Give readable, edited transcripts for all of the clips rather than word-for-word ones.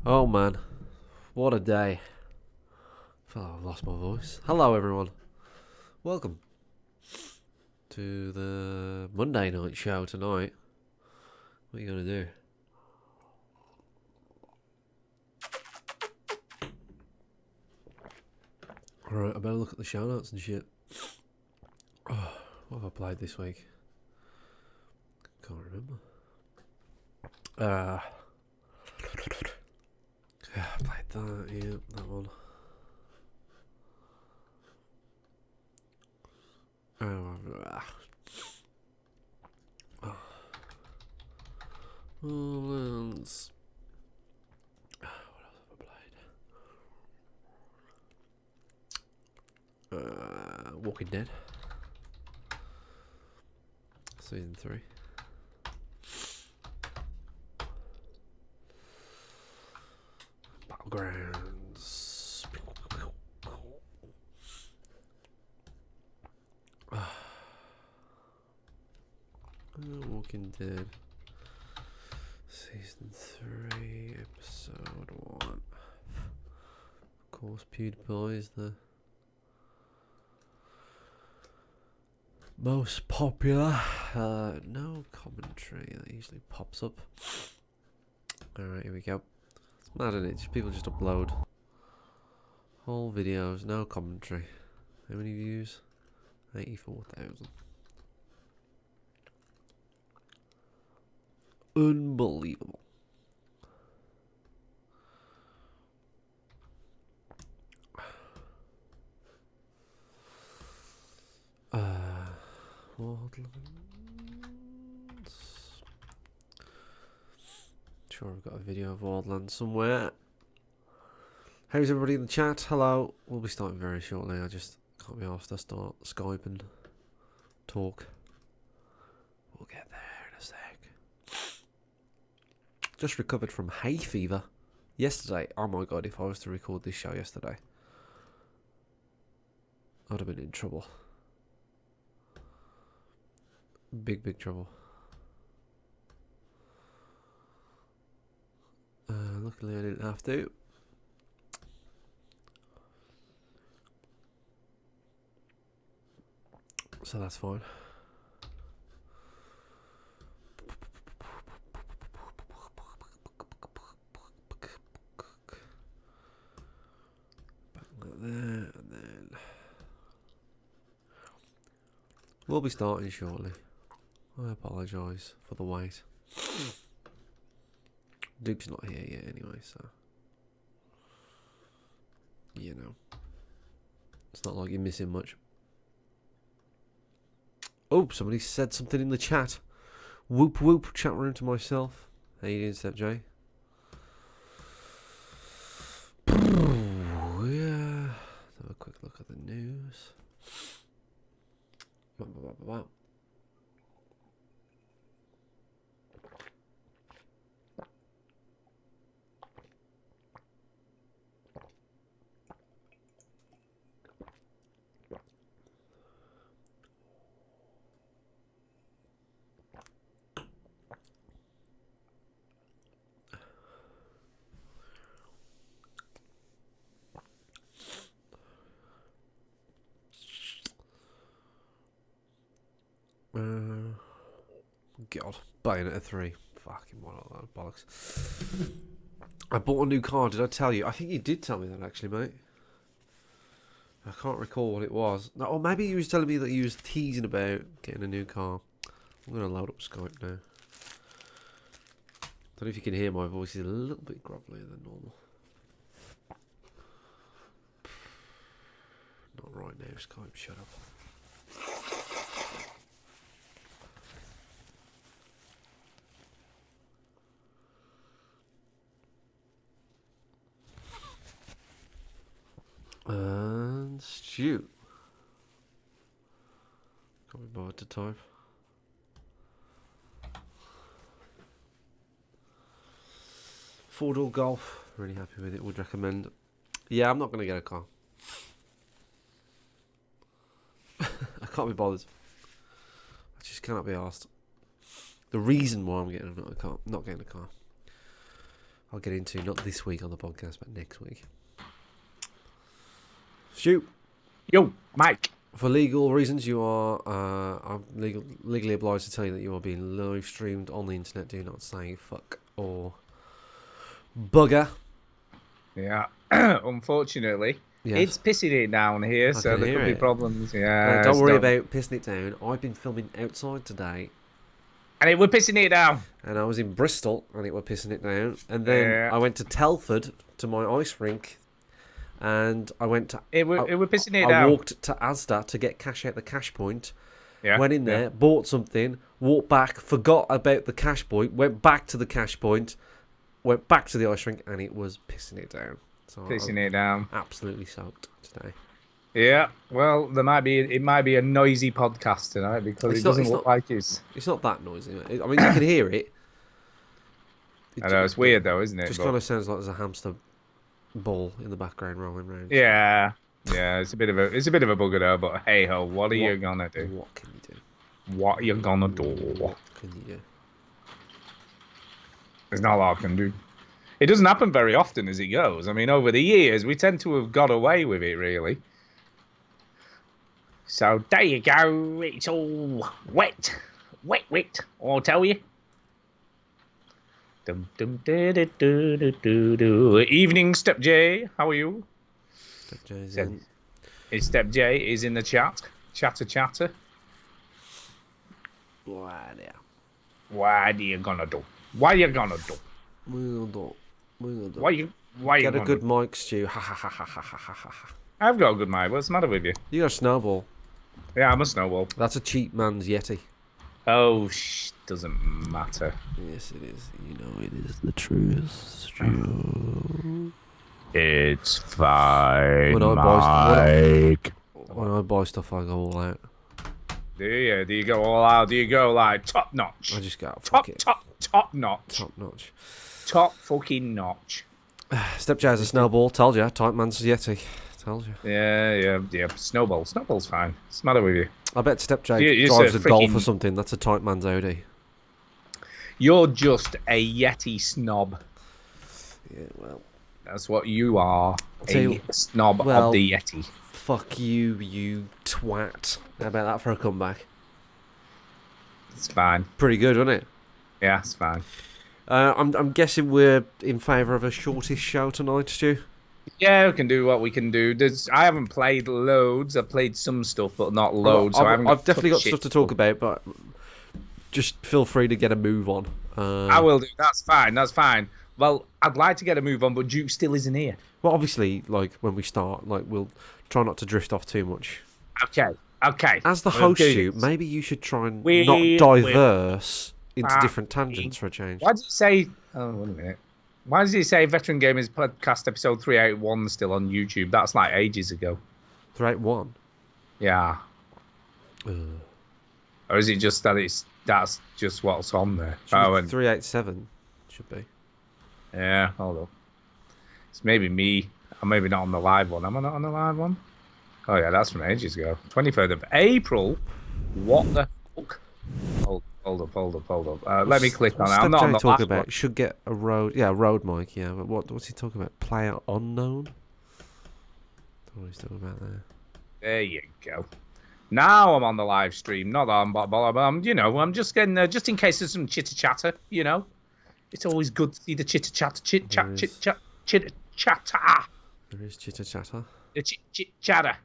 Oh man, what a day. I feel like I've lost my voice. Hello everyone. Welcome to the Monday night show tonight. What are you going to do? Alright, I better look at the show notes and shit. Oh, what have I played this week? Can't remember. Yeah, I played that, yeah, that one. Wildlands. What else have I played? Walking Dead. Season 3. Battlegrounds. Walking Dead. Season 3, episode 1. Of course, PewDiePie is the most popular. No commentary, that usually pops up. Alright, here we go. It's mad, isn't it? People just upload whole videos, no commentary. How many views? 84,000. Unbelievable. Wildlands. Sure, I've got a video of Wildlands somewhere. How's everybody in the chat? Hello. We'll be starting very shortly. I just can't be asked to start Skype and talk. We'll get there in a sec. Just recovered from hay fever yesterday. Oh my god, if I was to record this show yesterday, I'd have been in trouble. Big trouble. Luckily I didn't have to. So that's fine. Back like that, and then we'll be starting shortly. I apologise for the wait. Duke's not here yet anyway, so you know, it's not like you're missing much. Oh, somebody said something in the chat. Whoop whoop, chat room to myself. How you doing, Step J? Yeah. Have a quick look at the news. Wow. God, Bayonetta 3. Fucking what a load of bollocks. I bought a new car, did I tell you? I think you did tell me that actually, mate. I can't recall what it was. No, or maybe you was telling me that you was teasing about getting a new car. I'm going to load up Skype now. Don't know if you can hear my voice is a little bit grovelier than normal. Not right now, Skype, shut up. And Stu. Can't be bothered to type. Four-door Golf. Really happy with it. Would recommend. Yeah, I'm not going to get a car. I can't be bothered. I just cannot be asked. The reason why I'm getting not getting a car. I'll get into not this week on the podcast, but next week. Stu. Yo, Mike. For legal reasons, you are I'm legally obliged to tell you that you are being live streamed on the internet. Do not say fuck or bugger. Yeah, unfortunately, it's pissing it down here, so there could be problems. Yeah, don't worry about pissing it down. I've been filming outside today, and it were pissing it down. And I was in Bristol, and it were pissing it down. And then I went to Telford to my ice rink. And I went to... It were pissing it down. I walked to Asda to get cash out the cash point. Yeah. Went in there, bought something, walked back, forgot about the cash point, went back to the cash point, went back to the ice rink, and it was pissing it down. So pissing it down. Absolutely soaked today. Yeah. Well, it might be a noisy podcast tonight because it doesn't look like it's... It's not that noisy. I mean, you can hear it. I know, it's weird though, isn't it? It just kind of sounds like there's a hamster ball in the background rolling around. Yeah, it's a bit of a bugger though, but hey ho, what are you gonna do? What can you do? What are you gonna do? What can you do? There's not a lot I can do. It doesn't happen very often as it goes. I mean, over the years, we tend to have got away with it, really. So there you go. It's all wet, I'll tell you. Evening, Step J. How are you? Step J's in. Step J is in the chat. Chatter. Why there? What are you gonna do? What are you gonna do? We'll do. Why you Get a good mic, Stu. Ha ha ha ha ha ha ha. I've got a good mic. What's the matter with you? You got a snowball. Yeah, I'm a snowball. That's a cheap man's Yeti. Oh, doesn't matter. Yes, it is. You know it is the truth. It's fine, when Mike. When I buy stuff, I go all out. Do you? Do you go all out? Do you go like top notch? I just go top notch. Top notch. Top fucking notch. Step Jazz a snowball. Told you. Tight man's Yeti. Told you. Yeah. Snowball. Snowball's fine. What's the matter with you? I bet Step J drives a Golf or something. That's a tight man's Audi. You're just a Yeti snob. Yeah, well. That's what you are. A snob of the Yeti. Fuck you, you twat. How about that for a comeback? It's fine. Pretty good, wasn't it? Yeah, it's fine. I'm guessing we're in favour of a shortish show tonight, Stu? Yeah, we can do what we can do. I haven't played loads. I've played some stuff, but not loads. I've definitely got stuff to talk about, but just feel free to get a move on. I will do. That's fine. Well, I'd like to get a move on, but Duke still isn't here. Well, obviously, like when we start, like we'll try not to drift off too much. Okay. As the host, Stu, maybe you should try and not diverse into different tangents for a change. Why does it say? Oh, wait a minute. Why does it say Veteran Gamers Podcast episode 381 still on YouTube? That's like ages ago. 381? Yeah. Or is it just that that's just what's on there? 387 should be. Yeah, hold on. It's maybe me. I'm maybe not on the live one. Am I not on the live one? Oh yeah, that's from ages ago. 23rd of April. What the fuck? Hold up. Let me click on it. I'm not on the last one. Should get a road. Yeah, road mic. Yeah, but what's he talking about? Player unknown. Don't know what he's talking about there. There you go. Now I'm on the live stream, not on, but I'm just getting there just in case there's some chitter chatter. You know, it's always good to see the chitter chatter, chitter chatter. There is chitter chatter. The chit chatter.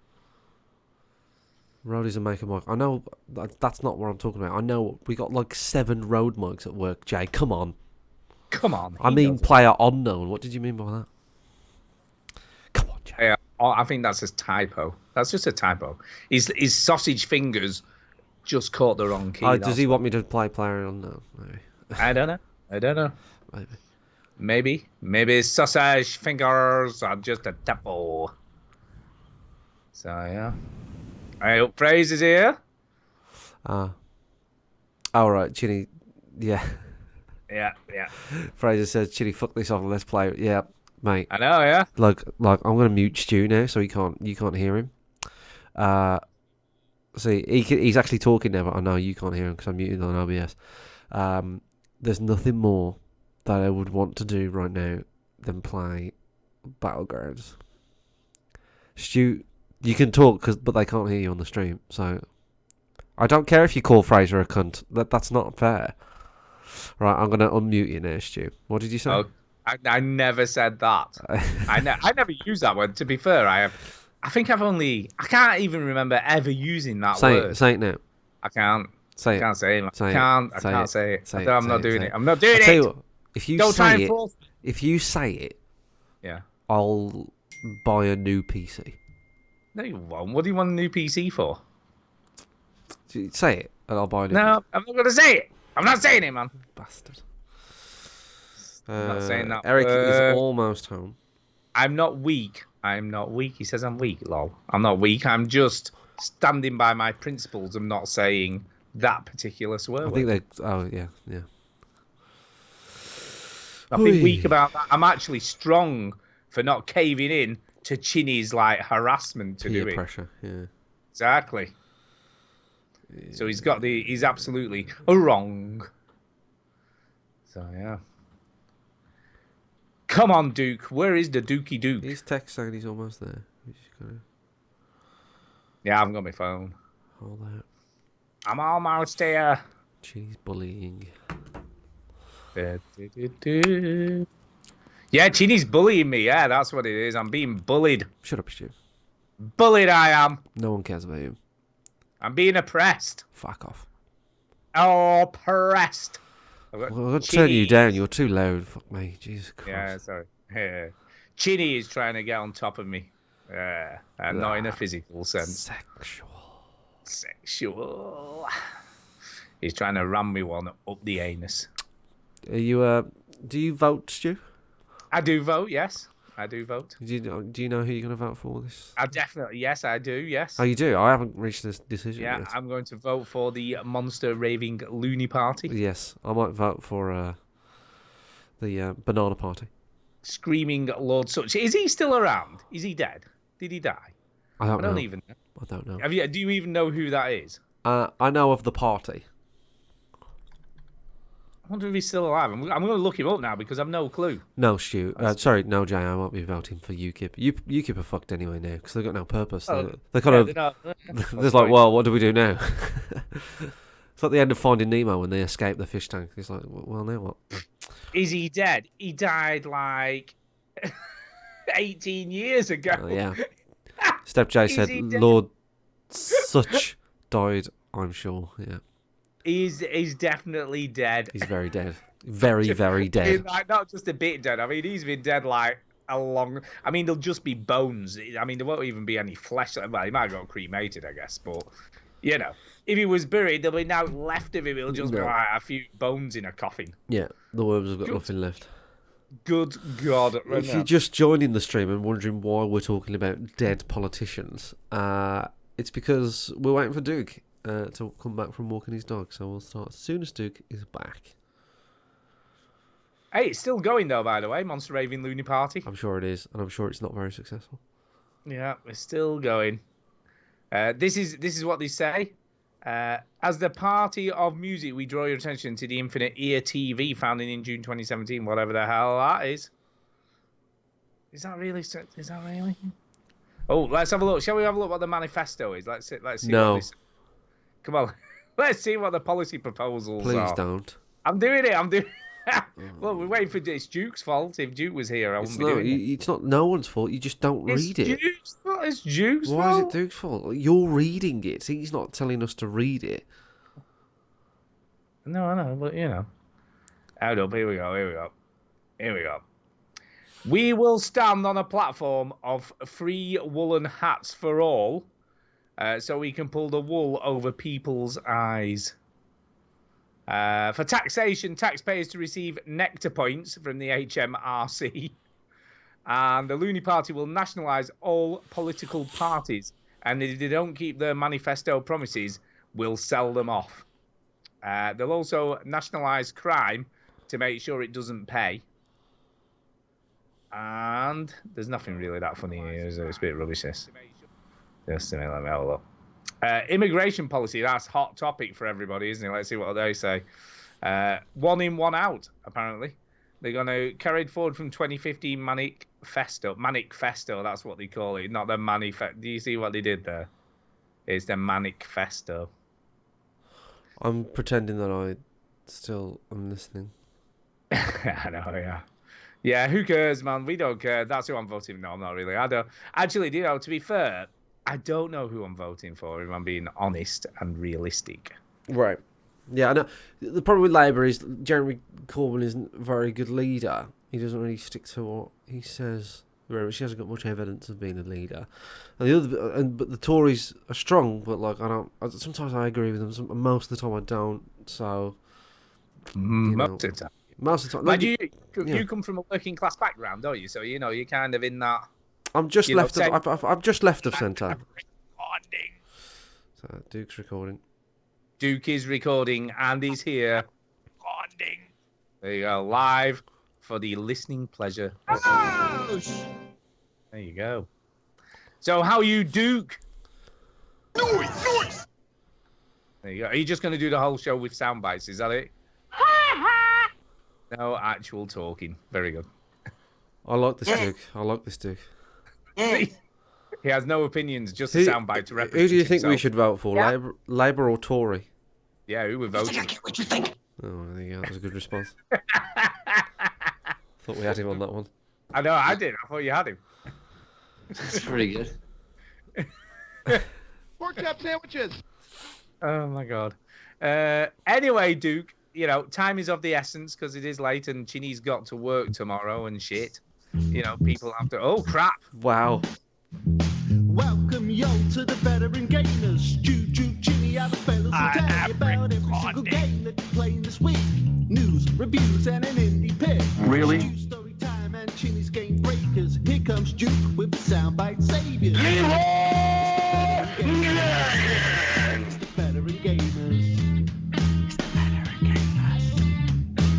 Roadies and maker mic. I know that's not what I'm talking about. I know we got like 7 road mics at work. Jay, come on. I mean, player unknown. What did you mean by that? Come on, Jay. Yeah, I think that's a typo. That's just a typo. His sausage fingers just caught the wrong key. Does he want me to play player unknown? Maybe. I don't know. Maybe his sausage fingers are just a typo. So yeah. I hope Praise is here. All right, Chinny. Yeah. Yeah. Fraser says, Chinny, fuck this off and let's play. Yeah, mate. I know, yeah. Like I'm gonna mute Stu now, so you can't hear him. See, he's actually talking now, but I know you can't hear him because I'm muted on OBS. There's nothing more that I would want to do right now than play Battlegrounds. Stu, you can talk, but they can't hear you on the stream, so I don't care if you call Fraser a cunt. That's not fair. Right, I'm gonna unmute you now, Stu. What did you say? Oh, I never said that. I never used that word. To be fair, I can't even remember ever using that word. Say it now. I can't. Say I it. can't say it. Say I can't say it. I'm not doing it. I'm not doing I'll tell it. you what, if you Don't try say and it, force me. if you say it, Yeah. I'll buy a new PC. No, you won't. What do you want a new PC for? Say it, and I'll buy a new PC. No, I'm not going to say it. I'm not saying it, man. Bastard. I'm not saying that. Eric is almost home. I'm not weak. I'm not weak. He says I'm weak. Lol. I'm not weak. I'm just standing by my principles. I'm not saying that particular swear word. I think they. Oh yeah. Nothing weak about that. I'm actually strong for not caving in to Chinny's like harassment to do it. Pressure. Yeah. Exactly. Yeah. So he's absolutely wrong. So yeah. Come on, Duke. Where is the Dookie Duke? He's text saying he's almost there. Yeah, I haven't got my phone. Hold out. I'm almost there. She's bullying. Yeah, Chinny's bullying me. Yeah, that's what it is. I'm being bullied. Shut up, Stu. Bullied I am. No one cares about you. I'm being oppressed. Fuck off. Oppressed. Well, I'm going to turn you down. You're too loud. Fuck me. Jesus Christ. Yeah, sorry. Yeah. Chinny is trying to get on top of me. Yeah, not in a physical sense. Sexual. He's trying to ram me one up the anus. Are you? Do you vote, Stu? I do vote. Yes, I do vote. Do you know who you're going to vote for this? I definitely. Yes, I do. Yes. Oh, you do? I haven't reached this decision yet. Yeah, I'm going to vote for the monster raving loony party. Yes, I might vote for the banana party. Screaming Lord Such. Is he still around? Is he dead? Did he die? I don't know. Even know. I don't know. Do you even know who that is? I know of the party. I wonder if he's still alive. I'm going to look him up now because I've no clue. No, Stu. Sorry, no, Jay. I won't be voting for UKIP. UKIP are fucked anyway now because they've got no purpose. They're kind of. There's like, well, what do we do now? It's like the end of Finding Nemo when they escape the fish tank. It's like, well, now what? Is he dead? He died like 18 years ago. Oh, yeah. Step J said Lord Such died, I'm sure. Yeah. He's definitely dead. He's very dead. Very, very dead. Like, not just a bit dead. I mean, he's been dead like a long... I mean, there'll just be bones. I mean, there won't even be any flesh. Well, he might have got cremated, I guess. But, you know, if he was buried, there'll be now left of him. It'll just be like a few bones in a coffin. Yeah, the worms have got nothing left. Good God. If you're just joining the stream and wondering why we're talking about dead politicians, it's because we're waiting for Duke to come back from walking his dog. So we'll start as soon as Duke is back. Hey, it's still going though, by the way, Monster Raving Loony Party. I'm sure it is, and I'm sure it's not very successful. Yeah, it's still going. This is what they say. As the party of music, we draw your attention to the Infinite Ear TV, founded in June 2017. Whatever the hell that is. Is that really? Oh, let's have a look. Shall we have a look what the manifesto is? Let's see. No. What this... Come on. Let's see what the policy proposals are. Please don't. I'm doing it. Well, we're waiting for it's Duke's fault. If Duke was here, I wouldn't be doing it. It's not no one's fault. You just don't read it. It's Duke's fault. Why is it Duke's fault? You're reading it. He's not telling us to read it. No, I know, but you know. Hold up. Here we go. We will stand on a platform of free woolen hats for all, so we can pull the wool over people's eyes. For taxation, taxpayers to receive nectar points from the HMRC. And the Looney Party will nationalise all political parties. And if they don't keep their manifesto promises, we'll sell them off. They'll also nationalise crime to make sure it doesn't pay. And there's nothing really that funny here, is it? It's a bit rubbish, this. Just a minute, let me have a look. Immigration policy, that's a hot topic for everybody, isn't it? Let's see what they say. One in, one out, apparently. They're going to carry it forward from 2015 Manic Festo, that's what they call it. Not the Do you see what they did there? It's the Manic Festo. I'm pretending that I still am listening. I know, yeah. Yeah, who cares, man? We don't care. That's who I'm voting. No, I'm not really. I don't. Actually, to be fair, I don't know who I'm voting for, if I'm being honest and realistic. Right. Yeah, I know. The problem with Labour is Jeremy Corbyn isn't a very good leader. He doesn't really stick to what he says very much. He hasn't got much evidence of being a leader. And but the Tories are strong, but like sometimes I agree with them. Most of the time I don't. So Most of the time. Most of the time. Like, you come from a working class background, don't you? So you're kind of in that. I'm just left of. I've just left of centre. So Duke's recording. Duke is recording and he's here. Recording. There you go, live for the listening pleasure. Oh! There you go. So how are you, Duke? Noise! There you go. Are you just going to do the whole show with sound bites? Is that it? No actual talking. Very good. I like this Duke. He has no opinions, just a soundbite to represent. Who do you think himself. we should vote for? Yeah. Labour or Tory? Yeah, who we're voting? I get what you think. Oh, there you go. That was a good response. Thought we had him on that one. I know, I did. I thought you had him. That's pretty good. Pork chop sandwiches. Oh my god. Anyway, Duke, time is of the essence because it is late and Chinny's got to work tomorrow and shit. People have to. Oh crap! Wow. Welcome yo to the veteran gamers. Juju, Chinny, other fellas will tell you about every single game that you're playing this week. News, reviews, and an indie pick. Really? Juice story time and Chinny's game breakers. Here comes Duke with the soundbite saviors. It's the veteran gamers.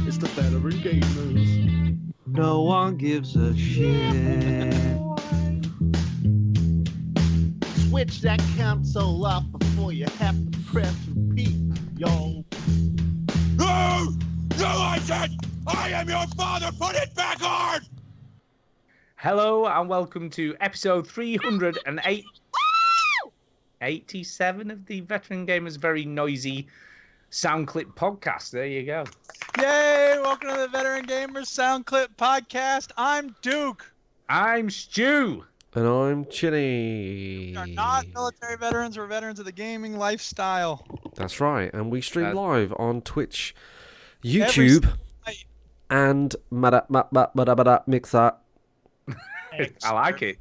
It's the veteran gamers. No one gives a shit. Switch that console off before you have to press repeat, yo. No! No, I said! I am your father! Put it back on! Hello and welcome to episode 387 of the Veteran Gamers Very Noisy Sound Clip Podcast. There you go. Yay! Welcome to the Veteran Gamers Sound Clip Podcast. I'm Duke. I'm Stu. And I'm Chinny. We are not military veterans. We're veterans of the gaming lifestyle. That's right. And we stream live on Twitch, YouTube, and Mixer. I like it.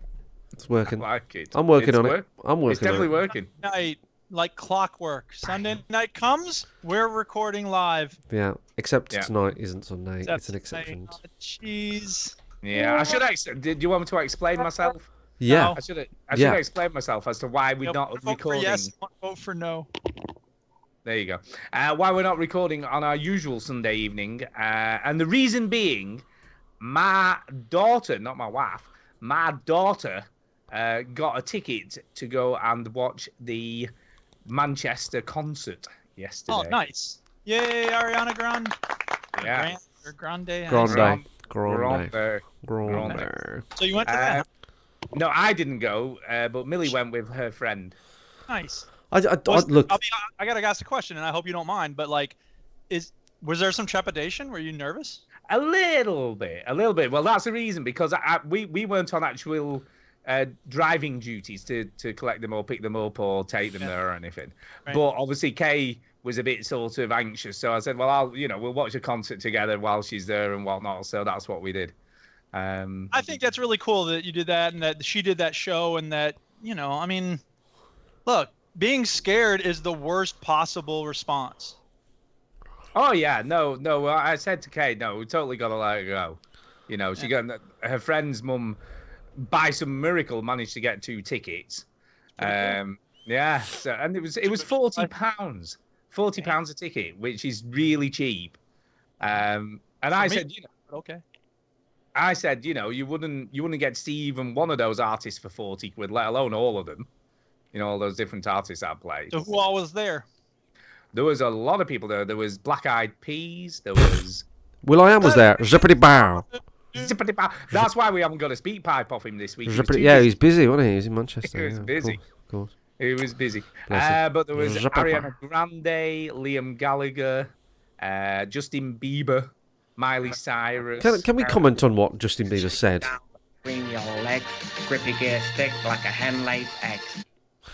It's working. I like it. I'm working on it. I'm working It's definitely on it. working. Night, like clockwork. Sunday night comes, we're recording live. Yeah, except tonight isn't Sunday. That's it's an exception. Jeez. Yeah, I should. Did you want me to explain myself? Yeah. I should explain myself as to why we're not Vote for recording. yes, vote for no. There you go. Why we're not recording on our usual Sunday evening, and the reason being, my daughter, not my wife, my daughter got a ticket to go and watch the Manchester concert yesterday. Oh, nice. Yay, Ariana Grande. Yeah. Grande. Grande. So you went to that? No, I didn't go, but Millie went with her friend. Nice. Look. I gotta ask a question, and I hope you don't mind. But was there some trepidation? Were you nervous? A little bit. Well, that's the reason because we weren't on actual driving duties to collect them or pick them up or take them there or anything. Right. But obviously, Kay was a bit sort of anxious, so I said, "Well, we'll watch a concert together while she's there and whatnot." So that's what we did. I think that's really cool that you did that and that she did that show and that look, being scared is the worst possible response. Oh yeah, no. I said to Kay, no, we totally got to let her go. She got her friend's mum, by some miracle, managed to get 2 tickets. Cool. Yeah. So and it was £40, £40 a ticket, which is really cheap. And I said, okay. I said, you wouldn't get to see even one of those artists for 40 quid, let alone all of them. All those different artists that played. So who all was there? There was a lot of people there. There was Black Eyed Peas. There was Will.i.am was there. Zippity bow. That's why we haven't got a speak pipe off him this week. Yeah, he's busy, wasn't he? He was in Manchester. He was busy. Of course. He was busy. Bless him. But there was Zippity Ariana Grande, Liam Gallagher, Justin Bieber, Miley Cyrus. Can we comment on what Justin Bieber said? Between your legs, grip your gear stick like a hen-laid egg.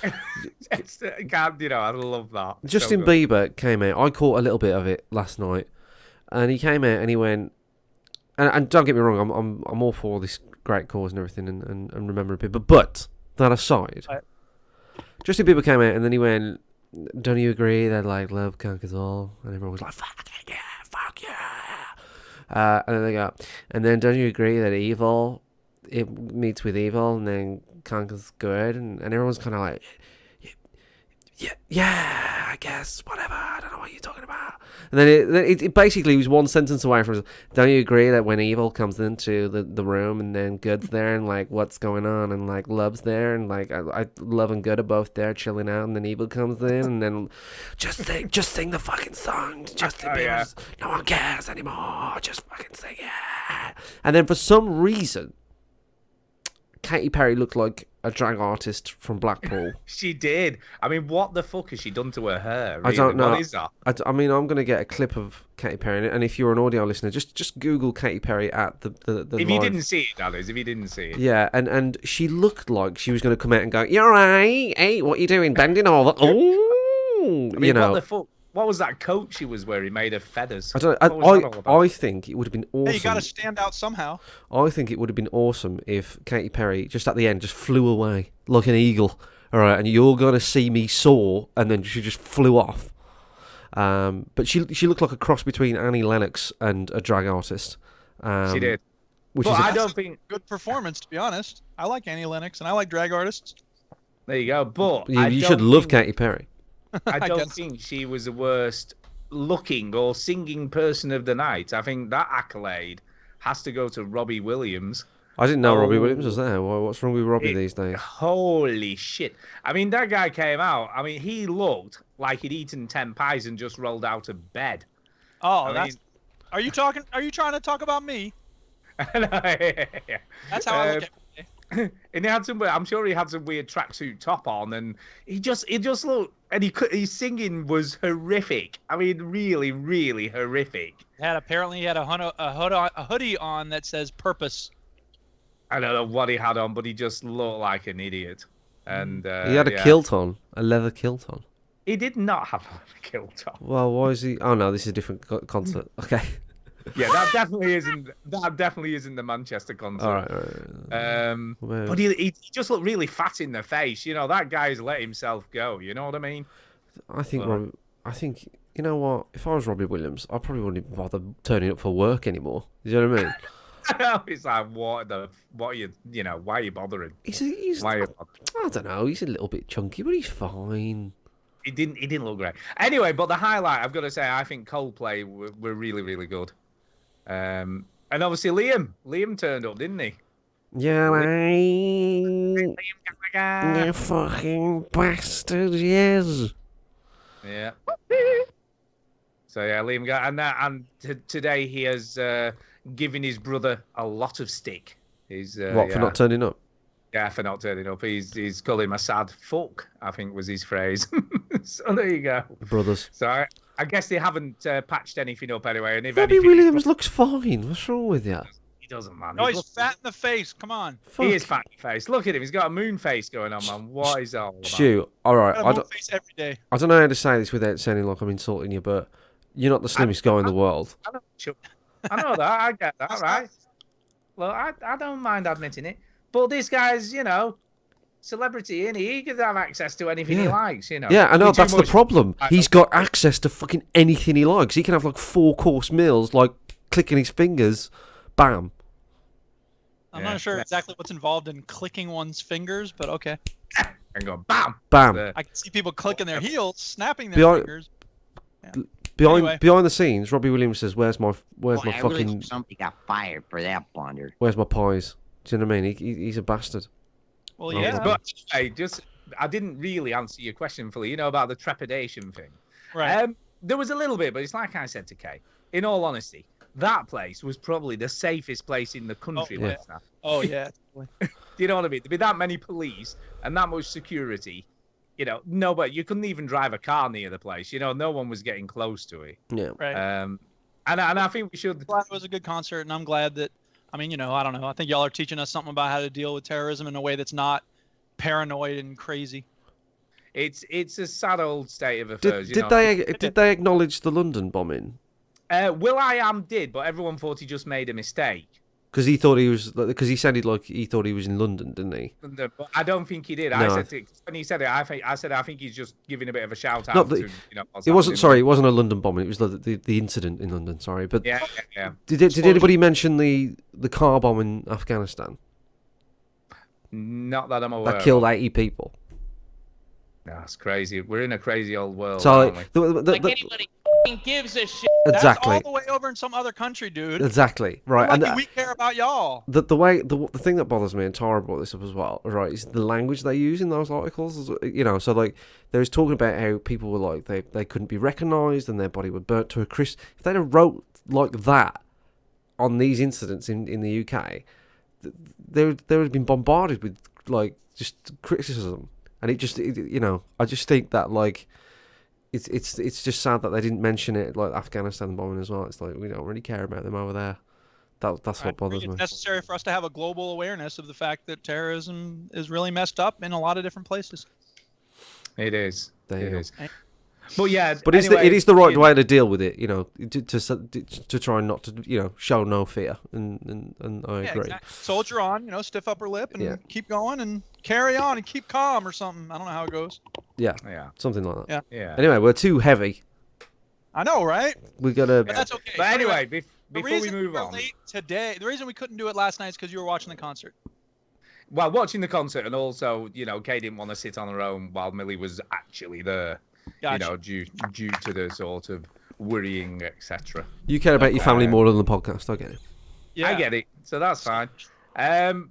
I love that. Justin Bieber came out. I caught a little bit of it last night, and he came out and he went. And don't get me wrong, I'm all for this great cause and everything, and remembering people. But that aside, Justin Bieber came out and then he went, "Don't you agree that like love conquers all?" And everyone was like, "Fuck yeah, fuck yeah!" And then they go, and then don't you agree that evil, it meets with evil and then conquers good? And everyone's kind of like, yeah, I guess, whatever. I don't know what you're talking about. And then it basically was one sentence away from, don't you agree that when evil comes into the room and then good's there and like what's going on and like love's there and like I love and good are both there chilling out and then evil comes in and then just sing the fucking song. Justin Bieber's, no one cares anymore. Just fucking sing it. And then for some reason, Katy Perry looked like a drag artist from Blackpool. She did. I mean, what the fuck has she done to her hair? Really? I don't know. What is that? I mean, I'm going to get a clip of Katy Perry, and if you're an audio listener, just Google Katy Perry at the If live. you didn't see it, that is. If you didn't see it. Yeah, and she looked like she was going to come out and go, "You're right. Hey, what you doing? Bending over." Oh, I mean, what the fuck? What was that coat she was wearing made of feathers? I don't What was that all know. about? I think it would have been awesome. Hey, you got to stand out somehow. I think it would have been awesome if Katy Perry just at the end just flew away like an eagle. All right, and you're gonna see me soar, and then she just flew off. But she looked like a cross between Annie Lennox and a drag artist. She did. Which But is I don't think. Good performance, to be honest. I like Annie Lennox, and I like drag artists. There you go. But you should love Katy Perry. I don't guess. think she was the worst looking or singing person of the night. I think that accolade has to go to Robbie Williams. I didn't know Robbie Williams was there. What's wrong with Robbie these days? Holy shit. I mean, that guy came out. I mean, he looked like he'd eaten 10 pies and just rolled out of bed. Oh, I that's. Are you trying to talk about me? That's how I look at it. And he had some. I'm sure he had some weird tracksuit top on, and he just looked. And his singing was horrific. I mean, really, really horrific. Apparently he had a hoodie on that says "Purpose." I don't know what he had on, but he just looked like an idiot. And He had a kilt on, a leather kilt on. He did not have a kilt on. Well, why is he? Oh no, this is a different concert. Okay. Yeah, that definitely isn't. That definitely isn't the Manchester concert. All right. But he just looked really fat in the face. You know, that guy's let himself go. You know what I mean? I think you know what? If I was Robbie Williams, I probably wouldn't even bother turning up for work anymore. You know what I mean? It's like, what are you know, why are you bothering? He's Why are you I don't know. He's a little bit chunky, but he's fine. He didn't look great. Anyway, but the highlight, I've got to say, I think Coldplay were really, really good. And obviously Liam turned up, didn't he? Yeah, Liam Gallagher. you fucking bastard, yes. Yeah. So yeah, Liam today he has given his brother a lot of stick. He's For not turning up? Yeah, for not turning up. He's called him a sad fuck, I think was his phrase. So there you go. Brothers. So I guess they haven't patched anything up anyway. And if Robbie anything, Williams looks fine. What's wrong with you? he doesn't, man. No, he's fat in the face. Come on. He is fat in the face. Look at him. He's got a moon face going on, man. What is that all about? Stu, all right. I got a face every day. I don't know how to say this without sounding like I'm insulting you, but you're not the slimmest guy in the world. I know that. I get that, right? Well, I don't mind admitting it. But this guy's, you know, celebrity, and he can have access to anything he likes, you know. Yeah, I know, Way too that's the much. problem. He's got access to fucking anything he likes. He can have like 4-course meals, like clicking his fingers, bam. I'm not sure exactly what's involved in clicking one's fingers, but okay. And go bam, bam. I can see people clicking their heels, snapping their fingers. Yeah. Anyway. Behind the scenes, Robbie Williams says, "Where's my I fucking? really hope somebody got fired for that blunder. Where's my pies?" Do you know what I mean? He's a bastard. Well, yeah. But hey, I didn't really answer your question fully. You know about the trepidation thing. Right. There was a little bit, but it's like I said to Kay. In all honesty, that place was probably the safest place in the country. Oh, yeah. Like that. Oh yeah. Do you know what I mean? There'd be that many police and that much security. You know, nobody. You couldn't even drive a car near the place. You know, no one was getting close to it. Yeah. Right. And I think we should. Glad it was a good concert, and I'm glad that. I mean, you know, I don't know. I think y'all are teaching us something about how to deal with terrorism in a way that's not paranoid and crazy. It's a sad old state of affairs. Did they acknowledge the London bombing? Will.i.am did, but everyone thought he just made a mistake. Because he thought he was, because he sounded like he thought he was in London, didn't he? But I don't think he did. No. I said when he said it, I think he's just giving a bit of a shout out. No, to, you know, it wasn't. Sorry, it wasn't a London bombing. It was the incident in London. Sorry, but yeah. Did anybody mention the car bomb in Afghanistan Not that I'm aware. that killed 80 people? That's crazy. We're in a crazy old world. So aren't we? Anybody gives a shit. Exactly. That's all the way over in some other country, dude. Exactly. Right. Like, And we care about y'all. the thing that bothers me, and Tara brought this up as well, right, is the language they use in those articles. You know, so like they was talking about how people were like they couldn't be recognised and their body were burnt to a crisp. If they'd have wrote like that on these incidents in the UK, they would have been bombarded with like just criticism, and you know, I just think that like. It's just sad that they didn't mention it, like Afghanistan bombing as well. It's like we don't really care about them over there. That's what bothers me. It's necessary for us to have a global awareness of the fact that terrorism is really messed up in a lot of different places. It is. There you It go. is. But yeah, But anyway, it is the right way to deal with it, you know, to try not to, you know, show no fear, and I agree. Exactly. Soldier on, you know, stiff upper lip and Yeah. keep going and carry on and keep calm or something. I don't know how it goes. Yeah, Yeah. something like that. Yeah. Anyway, we're too heavy. I know, right? We gotta. But that's okay. But So anyway, the before we reason move we're on, late today, the reason we couldn't do it last night is because you were watching the concert. well, watching the concert and also, you know, Kay didn't want to sit on her own while Millie was actually there. Gotcha. You know, due to the sort of worrying, etc. You care about your family more than the podcast. I get it. Yeah. I get it, so that's fine.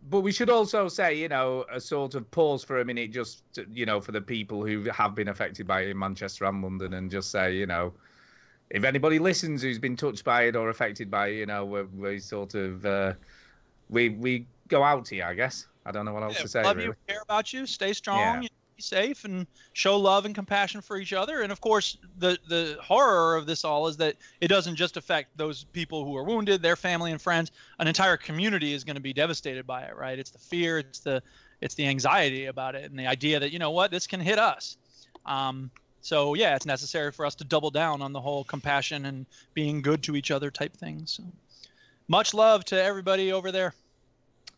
But we should also say, you know, a sort of pause for a minute, just to, you know, for the people who have been affected by it in Manchester and London, and just say, you know, if anybody listens who's been touched by it or affected by it, you know, we sort of we go out to you, I guess. I don't know what else to say. Love Really. you, care about you, stay strong, Yeah. you know, be safe, and show love and compassion for each other. And of course, the horror of this all is that it doesn't just affect those people who are wounded, their family and friends. An entire community is going to be devastated by it, right? It's the fear, it's the anxiety about it, and the idea that, you know what, this can hit us. So yeah, it's necessary for us to double down on the whole compassion and being good to each other type thing. So much love to everybody over there.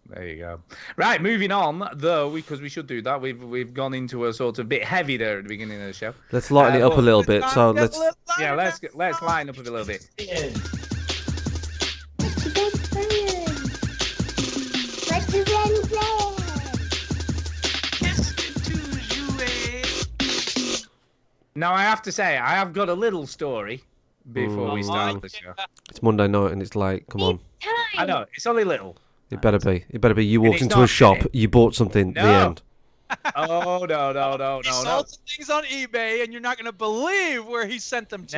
There you go. Right, moving on though, because we should do that. We've gone into a sort of bit heavy there at the beginning of the show. Let's lighten it up a little bit. So let's. Yeah, let's line up a little bit. Now I have to say, I have got a little story before we start the show. It's Monday night and it's late. Come on. I know it's only little. It better be. It better be. You walked it's into not a shop. finished. You bought something. The No. end. Oh no! He sold some things on eBay, and you're not going to believe where he sent them to.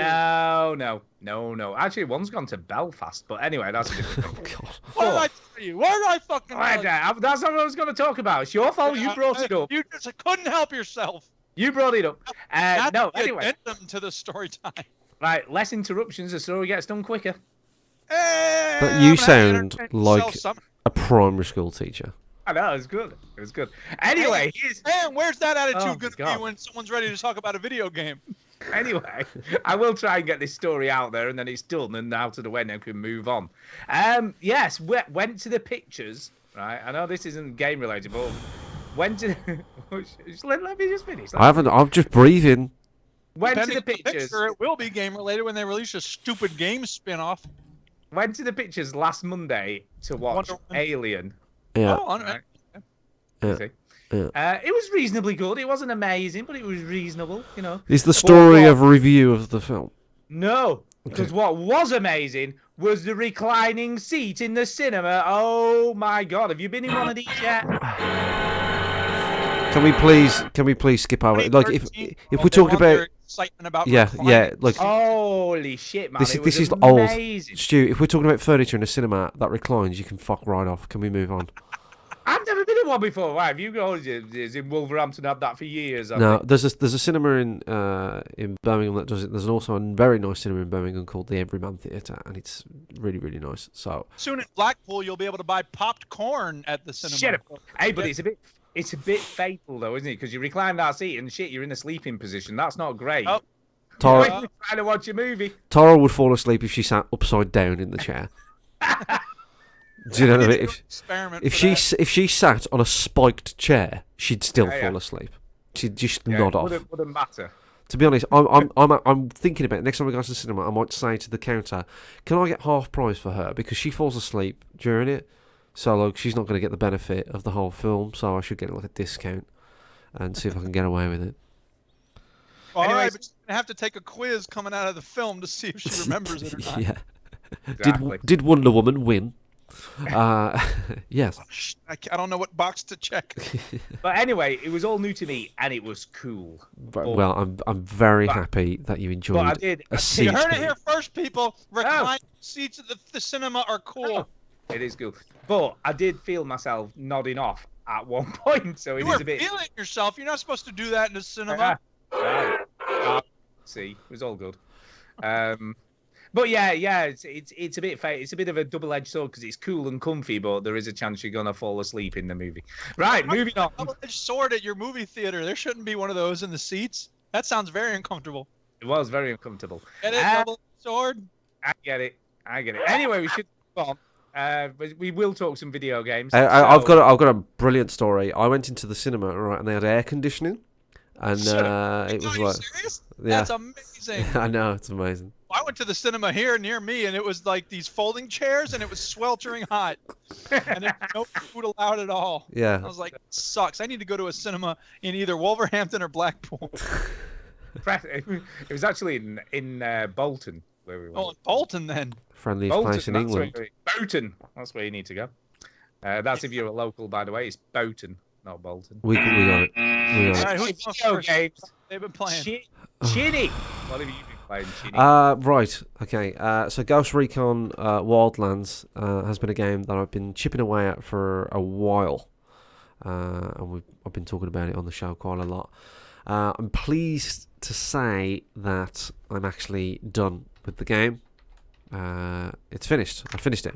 No. Actually, one's gone to Belfast, but anyway, that's a different thing. God. What did I tell you? What did I fucking tell you? That's not what I was going to talk about. It's your fault. You brought it up. You just couldn't help yourself. You brought it up. That's No, the anyway. addendum to the story time. Right, less interruptions. The story gets done quicker. But you sound like a primary school teacher. I know, it's good. It was good. Anyway, Man, where's that attitude Oh, going to God. be when someone's ready to talk about a video game? Anyway, I will try and get this story out there, and then it's done and out of the way, and then we can move on. Yes, went to the pictures. Right, I know this isn't game related, but went to. Let me just finish. I haven't. I'm just breathing. Went to Depending the on the pictures. picture, it will be game related when they release a stupid game spin-off. Went to the pictures last Monday to watch Wonder Woman. Alien. Yeah. Oh, Right. Yeah. See? Yeah. It was reasonably good. It wasn't amazing, but it was reasonable. You know. Is the story But of a review of the film? No, because what was amazing was the reclining seat in the cinema. Oh my God! Have you been in one of these yet? Can we please skip over it? Like if 2013, we're talking they're about excitement about yeah, reclining like Holy shit, man! this it was is old. amazing. Stu, if we're talking about furniture in a cinema that reclines, you can fuck right off. Can we move on? I've never been in one before. Why have you got? Is in Wolverhampton had that for years? No, there's a cinema in Birmingham that does it. There's also a very nice cinema in Birmingham called the Everyman Theatre, and it's really, really nice. So Soon in Blackpool, you'll be able to buy popped corn at the cinema. Shut up. Hey, but it's a bit fatal though, isn't it? Because you recline that seat and shit, you're in a sleeping position. That's not great. Oh. Tara, You're trying to watch a movie. Tara would fall asleep if she sat upside down in the chair. Do you know what I mean? If she sat on a spiked chair, she'd still fall asleep. She'd just nod off. Wouldn't matter. To be honest, I'm thinking about it. Next time we go to the cinema, I might say to the counter, "Can I get half price for her because she falls asleep during it? So like she's not going to get the benefit of the whole film. So I should get like a discount and see if I can get away with it." All right, but you're gonna have to take a quiz coming out of the film to see if she remembers it or not. Yeah. Exactly. Did Wonder Woman win? Yes. I don't know what box to check. But anyway, it was all new to me and it was cool. Well, I'm very happy that you enjoyed But I did. a seat. You heard it here first, people. Reclining seats at the cinema are cool. It is cool. But I did feel myself nodding off at one point, so it You is were a bit. feeling yourself. You're not supposed to do that in the cinema. See, it was all good. But yeah, it's a bit it's a bit of a double-edged sword because it's cool and comfy, but there is a chance you're gonna fall asleep in the movie. Right, moving on. Double-edged sword at your movie theater. There shouldn't be one of those in the seats. That sounds very uncomfortable. It was very uncomfortable. Get it, double sword. I get it. Anyway, we should move on. But we will talk some video games. I've got a brilliant story. I went into the cinema, right, and they had air conditioning, and it was like, serious? yeah, That's amazing. I know, it's amazing. I went to the cinema here near me, and it was like these folding chairs, and it was sweltering hot, and there was no food allowed at all. Yeah, I was like, sucks. I need to go to a cinema in either Wolverhampton or Blackpool. It was actually in Bolton where we went. Oh, in Bolton then. Friendliest Bolton, place in that's England. Bolton. That's where you need to go. That's if you're a local, by the way. It's Bolton, not Bolton. We got it. All right, who's going Video first? games. They've been playing. Chinny. What have you been playing, Chinny? Right, okay. So Ghost Recon Wildlands has been a game that I've been chipping away at for a while, and I've been talking about it on the show quite a lot. I'm pleased to say that I'm actually done with the game. It's finished. I finished it.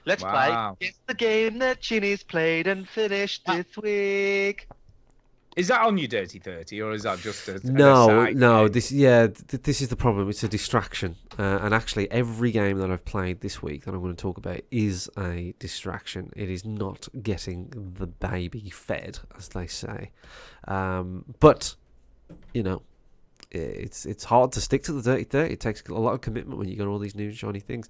Let's Wow. play. It's the game that Chinny's played and finished this week. Is that on your Dirty 30, or is that just an No. aside? This is the problem. It's a distraction, and actually, every game that I've played this week that I'm going to talk about is a distraction. It is not getting the baby fed, as they say. But you know, it's hard to stick to the Dirty 30. It takes a lot of commitment when you got all these new shiny things.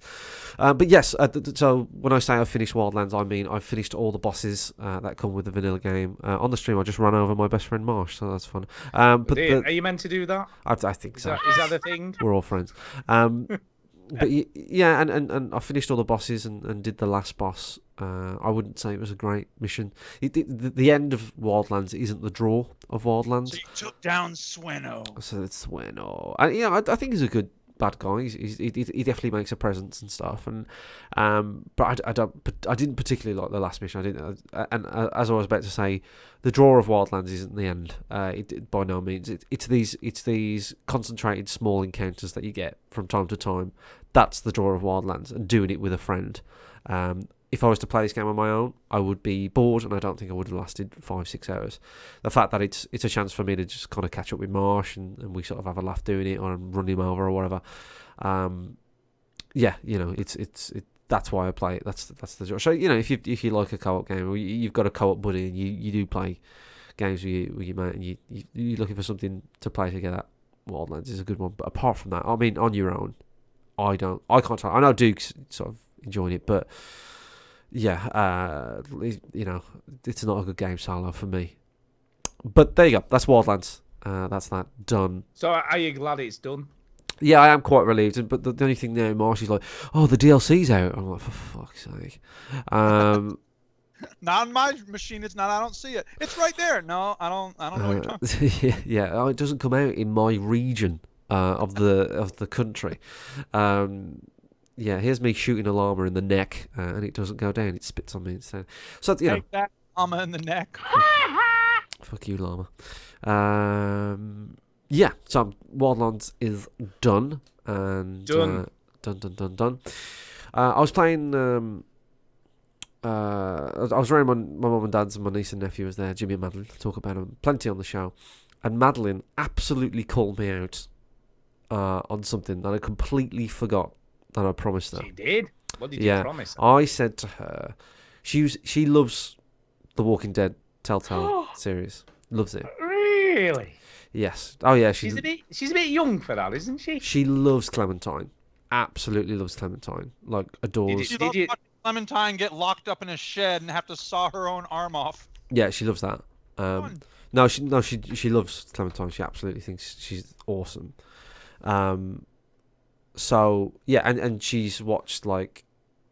But yes, so when I say I've finished Wildlands, I mean I've finished all the bosses that come with the vanilla game. On the stream, I just ran over my best friend Marsh, so that's fun. But Are you meant to do that? I think so. Is that the thing? We're all friends. But yeah, and I finished all the bosses and did the last boss. I wouldn't say it was a great mission. The end of Wildlands isn't the draw of Wildlands. So you took down Sweno. So it's Sweno. And yeah, I think he's a good bad guy. He definitely makes a presence and stuff. And but I didn't particularly like the last mission. I didn't. And as I was about to say, the draw of Wildlands isn't the end. By no means. It's these concentrated small encounters that you get from time to time. That's the draw of Wildlands, and doing it with a friend. If I was to play this game on my own, I would be bored, and I don't think I would have lasted 5-6 hours. The fact that it's a chance for me to just kind of catch up with Marsh, and we sort of have a laugh doing it, or run him over or whatever. Yeah, you know, that's why I play it. That's the joy. So you know, if you like a co-op game, or you've got a co-op buddy, and you do play games with your mate, and you're looking for something to play together, Wildlands is a good one. But apart from that, I mean, on your own, I can't tell. I know Duke's sort of enjoying it, but yeah, you know, it's not a good game solo for me. But there you go. That's Wildlands. That's that done. So are you glad it's done? Yeah, I am quite relieved. But the only thing now, Marsh is like, oh, the DLC's out. I'm like, for fuck's sake. Not on my machine. It's not. I don't see it. It's right there. No, I don't know what you're talking about. yeah. Oh, it doesn't come out in my region of the country. Yeah, here's me shooting a llama in the neck, and it doesn't go down. It spits on me instead. So you know, Take that llama in the neck. fuck you, llama. Yeah. So Wildlands is done, and Done. Done. I was playing. I was around my mum and dad's, and my niece and nephew was there. Jimmy and Madeline, talk about them plenty on the show, and Madeline absolutely called me out on something that I completely forgot that I promised her. She did. What did you promise her? I said to her, she loves the Walking Dead Telltale series, loves it. Really? Yes. Oh yeah. She's a bit young for that, isn't she? She loves Clementine. Absolutely loves Clementine. Like adores. She loves watching Clementine get locked up in a shed and have to saw her own arm off. Yeah, she loves that. No, she loves Clementine. She absolutely thinks she's awesome. So yeah, and she's watched like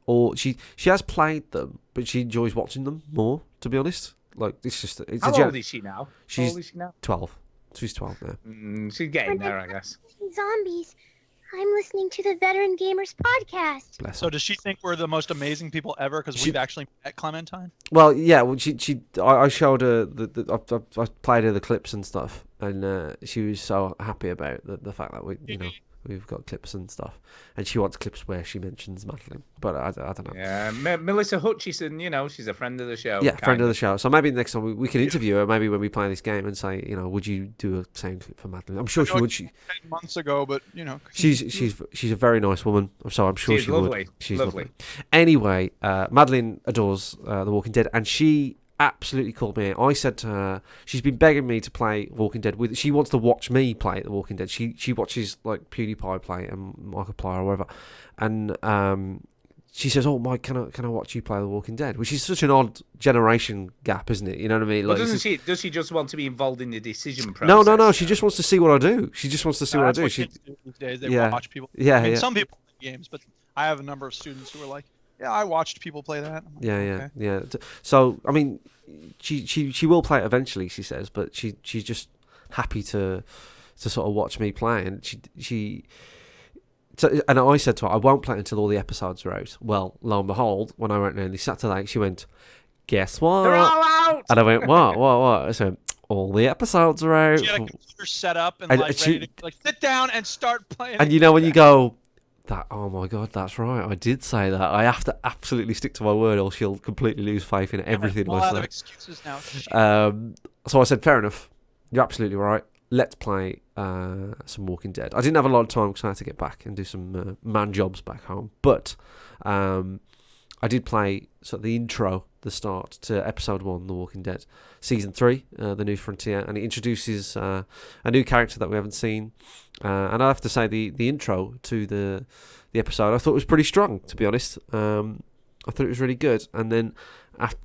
all she has played them, but she enjoys watching them more. To be honest, like it's just it's How old is she now? She's How old is she now? 12. She's 12 now. She's getting there, I guess. Zombies. I'm listening to the Veteran Gamers podcast. Bless So her. does she think we're the most amazing people ever because we've actually met Clementine? Well, yeah. Well, I showed her I played her the clips and stuff, and she was so happy about the fact that we've got clips and stuff, and she wants clips where she mentions Madeline, but I don't know. Yeah, Melissa Hutchison, she's a friend of the show. Yeah, friend of the show. So maybe next time we can interview her. Maybe when we play this game and say, would you do a sound clip for Madeline? I'm sure she would. 10 months ago, but She's a very nice woman. So I'm sure She's she lovely. would. She's Lovely. Anyway, Madeline adores The Walking Dead, and she absolutely called me out. I said to her, she's been begging me to play Walking Dead with. She wants to watch me play The Walking Dead. She watches like PewDiePie play and Markiplier or whatever, and she says, "Oh, Mike, can I watch you play The Walking Dead?" Which is such an odd generation gap, isn't it? You know what I mean? Well, Like, does she just want to be involved in the decision process? No. She just wants to see what I do. She just wants to see what I do. She these days they Yeah. watch people. Yeah, I mean, yeah. some people play games, but I have a number of students who are like, "Yeah, I watched people play that." I'm like, Yeah. "Okay." So I mean, she will play it eventually, she says, but she's just happy to sort of watch me play, and and I said to her, I won't play it until all the episodes are out. Well, lo and behold, when I went round this Saturday, she went, "Guess what?" They're all out. And I went, "What? I said, "All the episodes are out." She had a computer set up and And like ready to like sit down and start playing. And when you go, oh my god, that's right, I did say that. I have to absolutely stick to my word, or she'll completely lose faith in everything a I lot say. of excuses now. Shit. So I said, fair enough. You're absolutely right. Let's play some Walking Dead. I didn't have a lot of time because I had to get back and do some man jobs back home. But I did play sort of the intro, the start to episode 1, The Walking Dead, season 3, The New Frontier, and it introduces a new character that we haven't seen. And I have to say, the intro to the episode I thought was pretty strong, to be honest. I thought it was really good. And then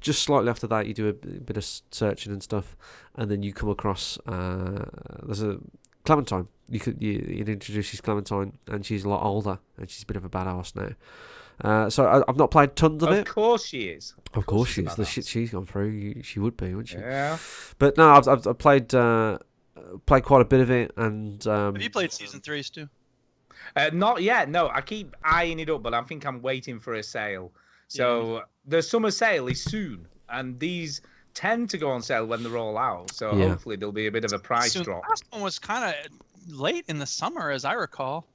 just slightly after that, you do a bit of searching and stuff, and then you come across there's a Clementine. It introduces Clementine, and she's a lot older, and she's a bit of a badass now. So I've not played tons of it. Of course she is. Of course she is. The shit she's gone through, she would be, wouldn't she? Yeah. But no, I've played quite a bit of it, and Have you played season 3, Stu? Not yet. No, I keep eyeing it up, but I think I'm waiting for a sale. So the summer sale is soon, and these tend to go on sale when they're all out. So hopefully there'll be a bit of a price drop. The last one was kind of late in the summer, as I recall.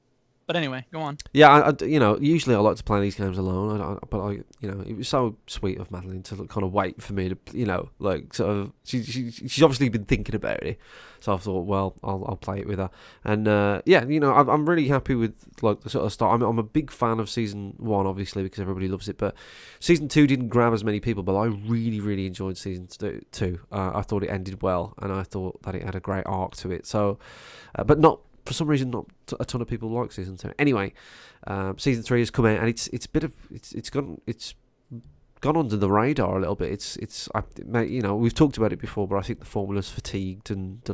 But anyway, go on. Yeah, usually I like to play these games alone. But it was so sweet of Madeline to kind of wait for me to, like sort of. She's obviously been thinking about it, so I thought, well, I'll play it with her. And I'm really happy with like the sort of start. I'm a big fan of season 1, obviously, because everybody loves it. But season 2 didn't grab as many people, but I really, really enjoyed season 2. I thought it ended well, and I thought that it had a great arc to it. So, but not. For some reason, not a ton of people like season 2. Anyway, season 3 has come out, and it's gone under the radar a little bit. We've talked about it before, but I think the formula's fatigued and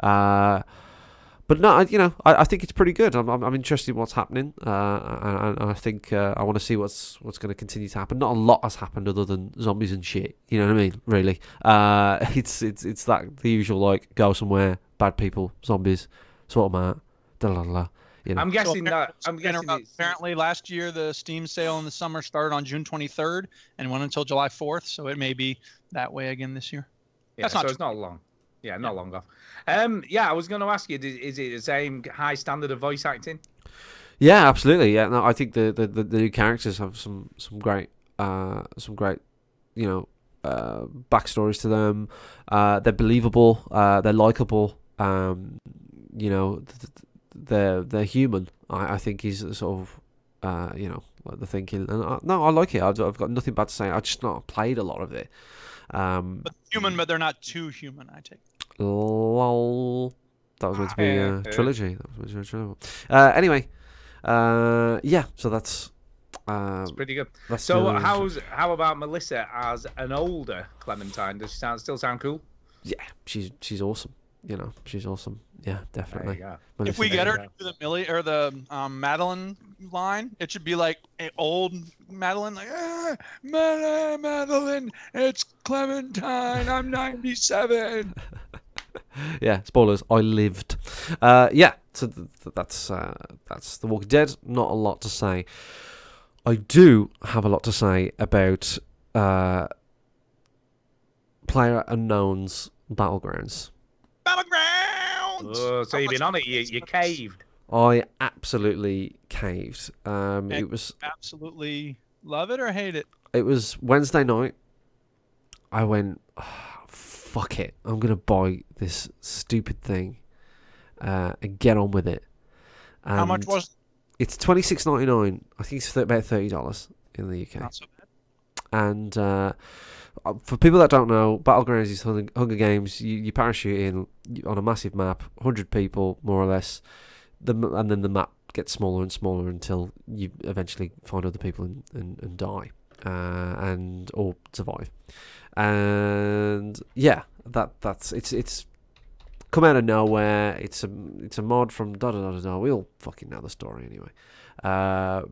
but But no, I think it's pretty good. I'm interested in what's happening, and I think I want to see what's going to continue to happen. Not a lot has happened other than zombies and shit. You know what I mean? Really, it's that the usual like go somewhere, bad people, zombies, sort of mate. You know. I'm guessing it's... apparently last year the Steam sale in the summer started on June 23rd and went until July 4th, so it may be that way again this year. Yeah, so it's not long. Yeah, not long off. Yeah, I was going to ask you, is it the same high standard of voice acting? Yeah, absolutely. Yeah, no, I think the new characters have some great backstories to them. They're believable. They're likable. They're human. I think is sort of like the thinking. And I like it. I've got nothing bad to say. I just not played a lot of it. But human, but they're not too human. I take. Lol. That was meant to be a trilogy. Anyway, yeah. So that's pretty good. So how about Melissa as an older Clementine? Does she still sound cool? Yeah, she's awesome. She's awesome. Yeah, definitely. If we get her to do the Millie or the Madeline line, it should be like an old Madeline, like Madeline, it's Clementine. I'm 97. Yeah, spoilers. I lived. Yeah, so that's The Walking Dead. Not a lot to say. I do have a lot to say about PlayerUnknown's Battlegrounds. Oh, so you've been on it. You caved. I absolutely caved. It was absolutely love it or hate it. It was Wednesday night. I went, fuck it. I'm gonna buy this stupid thing and get on with it. And how much was it? It's $26.99. I think it's about $30 in the UK. Not so bad. And for people that don't know, Battlegrounds is Hunger Games. You parachute in on a massive map, 100 people more or less, and then the map gets smaller and smaller until you eventually find other people and die, or survive. And yeah, that's it's come out of nowhere. It's a mod from da da da da. We all fucking know the story anyway. I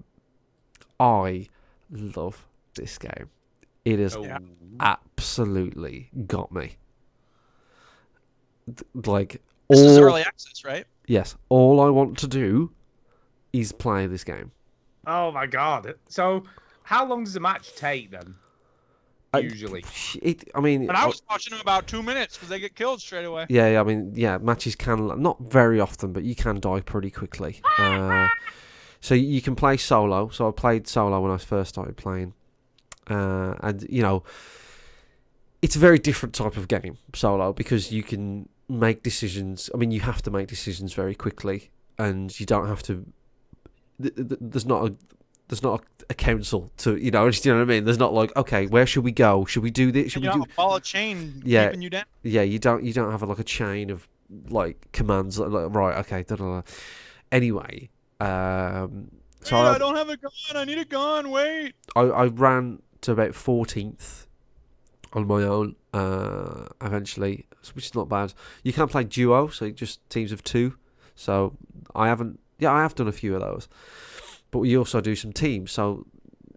love this game. It has absolutely got me. Like this is early access, right? Yes. All I want to do is play this game. Oh my god! So, how long does a match take then? Usually, And I was watching them about 2 minutes because they get killed straight away. Yeah. Matches can not very often, but you can die pretty quickly. So you can play solo. So I played solo when I first started playing. And it's a very different type of game, solo, because you can make decisions. I mean, you have to make decisions very quickly, and you don't have to. There's not a council to you know what I mean. There's not like, okay, where should we go? Should we do this? Should we do? A ball of chain keeping you down. Yeah, you don't have like a chain of like commands. Like, right, okay, da, da, da. Anyway, so I don't have a gun. I need a gun. Wait. I ran to about 14th on my own eventually, which is not bad. You can play duo, so just teams of two. So I have done a few of those, but we also do some teams. So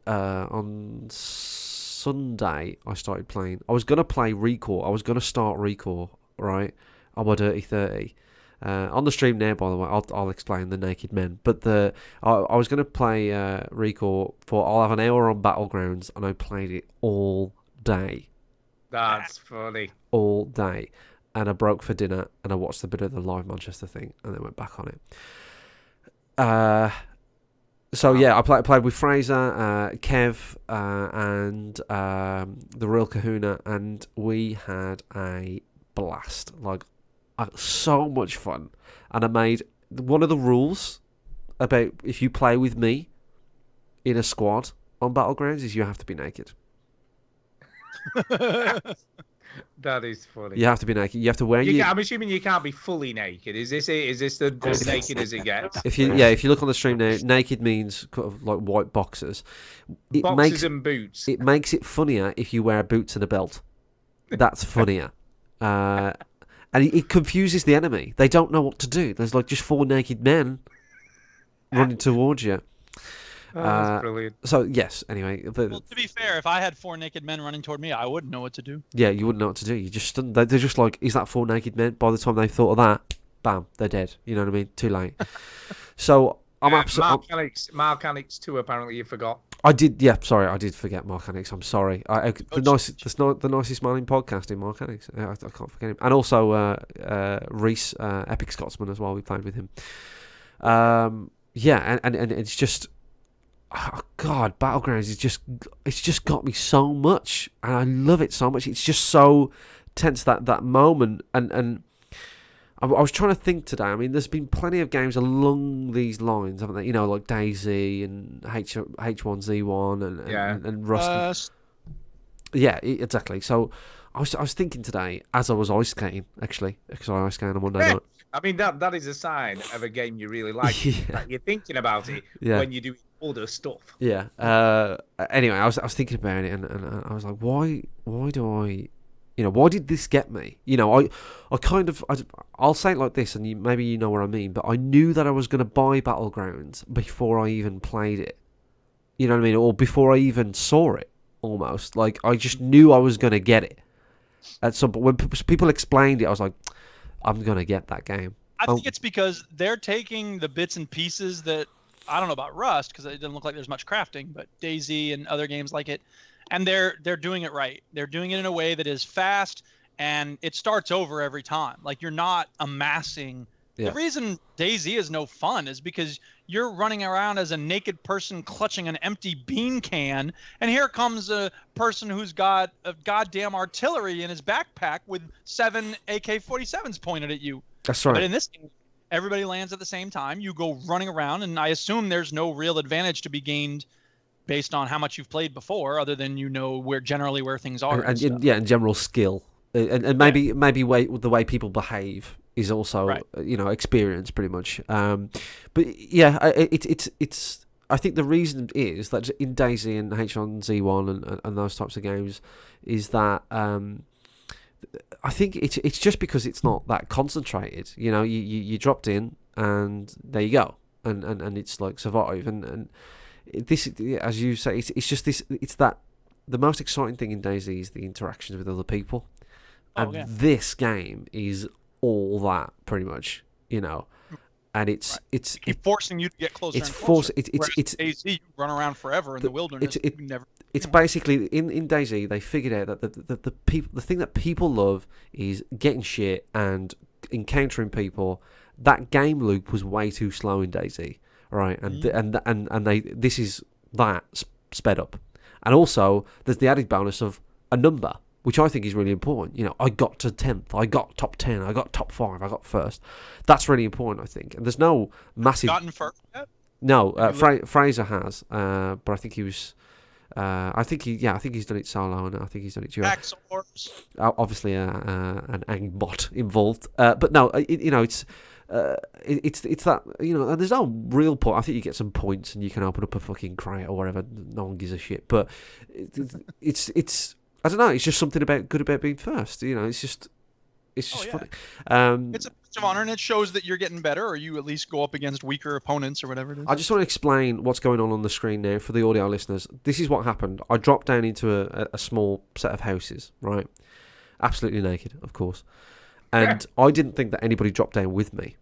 on Sunday I started playing. I was gonna play Recall. I was gonna start Recall right on my Dirty 30. On the stream now, by the way, I'll explain the Naked Men. But I was going to play Recall I'll have an hour on Battlegrounds, and I played it all day. That's funny. All day. And I broke for dinner, and I watched a bit of the live Manchester thing, and then went back on it. So yeah, I played with Fraser, Kev, and the Real Kahuna, and we had a blast. Like, so much fun. And I made one of the rules about if you play with me in a squad on Battlegrounds is you have to be naked. That is funny. You have to be naked. You have to wear. I'm assuming you can't be fully naked. Is this it? Is this the as naked as it gets? If you look on the stream now, naked means kind of like white boxers. Boxers and boots. It makes it funnier if you wear boots and a belt. That's funnier. and it confuses the enemy. They don't know what to do. There's like just 4 naked men running towards you. That's brilliant. So yes. Anyway, Well, to be fair, if I had 4 naked men running toward me, I wouldn't know what to do. yeah, you wouldn't know what to do. You just stunned. They're just like, is that 4 naked men? By the time they thought of that, bam, they're dead. You know what I mean? Too late. So I'm absolutely. Marcanics 2, apparently you forgot. I did. Yeah, sorry, I did forget Marcanics. I'm sorry. The nicest man in podcasting, Marcanics. I can't forget him. And also Reese, Epic Scotsman as well. We played with him. Yeah, and it's just. Oh God, Battlegrounds it's just got me so much, and I love it so much. It's just so tense that moment, and I was trying to think today. I mean, there's been plenty of games along these lines, haven't there? You know, like DayZ and H1Z1 and Rust. Yeah, exactly. So I was thinking today as I was ice skating, actually, because I ice skate on Monday night. I mean, that is a sign of a game you really like. Yeah. That you're thinking about it when you do other stuff. Yeah. Anyway, I was thinking about it, and I was like, why do I, why did this get me? I'll say it like this, and maybe you know what I mean, but I knew that I was going to buy Battlegrounds before I even played it. You know what I mean? Or before I even saw it, almost. Like, I just knew I was going to get it. But when people explained it, I was like, I'm going to get that game. I think it's because they're taking the bits and pieces that, I don't know about Rust, because it doesn't look like there's much crafting, but DayZ and other games like it, and they're doing it right. They're doing it in a way that is fast, and it starts over every time. Like, you're not amassing. Yeah. The reason DayZ is no fun is because you're running around as a naked person clutching an empty bean can, and here comes a person who's got a goddamn artillery in his backpack with 7 AK-47s pointed at you. That's right. But in this game, everybody lands at the same time. You go running around, and I assume there's no real advantage to be gained based on how much you've played before, other than where things are. And general skill, and maybe the way people behave is also experience pretty much. But yeah, it's. I think the reason is that in DayZ and H1Z1 and those types of games is that. I think it's just because it's not that concentrated. You dropped in and there you go, and it's like survive and this, as you say, it's just this. It's that the most exciting thing in DayZ is the interactions with other people, and this game is all that pretty much. And it's forcing you to get closer. It's and closer. It's DayZ, you run around forever in the wilderness. It's basically in DayZ they figured out that the thing that people love is getting shit and encountering people. That game loop was way too slow in DayZ, right? And this is that sped up, and also there's the added bonus of a number, which I think is really important. I got to 10th, I got top 10, I got top 5, I got first. That's really important, I think. And there's no massive. Gotten first yet? No, Fraser has, but I think he was. I think he's done it solo, and I think he's done it duo. Obviously, an aimbot involved, but no, it's that and there's no real point. I think you get some points, and you can open up a fucking crate or whatever. No one gives a shit, but it's I don't know. It's just something good about being first. It's just funny. It's a badge of honor, and it shows that you're getting better, or you at least go up against weaker opponents or whatever it is. I just want to explain what's going on the screen now for the audio listeners. This is what happened. I dropped down into a small set of houses, right? Absolutely naked, of course. And I didn't think that anybody dropped down with me.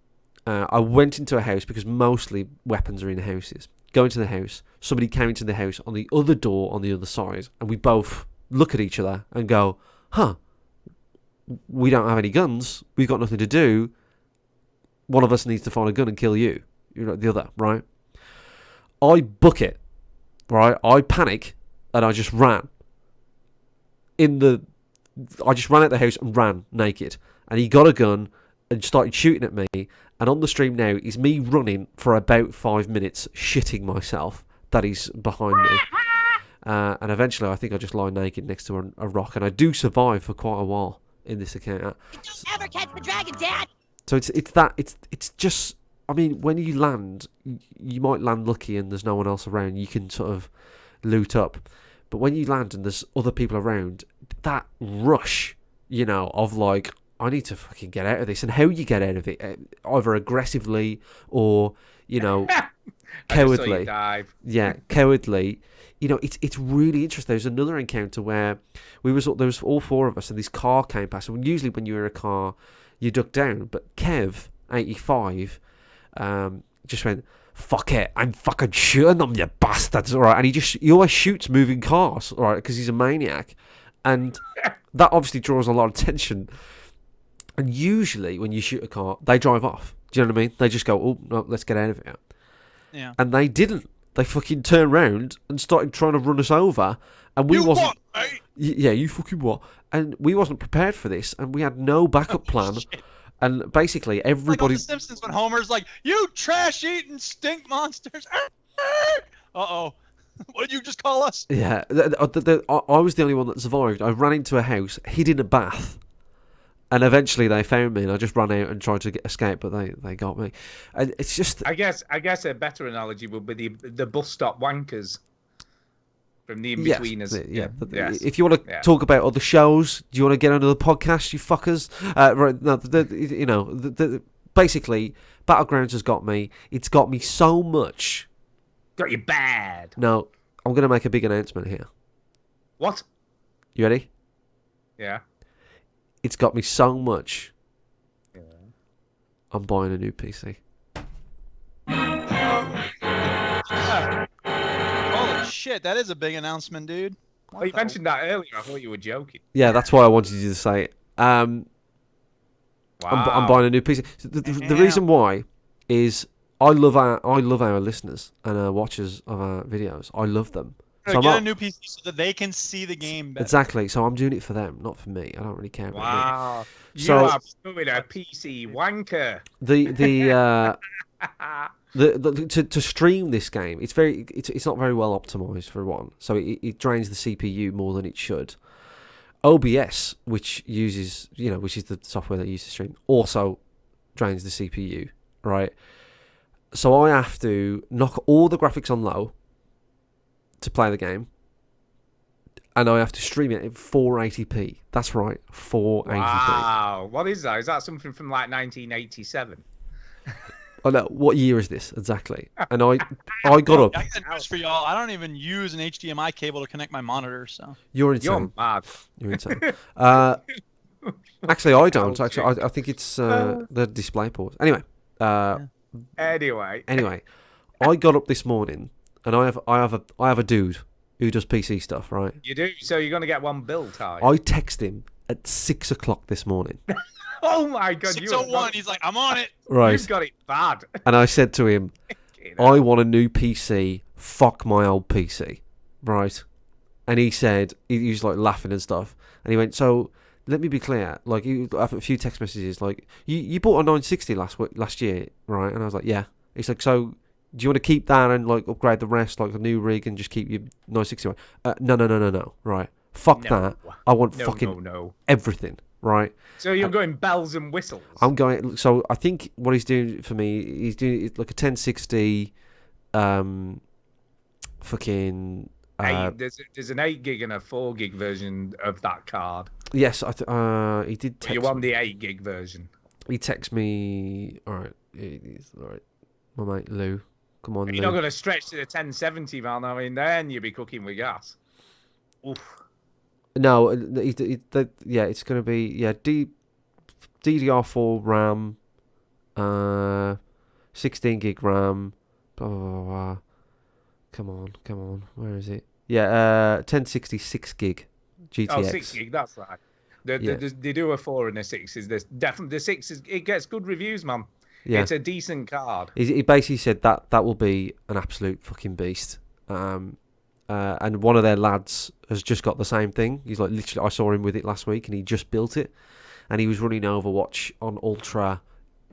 I went into a house because mostly weapons are in houses. Go into the house. Somebody came into the house on the other door on the other side, and we both look at each other and go, huh, we don't have any guns. We've got nothing to do. One of us needs to find a gun and kill you. You're the other, right? I book it, right? I panic and I just ran. I just ran out the house and ran naked. And he got a gun and started shooting at me. And on the stream now is me running for about 5 minutes, shitting myself that he's behind me. And eventually I think I just lie naked next to a rock. And I do survive for quite a while in this account. Don't ever catch the dragon, Dad! So it's just, I mean, when you land, you might land lucky and there's no one else around. You can sort of loot up. But when you land and there's other people around, that rush, of like, I need to fucking get out of this. And how you get out of it, either aggressively or, cowardly. Yeah, cowardly. It's really interesting. There's another encounter where there was all four of us, and this car came past. And usually when you're in a car, you duck down. But Kev, 85, just went, "Fuck it, I'm fucking shooting them, you bastards!" All right, and he always shoots moving cars, all right, because he's a maniac, and that obviously draws a lot of attention. And usually when you shoot a car, they drive off. Do you know what I mean? They just go, "Oh no, let's get out of here." Yeah. And they didn't. They fucking turned round and started trying to run us over, and we wasn't. What, mate? Yeah, you fucking what? And we wasn't prepared for this, and we had no backup plan. And basically, everybody. Like on The Simpsons when Homer's like, "You trash-eating stink monsters!" Uh-oh. What did you just call us? Yeah, I was the only one that survived. I ran into a house, hid in a bath, and eventually they found me, and I just ran out and tried to escape, but they got me. And it's just. I guess a better analogy would be the bus stop wankers from the in-betweeners. Yes. If you want to talk about other shows, do you want to get onto the podcast, you fuckers? Right, no, basically, Battlegrounds has got me. It's got me so much. Got you bad. No, I'm going to make a big announcement here. What? You ready? Yeah. It's got me so much. Yeah. I'm buying a new PC. Holy shit, that is a big announcement, dude. Well, you mentioned that earlier. I thought you were joking. Yeah, that's why I wanted you to say it. Wow. I'm buying a new PC. The reason why is I love our listeners and our watchers of our videos. I love them. So get a new PC so that they can see the game better. Exactly. So I'm doing it for them, not for me. I don't really care about me. Wow. So, you are becoming a PC wanker. To stream this game, it's not very well optimized for one. So it drains the CPU more than it should. OBS, which is the software that you use to stream, also drains the CPU, right? So I have to knock all the graphics on low to play the game, and I have to stream it at 480p. That's right, 480p. Wow, what is that? Is that something from like 1987? Oh no, what year is this exactly? And I got up. I got news for y'all. I don't even use an HDMI cable to connect my monitor, so. You're insane. You're mad. You're insane. Actually, I don't. Actually, I think it's the display port. Anyway. Anyway, I got up this morning, and I have a dude who does PC stuff, right? You do. So you're gonna get one built, are you? I text him at 6 o'clock this morning. Oh my god! 6:01. He's like, I'm on it. Right. You've got it bad. And I said to him, I want a new PC. Fuck my old PC, right? And he said, he was like laughing and stuff, and he went, so let me be clear, like, you have a few text messages, like, you bought a 960 last year, right? And I was like, yeah. He's like, so do you want to keep that and like upgrade the rest, like a new rig, and just keep your 960 one? No, right? Fuck that. I want everything, right? So you're going bells and whistles. I'm going. So I think what he's doing for me, he's doing like a 1060, fucking. There's an 8 gig and a 4 gig version of that card. Yes, he did. Text you want the 8 gig version? He texted me. All right, all right. My mate Lou, come on. You're not going to stretch to the 1070, man. I mean, then you'll be cooking with gas. Oof. No, it's going to be DDR4 RAM, 16 gig RAM, blah blah blah blah. Come on, where is it? Yeah, 1060 6 gig GTX. Oh, 6 gig, that's right. They do a 4 and a 6. Is definitely the 6 is, it gets good reviews, man. Yeah. It's a decent card. He basically said that will be an absolute fucking beast. And one of their lads has just got the same thing. He's like, literally, I saw him with it last week, and he just built it, and he was running Overwatch on ultra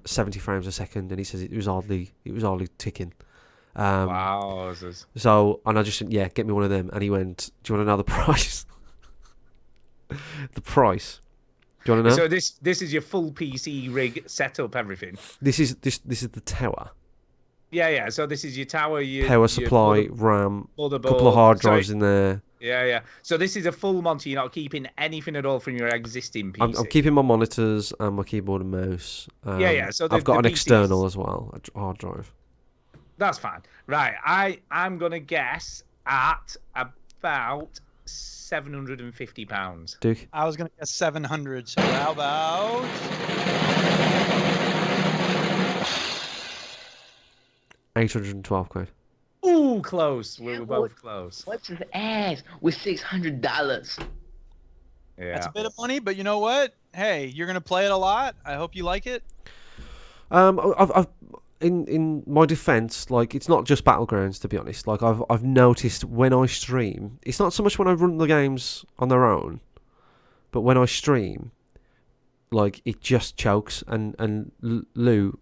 70 frames a second, and he says it was hardly ticking. Wow. So, and I just said, yeah, get me one of them, and he went, do you want to know the price? The price. Do you want to know? So this is your full PC rig setup, everything. This is the tower. Yeah. So this is your tower, your power supply, RAM, a couple of hard drives in there. Yeah. So this is a full Monty. You're not keeping anything at all from your existing PC. I'm keeping my monitors and my keyboard and mouse. Yeah. So I've got an the external PCs as well, a hard drive. That's fine. Right. I'm gonna guess at about £750. Duke? I was gonna guess 700. So how about? £812. Ooh, close. We were both close. What's his ass with $600? Yeah. That's a bit of money, but you know what? Hey, you're gonna play it a lot. I hope you like it. I've in my defense, like, it's not just Battlegrounds, to be honest. Like, I've noticed when I stream, it's not so much when I run the games on their own, but when I stream, like, it just chokes. And Lou,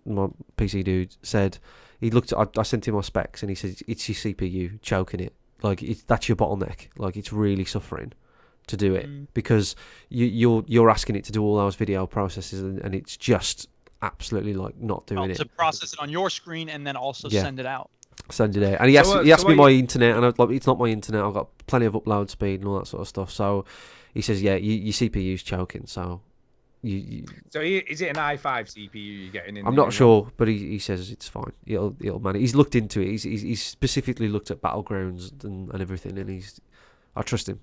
my PC dude, said he looked at, I sent him my specs and he said it's your CPU choking it. Like, that's your bottleneck. Like, it's really suffering to do it because you're asking it to do all those video processes and it's just absolutely like not doing it. To process it on your screen and then also send it out. Send it out. And he asked me my internet, and I was like, it's not my internet. I've got plenty of upload speed and all that sort of stuff. So he says, yeah, your CPU's choking. So So is it an i5 CPU you're getting in? I'm not sure, but he says it's fine. It'll manage. He's looked into it. He's specifically looked at Battlegrounds and everything, and I trust him.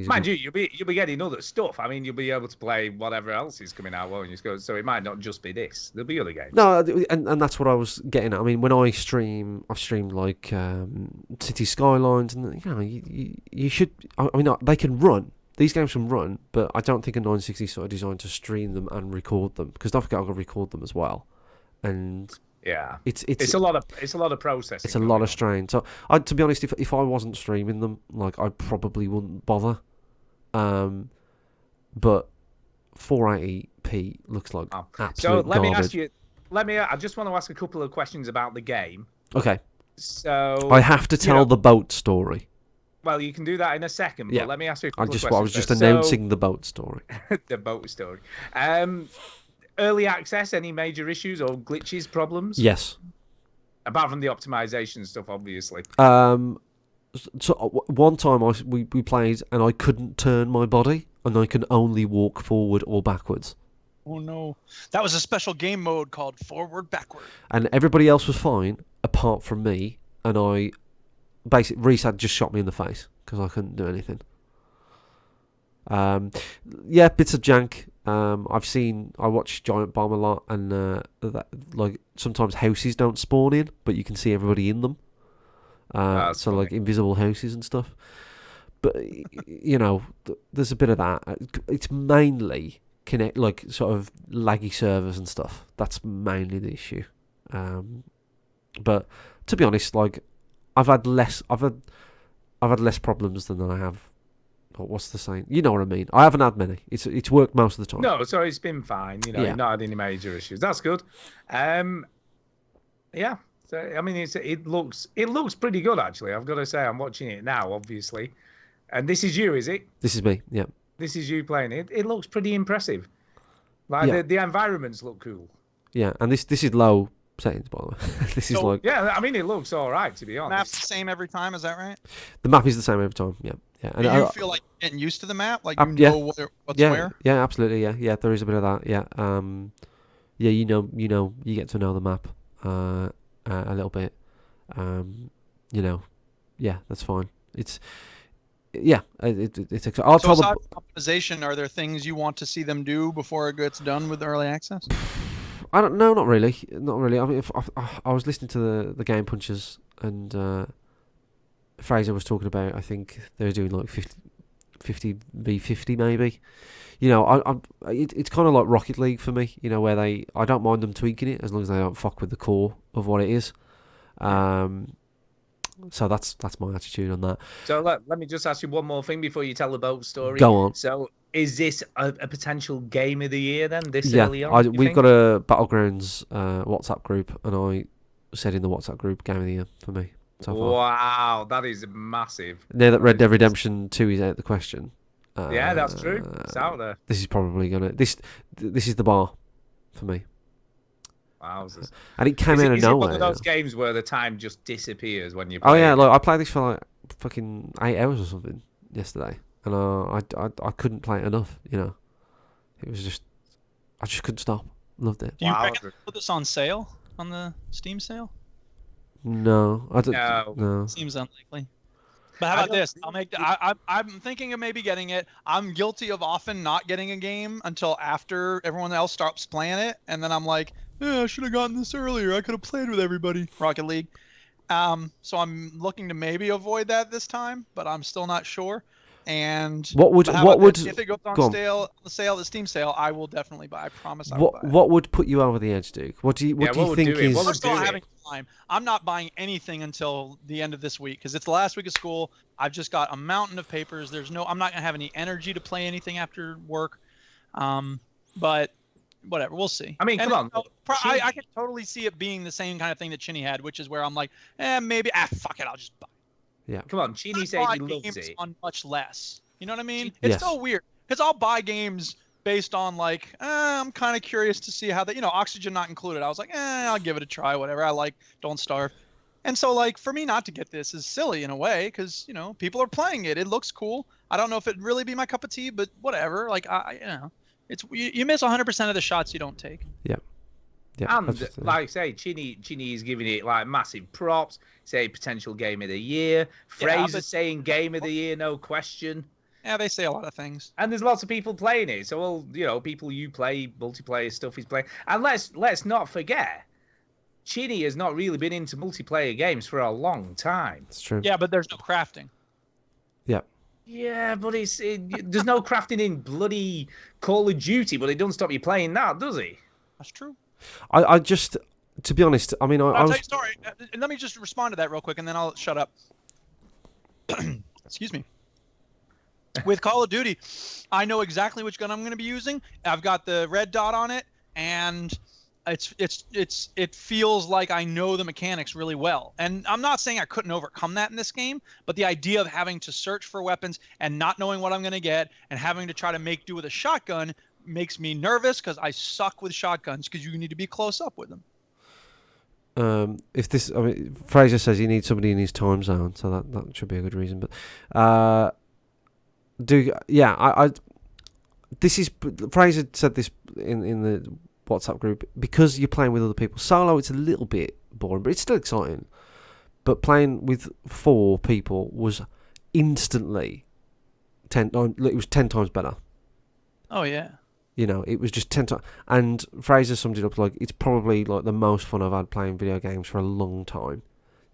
Mind you, you'll be getting other stuff. I mean, you'll be able to play whatever else is coming out, won't you? So it might not just be this. There'll be other games. No, and that's what I was getting at. I mean, when I stream, I've streamed like City Skylines, and you know, you should. I mean, they can run. These games can run, but I don't think a 960 sort of designed to stream them and record them, because don't forget I've got to record them as well, and. Yeah, it's a lot of processing. It's a lot of strain. So, to be honest, if I wasn't streaming them, like, I probably wouldn't bother. But 480p looks like absolute So let me garbage. ask you. I just want to ask a couple of questions about the game. Okay. So I have to tell the boat story. Well, you can do that in a second. But let me ask you a couple of questions. I was just announcing the boat story. The boat story. Early access, any major issues or glitches, problems? Yes. Apart from the optimization stuff, obviously. So one time we played and I couldn't turn my body and I can only walk forward or backwards. Oh no. That was a special game mode called Forward Backward. And everybody else was fine apart from me, and Reese had just shot me in the face because I couldn't do anything. Yeah, bits of jank. I watch Giant Bomb a lot, and like sometimes houses don't spawn in, but you can see everybody in them. So funny. Like invisible houses and stuff. But you know, there's a bit of that. It's mainly like sort of laggy servers and stuff. That's mainly the issue. But to be honest, like I've had less problems than I have. What's the saying? You know what I mean. I haven't had many. It's worked most of the time. No, so it's been fine. You know, you've not had any major issues. That's good. Yeah. So I mean, it looks pretty good actually. I've got to say, I'm watching it now, obviously. And this is you, is it? This is me. Yeah. This is you playing it. It looks pretty impressive. Like the environments look cool. Yeah, and this is low settings, by the way. This is like. Yeah, I mean, it looks all right, to be honest. Map's the same every time. Is that right? The map is the same every time. Yeah. Yeah. And you feel like you're getting used to the map, like you know what's where. Yeah, absolutely. Yeah. There is a bit of that. Yeah. Yeah. You get to know the map a little bit. You know, yeah, that's fine. It's I'll tell aside from optimization, are there things you want to see them do before it gets done with early access? I don't know. Not really. I mean, if I was listening to the Game Punchers, and Fraser was talking about, I think they were doing like 50v50 maybe. You know, it's kind of like Rocket League for me. You know, where I don't mind them tweaking it as long as they don't fuck with the core of what it is. So that's my attitude on that. So let me just ask you one more thing before you tell the boat story. Go on. So is this a potential game of the year then? Early on? We've got a Battlegrounds WhatsApp group, and I said in the WhatsApp group, game of the year for me. So far. Wow, that is massive. Now that Red Dead Redemption 2 is out the question. Yeah, that's true. It's out there. This is probably gonna this is the bar for me. Wowzers. And it came out of nowhere. Is it one of those games where the time just disappears when you play? Oh yeah, like I played this for like fucking 8 hours or something yesterday, and I couldn't play it enough. You know, it was just I just couldn't stop. Loved it. Do you Wow. reckon they'll put this on sale on the Steam sale? No, I don't. No. No. Seems unlikely. But how I about don't this? I'm thinking of maybe getting it. I'm guilty of often not getting a game until after everyone else stops playing it, and then I'm like, I should have gotten this earlier. I could have played with everybody. Rocket League. So I'm looking to maybe avoid that this time, but I'm still not sure. And but how about this? If it goes on sale, the Steam sale, I will definitely buy. I promise I will buy it. What would put you over the edge, Duke? What do you think is? First of all, having time. I'm not buying anything until the end of this week because it's the last week of school. I've just got a mountain of papers. I'm not gonna have any energy to play anything after work. But whatever, we'll see. I mean, come on. I can totally see it being the same kind of thing that Chinny had, which is where I'm like, maybe fuck it, I'll just buy. Yeah. Come on, Chinny says he loves it. On much less. You know what I mean? It's so weird because I'll buy games based on like, I'm kind of curious to see how that, Oxygen not included. I was like, I'll give it a try, whatever. I like Don't Starve. And so like for me not to get this is silly in a way because, people are playing it. It looks cool. I don't know if it'd really be my cup of tea, but whatever. Like it's you miss 100% of the shots you don't take. Yeah. Yeah, and like I say, Chinny is giving it like massive props. Say potential game of the year. Fraser saying game of the year, no question. Yeah, they say a lot of things. And there's lots of people playing it. So people you play multiplayer stuff he's playing. And let's not forget, Chinny has not really been into multiplayer games for a long time. It's true. Yeah, but there's no crafting. Yeah. Yeah, but there's no crafting in bloody Call of Duty, but it doesn't stop you playing that, does it? That's true. I just, to be honest, I mean, I'll tell you a story. Let me just respond to that real quick, and then I'll shut up. Excuse me. With Call of Duty, I know exactly which gun I'm going to be using. I've got the red dot on it, and it feels like I know the mechanics really well. And I'm not saying I couldn't overcome that in this game, but the idea of having to search for weapons and not knowing what I'm going to get and having to try to make do with a shotgun makes me nervous because I suck with shotguns because you need to be close up with them. Fraser says he needs somebody in his time zone, so that should be a good reason. But this is Fraser said this in the WhatsApp group because you're playing with other people. Solo, it's a little bit boring, but it's still exciting. But playing with 4 people was instantly 10 times better. Oh yeah. It was just 10 times. And Fraser summed it up like it's probably like the most fun I've had playing video games for a long time.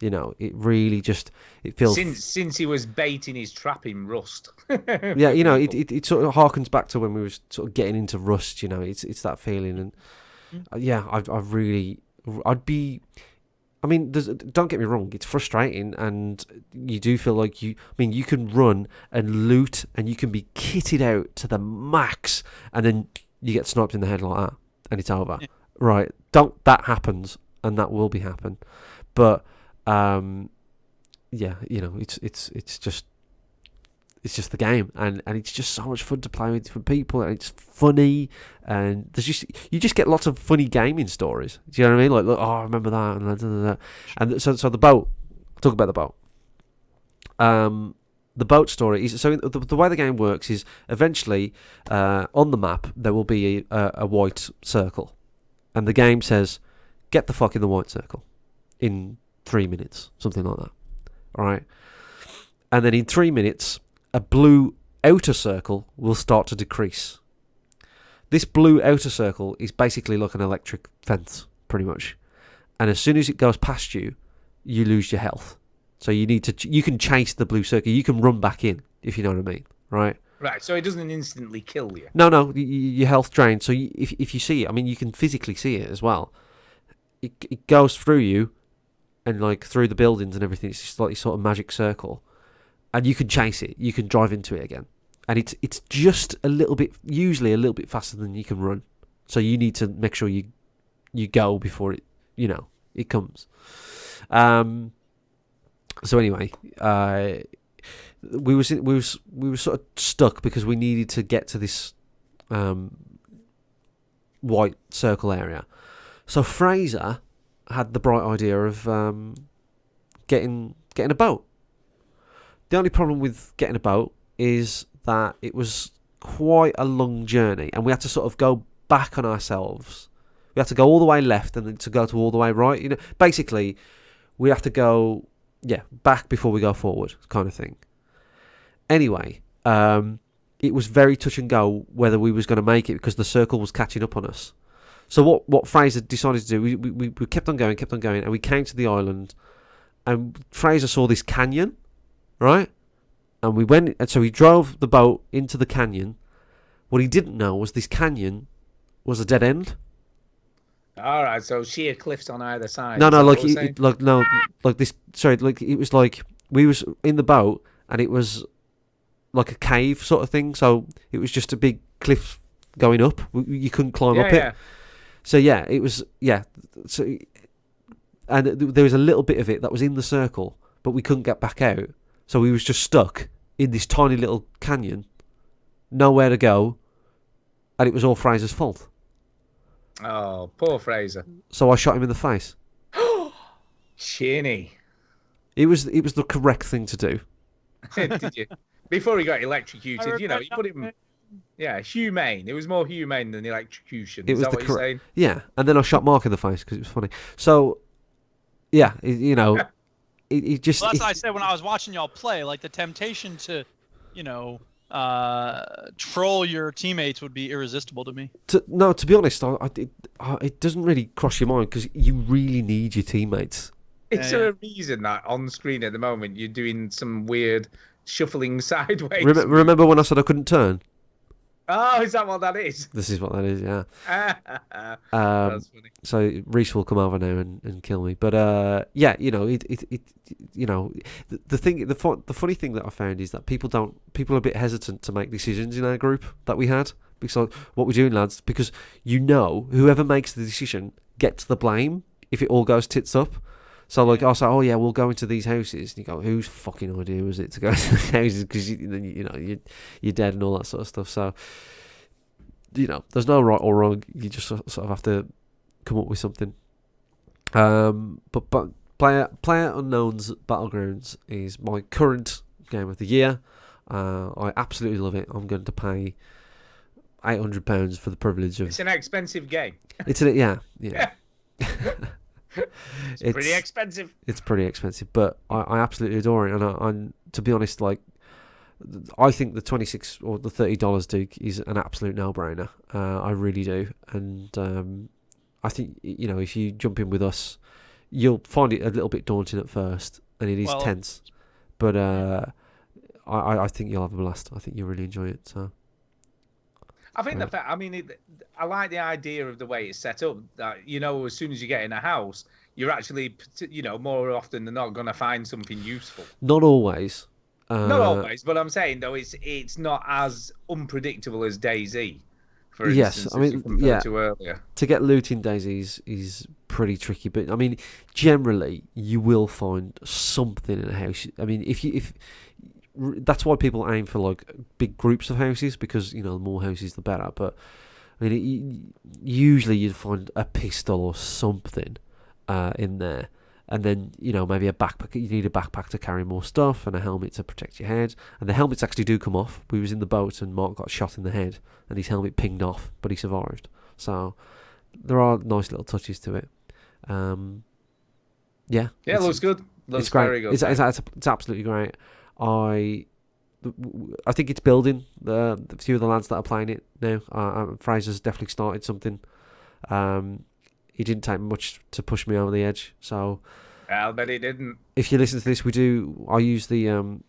It really just it feels since he was baiting his trap in Rust. Yeah, it sort of harkens back to when we was sort of getting into Rust. It's that feeling, and I mean, don't get me wrong, it's frustrating, and you do feel like you can run and loot, and you can be kitted out to the max, and then you get sniped in the head like that, and it's over. Yeah. Right? That happens, and that will be happen, but it's just the game, and it's just so much fun to play with different people, and it's funny, and you just get lots of funny gaming stories. Do you know what I mean? Like, look, I remember that, and so the boat. I'll talk about the boat. The boat story is the way the game works is eventually on the map there will be a white circle, and the game says, "Get the fuck in the white circle," in 3 minutes, something like that. All right, and then in 3 minutes, a blue outer circle will start to decrease. This blue outer circle is basically like an electric fence, pretty much. And as soon as it goes past you, you lose your health. So you can chase the blue circle. You can run back in, if you know what I mean, right? Right, so it doesn't instantly kill you. No, your health drained. So if you see it, I mean, you can physically see it as well. It goes through you, and like through the buildings and everything. It's just like this sort of magic circle. And you can chase it. You can drive into it again. And it's just usually a little bit faster than you can run. So you need to make sure you go before it comes. So anyway, we were sort of stuck because we needed to get to this white circle area. So Fraser had the bright idea of getting a boat. The only problem with getting a boat is that it was quite a long journey, and we had to sort of go back on ourselves. We had to go all the way left and then to go to all the way right. You know, basically, we have to go, back before we go forward, kind of thing. Anyway, it was very touch and go whether we was going to make it because the circle was catching up on us. So what Fraser decided to do, we kept on going, and we came to the island, and Fraser saw this canyon, right? And we went, and so he drove the boat into the canyon. What he didn't know was this canyon was a dead end. All right, so sheer cliffs on either side. No, like this. Sorry, like it was like we was in the boat, and it was like a cave sort of thing. So it was just a big cliff going up. You couldn't climb up it. So it was So and there was a little bit of it that was in the circle, but we couldn't get back out. So we was just stuck in this tiny little canyon, nowhere to go, and it was all Fraser's fault. Oh, poor Fraser. So I shot him in the face. Chinny. It was the correct thing to do. Did you? Before he got electrocuted, you put him. Yeah, humane. It was more humane than electrocution. Is that what you're saying? Yeah, and then I shot Mark in the face because it was funny. So, it just. Well, that's what I said when I was watching y'all play. Like the temptation to, troll your teammates would be irresistible to me. To be honest, it doesn't really cross your mind because you really need your teammates. Is there a reason that on screen at the moment you're doing some weird shuffling sideways? Remember when I said I couldn't turn? Oh, is that what that is? This is what that is, yeah. That's funny. So Reese will come over now and kill me, but the funny thing that I found is that people are a bit hesitant to make decisions in our group that we had because what we're doing, lads, because whoever makes the decision gets the blame if it all goes tits up. So I'll say, we'll go into these houses. And you go, whose fucking idea was it to go into the houses? Because you're dead and all that sort of stuff. So there's no right or wrong. You just sort of have to come up with something. But PlayerUnknown'S Battlegrounds is my current game of the year. I absolutely love it. I'm going to pay £800 for the privilege of. It's an expensive game. Yeah. It's pretty expensive. It's pretty expensive, but I absolutely adore it. And to be honest, I think the $26 or the $30 Duke is an absolute no-brainer. I really do. And I think if you jump in with us, you'll find it a little bit daunting at first, and it is tense. But I think you'll have a blast. I think you'll really enjoy it. So. I think I like the idea of the way it's set up. That as soon as you get in a house, you're actually, more often than not going to find something useful. Not always. Not always, but I'm saying though it's not as unpredictable as DayZ. For instance, to earlier. To get loot in DayZ is pretty tricky, but generally you will find something in a house. If that's why people aim for big groups of houses because the more houses the better. But usually you'd find a pistol or something in there, and then maybe a backpack. You need a backpack to carry more stuff and a helmet to protect your head. And the helmets actually do come off. We was in the boat and Mark got shot in the head and his helmet pinged off, but he survived. So there are nice little touches to it. It looks good. It's great. Very good. It's absolutely great. I think it's building. The few of the lads that are playing it now. Fraser's definitely started something. He didn't take much to push me over the edge. So I'll bet he didn't. If you listen to this, I use the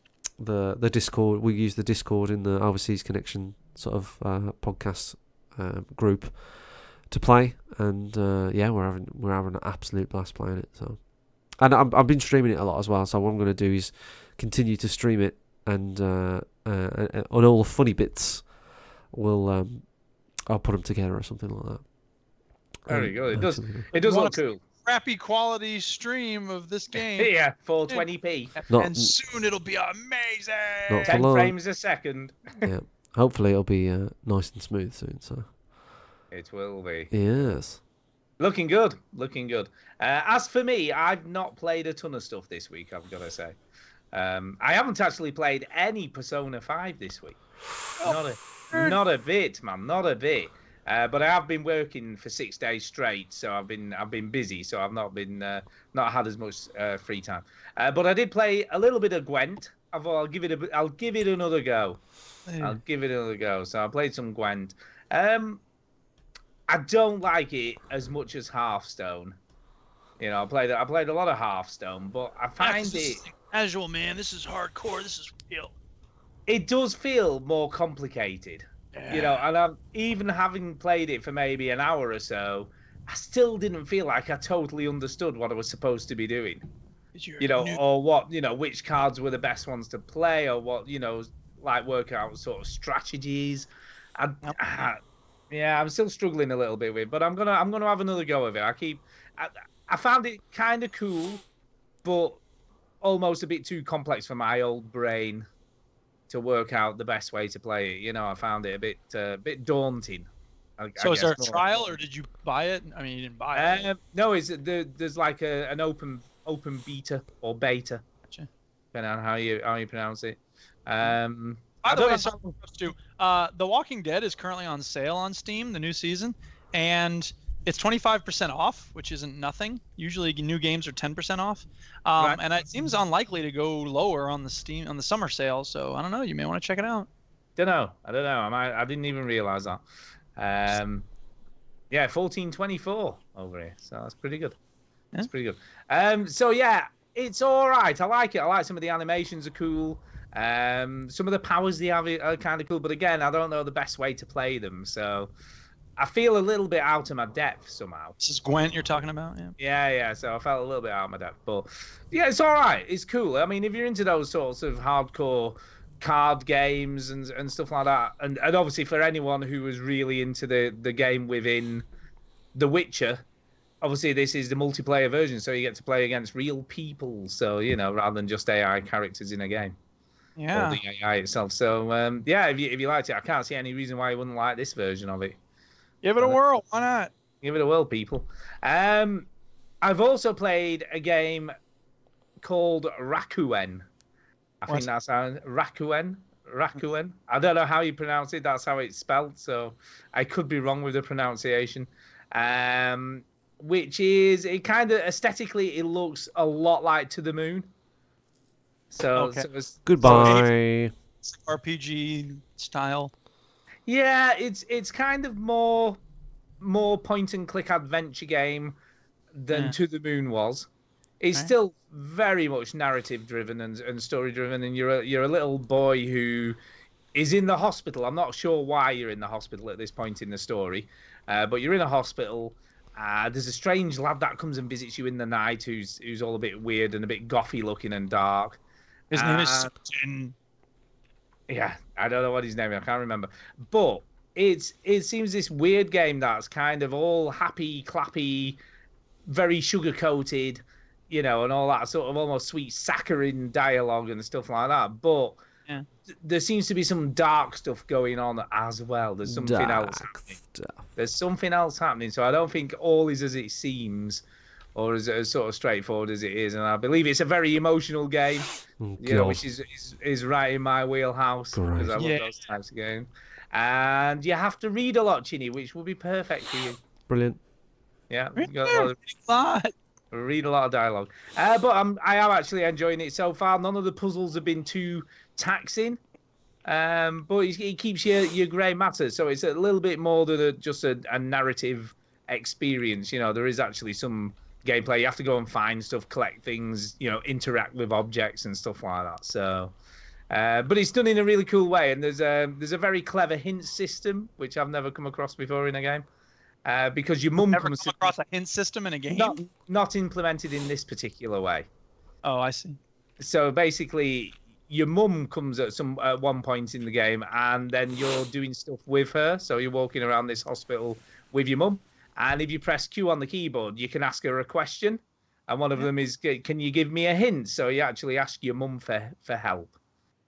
Discord. We use the Discord in the Overseas Connection sort of podcast group to play, and we're having an absolute blast playing it. So, and I've been streaming it a lot as well. So what I'm going to do is continue to stream it, and on all the funny bits, I'll put them together or something like that. Very good. It does look cool. Crappy quality stream of this game. 420p. And soon it'll be amazing. 10 frames a second. Yeah. Hopefully it'll be nice and smooth soon. So. It will be. Yes. Looking good. As for me, I've not played a ton of stuff this week, I've got to say. I haven't actually played any Persona 5 this week. Not a bit, man, not a bit. But I have been working for 6 days straight, so I've been busy, so I've not had as much free time. But I did play a little bit of Gwent. I thought I'll give it another go. I'll give it another go. So I played some Gwent. I don't like it as much as Hearthstone. You know, I played a lot of Hearthstone, but I find it casual, man. This is hardcore. This is real. It does feel more complicated. You know, and I'm even having played it for maybe an hour or so, I still didn't feel like I totally understood what I was supposed to be doing. You know, or what, you know, which cards were the best ones to play, or what, you know, like work out sort of strategies. I'm still struggling a little bit with, but I'm gonna have another go of it. I found it kind of cool, but almost a bit too complex for my old brain to work out the best way to play it. You know, I found it a bit daunting. So is there a trial, or did you buy it? I mean, you didn't buy it. No, there's like an open beta or beta, gotcha. Depending on how you pronounce it. By the way, The Walking Dead is currently on sale on Steam, the new season, and it's 25% off, which isn't nothing. Usually new games are 10% off. Right. And it seems unlikely to go lower on the summer sale. So I don't know. You may want to check it out. I don't know. I didn't even realize that. 1424 over here. So that's pretty good. That's pretty good. So yeah, it's all right. I like it. I like some of the animations are cool. Some of the powers they have are kind of cool. But again, I don't know the best way to play them. So I feel a little bit out of my depth somehow. This is Gwent you're talking about? Yeah. So I felt a little bit out of my depth. But yeah, it's all right. It's cool. I mean, if you're into those sorts of hardcore card games and stuff like that, and obviously for anyone who was really into the game within The Witcher, obviously this is the multiplayer version, so you get to play against real people. So, you know, rather than just AI characters in a game. Yeah. Or the AI itself. So, yeah, if you liked it, I can't see any reason why you wouldn't like this version of it. Give it a whirl. Why not? Give it a whirl, people. I've also played a game called Rakuen. I think that's how Rakuen. I don't know how you pronounce it. That's how it's spelled. So I could be wrong with the pronunciation. Which is, it kind of aesthetically, it looks a lot like To the Moon. So, goodbye. So RPG style. Yeah, it's kind of more point and click adventure game than To the Moon was. It's still very much narrative driven and story driven, and you're a little boy who is in the hospital. I'm not sure why you're in the hospital at this point in the story, but you're in a hospital. There's a strange lad that comes and visits you in the night who's all a bit weird and a bit gothy looking and dark. His name is Jin. Yeah, I don't know what his name is. I can't remember. But it seems this weird game that's kind of all happy, clappy, very sugar-coated, you know, and all that sort of almost sweet saccharine dialogue and stuff like that. But there seems to be some dark stuff going on as well. There's something else happening. There's something else happening. So I don't think all is as it seems, or as sort of straightforward as it is. And I believe it's a very emotional game, you know, which is right in my wheelhouse, because I love those types of games. And you have to read a lot, Chinny, which will be perfect for you. Brilliant. Yeah, you got read a lot of dialogue. But I am actually enjoying it so far. None of the puzzles have been too taxing. But it keeps your grey matter, so it's a little bit more than just a narrative experience. You know, there is actually some gameplay. You have to go and find stuff, collect things, you know, interact with objects and stuff like that. So, but it's done in a really cool way, and there's a very clever hint system which I've never come across before in a game. Because your mum comes across a hint system in a game. Not implemented in this particular way. Oh, I see. So basically, your mum comes at one point in the game, and then you're doing stuff with her. So you're walking around this hospital with your mum, and if you press Q on the keyboard, you can ask her a question, and one of them is, "Can you give me a hint?" So you actually ask your mum for help.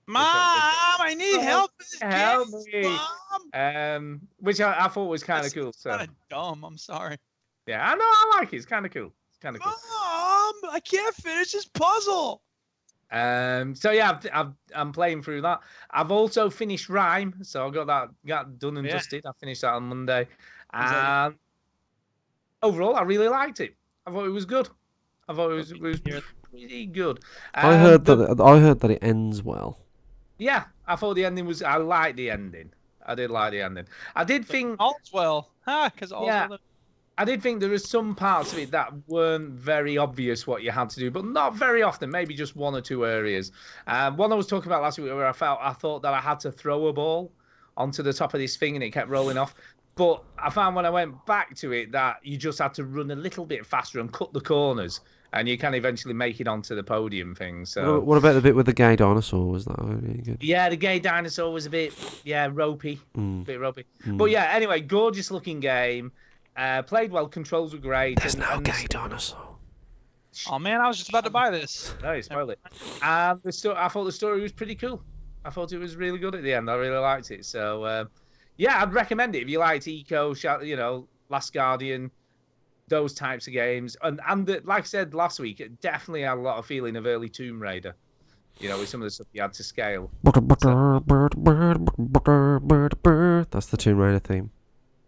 Mom, I need help in this help game, me. Mom. Which I thought was kind of cool. So kind of dumb. I'm sorry. Yeah, I know. I like it. It's kind of cool. It's kind of cool. Mom, I can't finish this puzzle. So yeah, I'm playing through that. I've also finished Rime, so I got done and dusted. I finished that on Monday, and overall, I really liked it. I thought it was good. I thought it was pretty good. I heard that it ends well. Yeah, I thought the ending was. I liked the ending. I did like the ending. I did think all's well, because all's well. I did think there were some parts of it that weren't very obvious what you had to do, but not very often. Maybe just one or two areas. One I was talking about last week where I thought that I had to throw a ball onto the top of this thing and it kept rolling off. But I found when I went back to it that you just had to run a little bit faster and cut the corners, and you can eventually make it onto the podium thing. So what about the bit with the gay dinosaur? Was that really good? Yeah, the gay dinosaur was a bit ropey, bit ropey. But yeah, anyway, gorgeous looking game. Played well, controls were great. There's no gay dinosaur. Oh man, I was just about to buy this. No, you spoiled it. And I thought the story was pretty cool. I thought it was really good at the end. I really liked it. So yeah, I'd recommend it if you liked Eco, Last Guardian, those types of games. And like I said last week, it definitely had a lot of feeling of early Tomb Raider. With some of the stuff you had to scale. That's the Tomb Raider theme.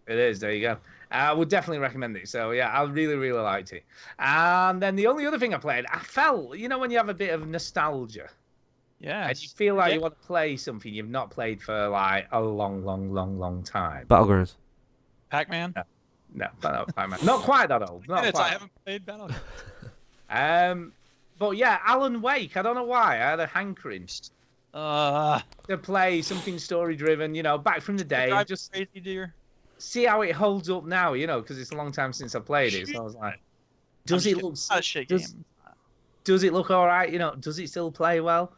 It is. There you go. I would definitely recommend it. So yeah, I really, really liked it. And then the only other thing I played, I felt, when you have a bit of nostalgia. Yeah. And you feel like you want to play something you've not played for like a long, long, long, long time. Battlegrounds. Pac-Man? No, Pac-Man. Not quite that old. I haven't played Battlegrounds. But yeah, Alan Wake. I don't know why. I had a hankering to play something story-driven. Back from the day. Just crazy, dear. See how it holds up now. Because it's a long time since I played it. So I was like, does it look? Does it look all right? Does it still play well?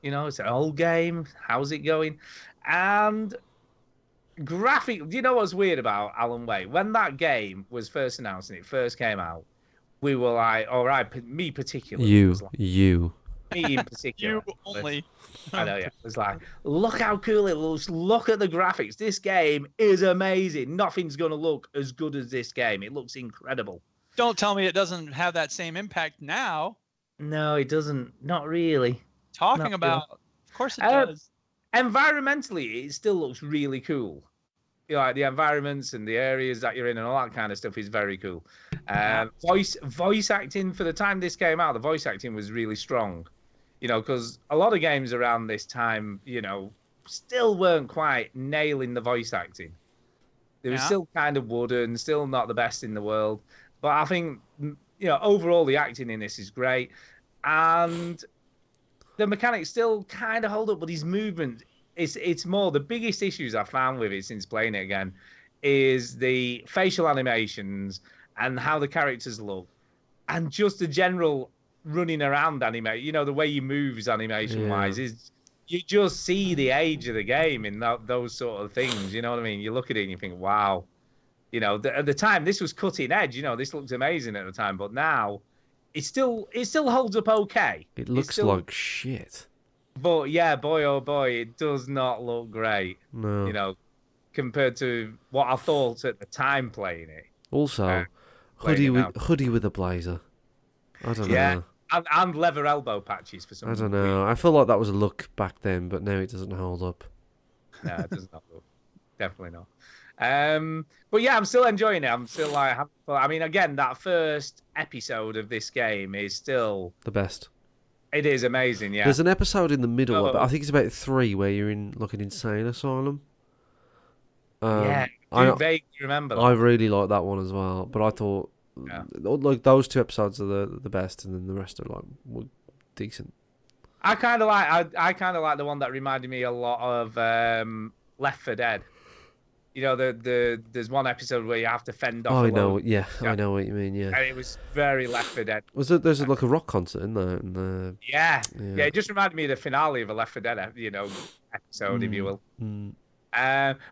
It's an old game. How's it going? And graphic. Do you know what's weird about Alan Wake? When that game was first announced and it first came out, we were like, all right, me particularly. You. Me in particular. You only. I know, yeah. It was like, look how cool it looks. Look at the graphics. This game is amazing. Nothing's going to look as good as this game. It looks incredible. Don't tell me it doesn't have that same impact now. No, it doesn't. Not really. Of course it does. Environmentally, it still looks really cool. Like the environments and the areas that you're in and all that kind of stuff is very cool. Voice acting, for the time this came out, the voice acting was really strong. Because a lot of games around this time, still weren't quite nailing the voice acting. They were still kind of wooden, still not the best in the world. But I think, overall the acting in this is great. And the mechanics still kind of hold up, but his movement, it's more, the biggest issues I found with it since playing it again is the facial animations and how the characters look. And just the general running around animation, the way he moves animation-wise, is you just see the age of the game in those sort of things. You know what I mean? You look at it and you think, wow. At the time, this was cutting edge. This looked amazing at the time, but now it still holds up okay. It looks like shit. But yeah, boy oh boy, it does not look great. No. Compared to what I thought at the time playing it. Also, hoodie with a blazer. I don't know. Yeah, and leather elbow patches for some reason. I don't know. I feel like that was a look back then, but now it doesn't hold up. No, it does not look. Definitely not. But yeah, I'm still enjoying it. I'm still like, I mean, again, that first episode of this game is still the best. It is amazing, yeah. There's an episode in the middle, but I think it's about 3, where you're in like an insane asylum. Yeah, I vaguely remember that. I really like that one as well, but I thought like those 2 episodes are the best, and then the rest are like decent. I kind of like the one that reminded me a lot of Left 4 Dead. There's one episode where you have to fend off. I know what you mean. Yeah, and it was very Left 4 Dead. There's like a rock concert in there? Yeah. It just reminded me of the finale of a Left 4 Dead, episode, if you will.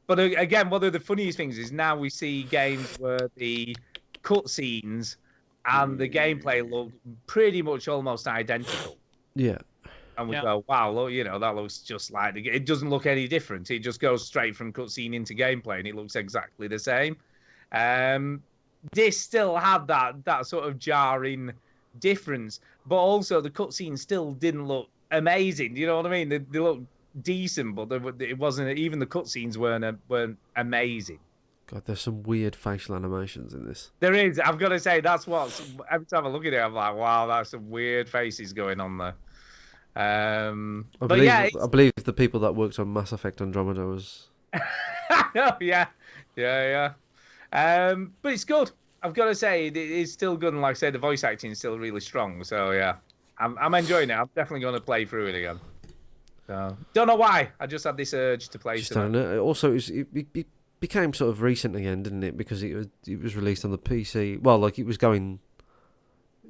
But again, one of the funniest things is now we see games where the cutscenes and the gameplay look pretty much almost identical. Yeah. And we go, wow, look, that looks just like it doesn't look any different. It just goes straight from cutscene into gameplay, and it looks exactly the same. This still had that sort of jarring difference, but also the cutscene still didn't look amazing. You know what I mean? They look decent, but it wasn't. Even the cutscenes weren't amazing. God, there's some weird facial animations in this. There is. I've got to say that's what. Every time I look at it, I'm like, wow, that's some weird faces going on there. I yeah, believe the people that worked on Mass Effect Andromeda was. Oh, yeah. But it's good. I've got to say it's still good, and like I said, the voice acting is still really strong. So yeah, I'm enjoying it. I'm definitely going to play through it again. So don't know why. I just had this urge to play. Just don't know. Also, it became sort of recent again, didn't it? Because it was released on the PC. Well, like it was going.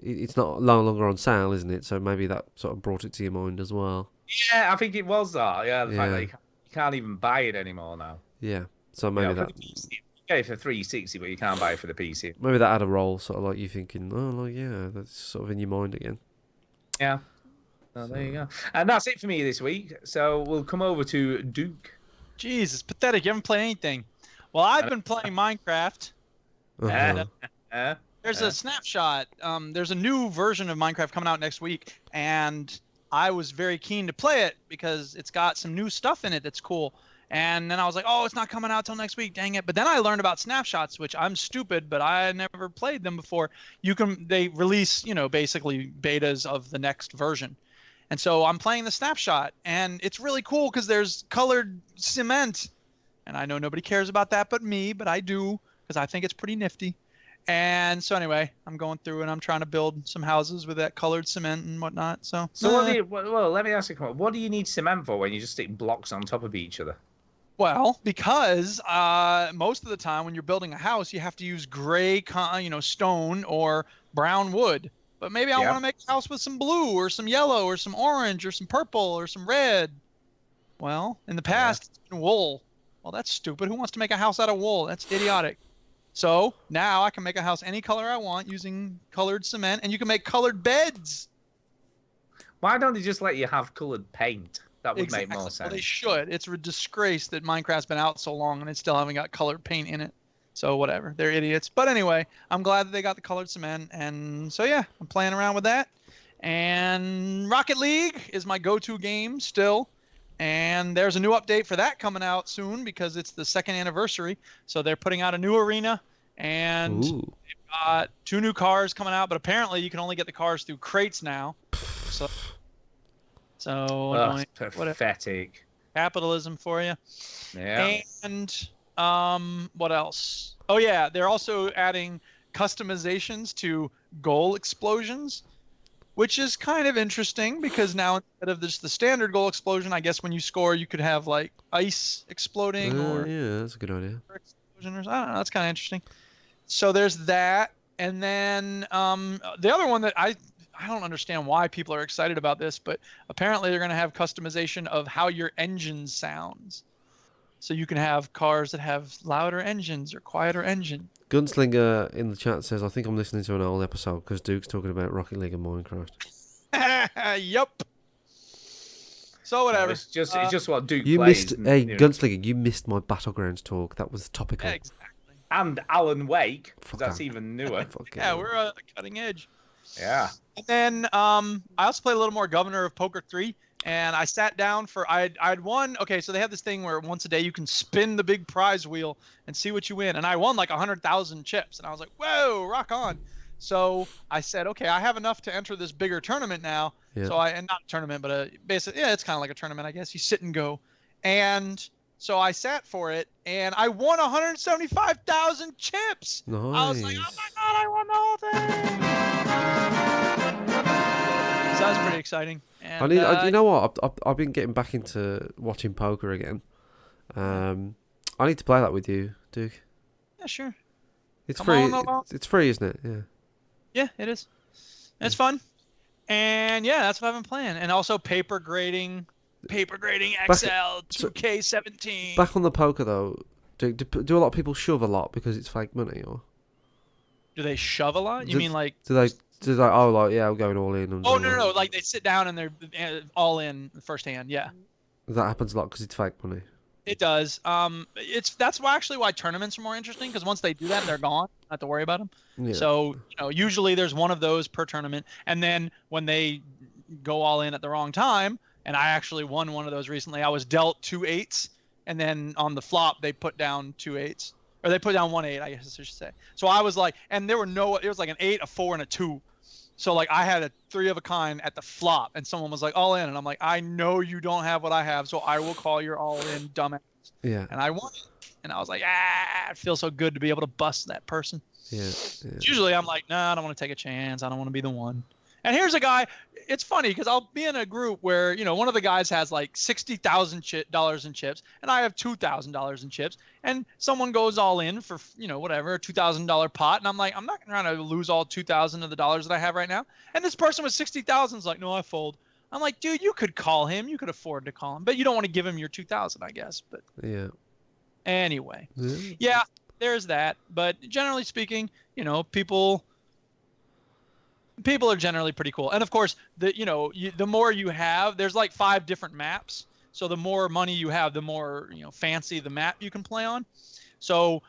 It's not no longer on sale, isn't it? So maybe that sort of brought it to your mind as well. Yeah, I think it was that. Yeah, the fact that you can't even buy it anymore now. Yeah, so maybe that. You get it for 360, but you can't buy it for the PC. Maybe that had a role, sort of like you thinking, oh, like yeah, that's sort of in your mind again. Yeah. Oh, there you go. And that's it for me this week. So we'll come over to Duke. Jeez, it's pathetic. You haven't played anything. Well, I've been playing Minecraft. And, there's a snapshot. There's a new version of Minecraft coming out next week, and I was very keen to play it because it's got some new stuff in it that's cool. And then I was like, oh, it's not coming out till next week, dang it. But then I learned about snapshots, which I'm stupid, but I never played them before. They release, basically betas of the next version. And so I'm playing the snapshot, and it's really cool because there's colored cement. And I know nobody cares about that but me, but I do because I think it's pretty nifty. And so anyway, I'm going through and I'm trying to build some houses with that colored cement and whatnot. So let me ask you a question. What do you need cement for when you just stick blocks on top of each other? Well, because most of the time when you're building a house, you have to use gray, stone or brown wood. But maybe I want to make a house with some blue or some yellow or some orange or some purple or some red. Well, in the past, it's been wool. Well, that's stupid. Who wants to make a house out of wool? That's idiotic. So now I can make a house any color I want using colored cement, and you can make colored beds. Why don't they just let you have colored paint? That would make more sense. Well, they should. It's a disgrace that Minecraft's been out so long and it still haven't got colored paint in it. So whatever, they're idiots. But anyway, I'm glad that they got the colored cement, and so yeah, I'm playing around with that. And Rocket League is my go-to game still. And there's a new update for that coming out soon because it's the 2nd anniversary. So they're putting out a new arena, and they've got 2 new cars coming out. But apparently, you can only get the cars through crates now. So pathetic. Capitalism for you. Yeah. And what else? Oh yeah, they're also adding customizations to goal explosions, which is kind of interesting because now instead of just the standard goal explosion, I guess when you score, you could have like ice exploding or yeah, that's a good idea. Explosion or, I don't know. That's kind of interesting. So there's that, and then the other one that I don't understand why people are excited about this, but apparently they're going to have customization of how your engine sounds. So you can have cars that have louder engines or quieter engine. Gunslinger in the chat says, I think I'm listening to an old episode because Duke's talking about Rocket League and Minecraft. Yup. So whatever. It's just what Duke you plays. Gunslinger, you missed my Battlegrounds talk. That was topical. Yeah, exactly. And Alan Wake, because that's even newer. Yeah, we're cutting edge. Yeah. And then I also played a little more Governor of Poker 3. And I sat down I'd won. Okay, so they have this thing where once a day you can spin the big prize wheel and see what you win. And I won like 100,000 chips. And I was like, whoa, rock on. So I said, okay, I have enough to enter this bigger tournament now. Yeah. So and not a tournament, but basically, yeah, it's kind of like a tournament, I guess. You sit and go. And so I sat for it, and I won 175,000 chips. Nice. I was like, oh my God, I won the whole thing. So that was pretty exciting. And, you know what? I've been getting back into watching poker again. I need to play that with you, Duke. Yeah, sure. It's free. It's free, isn't it? Yeah. Yeah, it is. It's fun. And yeah, that's what I've been playing. And also paper grading Excel 2K17. Back on the poker though, do a lot of people shove a lot because it's fake money, or do they shove a lot? You mean like? Do they? Yeah, I'm going all in. No. Like they sit down and they're all in the first hand. Yeah. That happens a lot because it's fake money. It does. That's why tournaments are more interesting because once they do that, they're gone. Not to worry about them. Yeah. So usually there's one of those per tournament, and then when they go all in at the wrong time, and I actually won one of those recently. I was dealt 2 8s, and then on the flop they put down 2 8s, or they put down 1 8, I guess I should say. So I was like, and there were no, it was like an 8, a 4, and a 2. So like I had a 3 of a kind at the flop, and someone was like all in, and I'm like, I know you don't have what I have, so I will call your all in, dumbass. Yeah. And I won it, and I was like, it feels so good to be able to bust that person. Yeah. Usually I'm like, nah, I don't want to take a chance. I don't want to be the one. And here's a guy. It's funny because I'll be in a group where, you know, one of the guys has like $60,000 in chips, and I have $2,000 in chips, and someone goes all in for, you know, whatever, a $2,000 pot, and I'm like, I'm not trying to lose all 2,000 of the dollars that I have right now. And this person with 60,000 is like, no, I fold. I'm like, dude, you could call him. You could afford to call him, but you don't want to give him your 2,000, I guess. But Yeah. anyway, yeah, there's that. But generally speaking, you know, people are generally pretty cool. And of course, the more you have, there's like 5 different maps. So the more money you have, the more, you know, fancy the map you can play on. So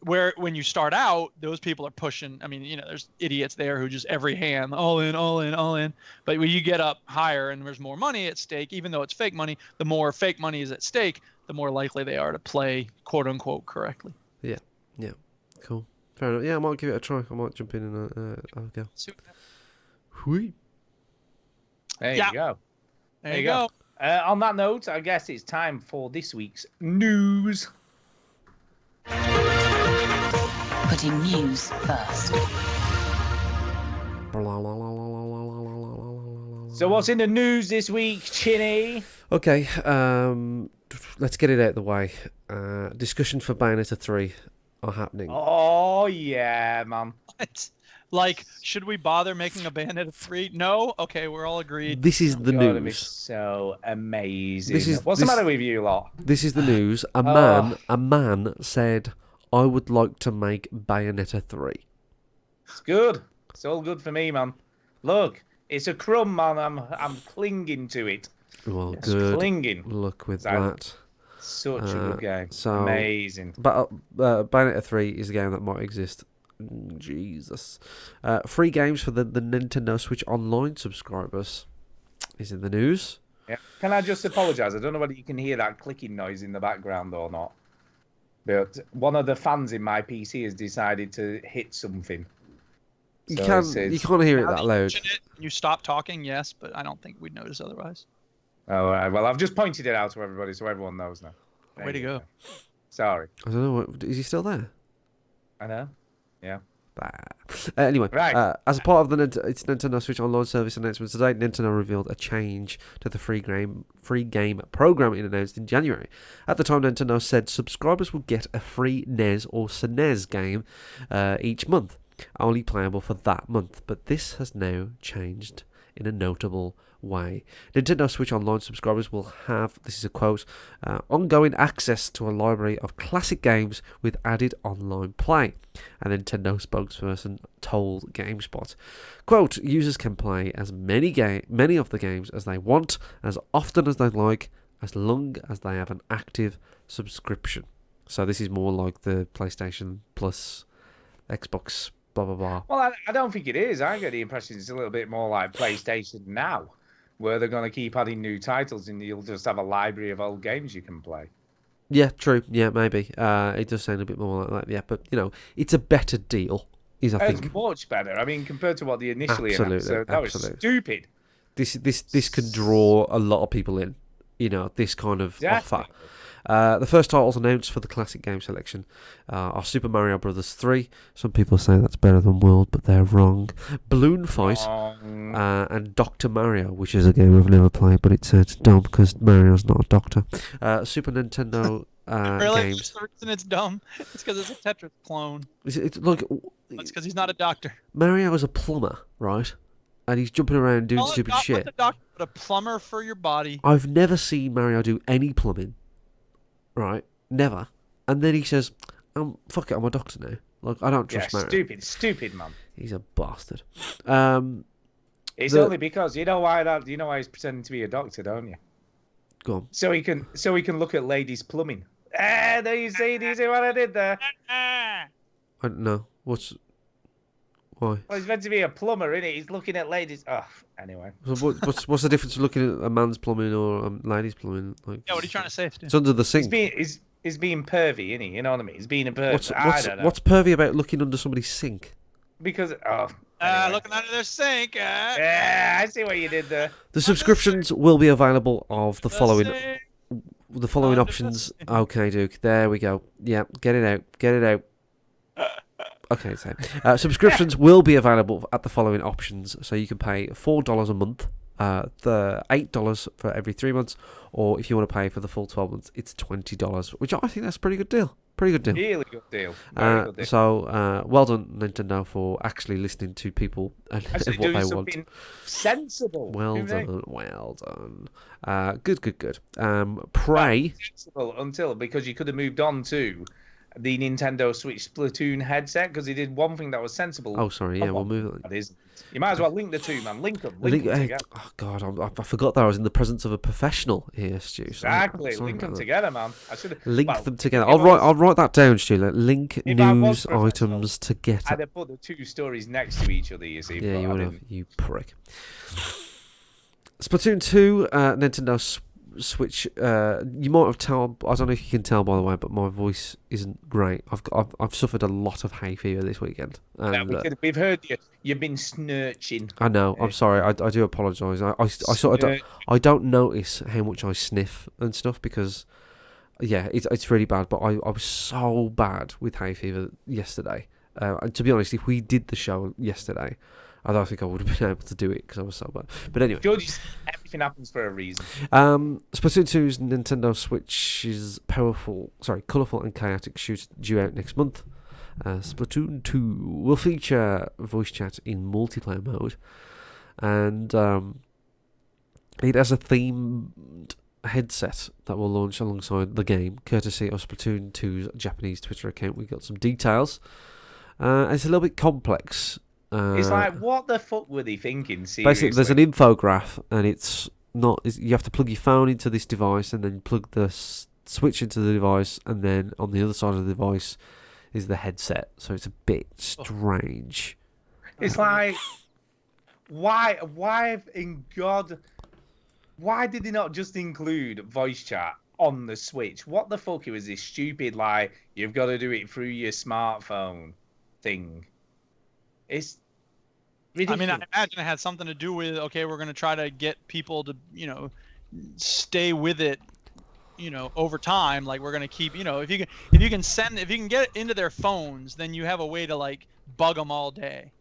when you start out, those people are pushing. I mean, you know, there's idiots there who just every hand, all in, all in, all in. But when you get up higher and there's more money at stake, even though it's fake money, the more fake money is at stake, the more likely they are to play quote unquote correctly. Yeah. Yeah. Cool. Fair enough. Yeah, I might give it a try. I might jump in and I'll go. Hui. There you go. There you go. On that note, I guess it's time for this week's news. Putting news first. So what's in the news this week, Chinny? Okay, let's get it out of the way. Discussions for Bayonetta 3 are happening. Oh, yeah, man. What? Like, should we bother making a Bayonetta 3? No? Okay, we're all agreed. This is the Gotta be news. so amazing. What's the matter with you lot? This is the news. A man said, I would like to make Bayonetta 3. It's good. It's all good for me, man. Look, it's a crumb, man. I'm clinging to it. Well, It's good. clinging. Look with that. Such a good game. So, amazing. But Bayonetta 3 is a game that might exist. Jesus. Free games for the Nintendo Switch Online subscribers is in the news. Yeah. Can I just apologise? I don't know whether you can hear that clicking noise in the background or not. But one of the fans in my PC has decided to hit something. You So can't hear it Now that that you loud. mention it, you stop talking, yes, but I don't think we'd notice otherwise. All right. Well, I've just pointed it out to everybody so everyone knows now. Way to go. Sorry. I don't know. Is he still there? I know. Yeah. Anyway, Right. as a part of its Nintendo Switch Online service announcement today, Nintendo revealed a change to the free game program it announced in January. At the time, Nintendo said subscribers would get a free NES or SNES game each month, only playable for that month. But this has now changed in a notable way. Nintendo Switch Online subscribers will have, this is a quote, ongoing access to a library of classic games with added online play. A Nintendo spokesperson told GameSpot, quote, users can play as many of the games as they want, as often as they like, as long as they have an active subscription. So this is more like the PlayStation Plus, Xbox, blah blah blah. Well, I don't think it is. I get the impression it's a little bit more like PlayStation Now, where they're going to keep adding new titles and you'll just have a library of old games you can play. Yeah, true. Yeah, maybe. It does sound a bit more like that. Yeah, but you know, it's a better deal. I think It's much better. I mean, compared to what they initially announced, so that was stupid. This can draw a lot of people in. You know, this kind of offer. The first titles announced for the classic game selection are Super Mario Bros. 3. Some people say that's better than World, but they're wrong. Balloon Fight and Dr. Mario, which is a game I've never played, but it's dumb because Mario's not a doctor. Super Nintendo really? games. The reason it's dumb. It's because it's a Tetris clone. Look, That's because he's not a doctor. Mario is a plumber, right? And he's jumping around doing stupid shit. What's a doctor but a plumber for your body? I've never seen Mario do any plumbing. Right, never. And then he says, fuck it, I'm a doctor now. Like, I don't trust Mario. Stupid man. He's a bastard. It's only because you know why he's pretending to be a doctor, don't you? Go on. So he can look at ladies' plumbing. Do you see what I did there? I don't know. What's Why? Well, he's meant to be a plumber, isn't he? He's looking at ladies. Oh, anyway. So what's the difference between looking at a man's plumbing or a lady's plumbing? Like, Yeah, what are you trying to say, Stu? it's under the sink. He's being pervy, isn't he? You know what I mean? He's being a pervy. I don't know. What's pervy about looking under somebody's sink? Because anyway. Looking under their sink. Yeah, I see what you did there. The subscriptions will be available of the following options. Okay, Duke. There we go. Yeah, get it out. Get it out. Okay, so subscriptions will be available at the following options. So you can pay $4 a month, the $8 for every 3 months, or if you want to pay for the full 12 months, it's $20, which I think that's a pretty good deal. Pretty good deal. Really good deal. Very good deal. So, well done, Nintendo, for actually listening to people and Actually what doing they something want. sensible. Well Who done, knows? well done. Good. Prey. Sensible until, because you could have moved on to the Nintendo Switch Splatoon headset, because he did one thing that was sensible. Oh, sorry, yeah, we'll move on. That isn't. You might as well link the two, man. Link them together. Oh, God, I forgot that I was in the presence of a professional here, Stu. Exactly. Sorry Link them about that. together, man. I should have Link them together. I'll write that down, Stu. Like, link If I was news professional, items together. I'd have put the two stories next to each other, you see. Yeah, but you I would have, didn't. you prick. Splatoon 2, Nintendo Switch. You might have told. I don't know if you can tell, by the way, but my voice isn't great. I've suffered a lot of hay fever this weekend. And, Yeah, we've heard you. You've been snurching. I know. I'm sorry. I do apologise. I sort of I don't notice how much I sniff and stuff because, yeah, it's really bad. But I was so bad with hay fever yesterday. And to be honest, if we did the show yesterday, I don't think I would have been able to do it because I was so bad. But anyway. George, everything happens for a reason. Splatoon 2's Nintendo Switch's colourful and chaotic shooter due out next month. Splatoon 2 will feature voice chat in multiplayer mode. And it has a themed headset that will launch alongside the game, courtesy of Splatoon 2's Japanese Twitter account. We got some details. It's a little bit complex. It's like, what the fuck were they thinking? Seriously? Basically, there's an infograph, and it's not. You have to plug your phone into this device, and then plug the switch into the device, and then on the other side of the device is the headset. So it's a bit strange. It's like, why in God, why did they not just include voice chat on the Switch? What the fuck was this stupid, like, you've got to do it through your smartphone thing? It's ridiculous. I mean, I imagine it had something to do with, okay, we're going to try to get people to, stay with it, over time. Like, we're going to keep, if you can get it into their phones, then you have a way to, like, bug them all day.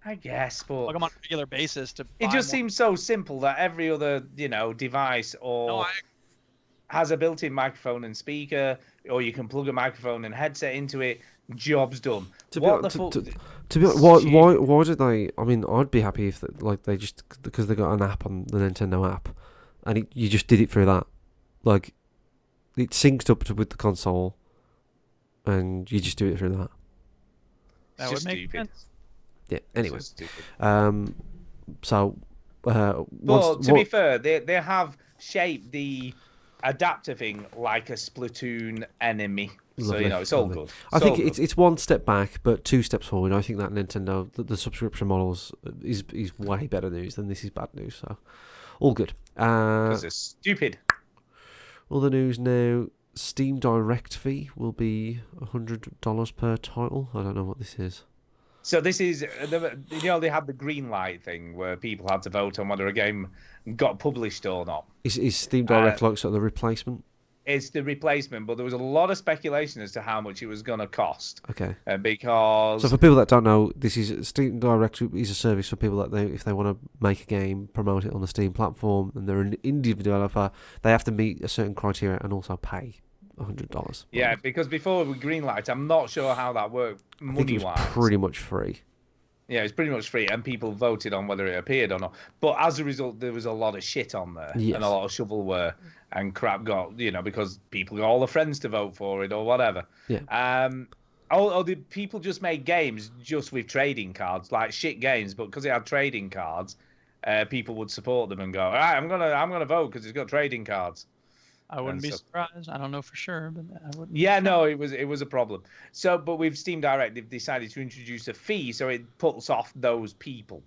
I guess, but Bug them on a regular basis to. It just seems so simple that every other, device has a built-in microphone and speaker, or you can plug a microphone and headset into it. Job's done. To be honest, why did they? I mean, I'd be happy if they just, because they got an app on the Nintendo app, and you just did it through that. Like, it synced up with the console, and you just do it through that. That would make sense. Yeah. Anyway, to be fair, they have shaped the adapter thing like a Splatoon enemy. Lovely, so it's all good. I think it's one step back, but 2 steps forward. I think that Nintendo, the subscription models, is way better news than this is bad news. So, all good. Because it's stupid. Other news now: Steam Direct fee will be $100 per title. I don't know what this is. So this is, they had the green light thing where people had to vote on whether a game got published or not. Is Steam Direct like sort of the replacement? It's the replacement, but there was a lot of speculation as to how much it was going to cost. Okay. Because... So for people that don't know, this is Steam Direct is a service for people that if they want to make a game, promote it on the Steam platform, and they're an indie developer, they have to meet a certain criteria and also pay $100. Yeah, because before with Greenlight, I'm not sure how that worked money-wise. Pretty much free. Yeah, it's pretty much free, and people voted on whether it appeared or not. But as a result, there was a lot of shit on there, and a lot of shovelware and crap got, because people got all the friends to vote for it or whatever. Yeah. Or the people just made games just with trading cards, like shit games, but because it had trading cards, people would support them and go, all right, I'm gonna vote because it's got trading cards. I wouldn't And be so- surprised. I don't know for sure, but I wouldn't. be Yeah, no, surprised. it was a problem. So, but with Steam Direct, they've decided to introduce a fee, so it puts off those people.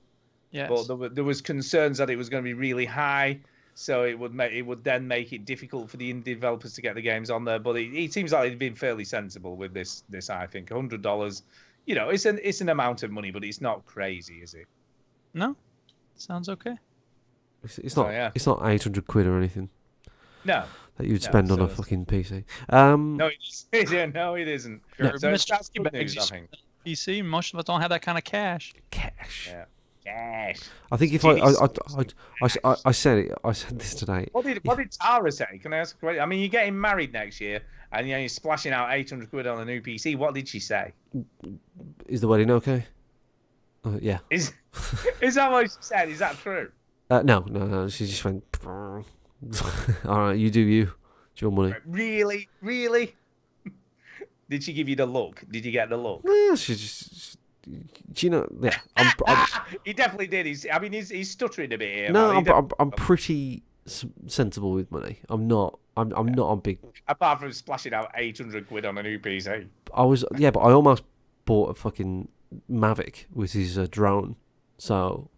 Yes. But there was concerns that it was going to be really high, so it would then make it difficult for the indie developers to get the games on there. But it seems like they've been fairly sensible with this. I think $100. You know, it's an amount of money, but it's not crazy, is it? No, sounds okay. It's So, not. yeah. It's not 800 quid or anything No. that you'd No, spend on so a it's- fucking PC. No, it isn't. No, it isn't. No. So it's Mr. that's good Bags, news, you I think. PC, most of us don't have that kind of cash. Cash. Yeah. Cash. I think if I said this today. What did Tara say? Can I ask a question? I mean, you're getting married next year, and you're splashing out 800 quid on a new PC. What did she say? Is the wedding okay? Yeah. Is that what she said? Is that true? No. She just went. All right, you do you. It's your money. Really? Did she give you the look? Did you get the look? No, she just. Do you know? Yeah. He definitely did. He's stuttering a bit here. No, man. I'm pretty sensible with money. I'm not. I'm not a big. Apart from splashing out 800 quid on a new PC. But I almost bought a fucking Mavic with his drone. So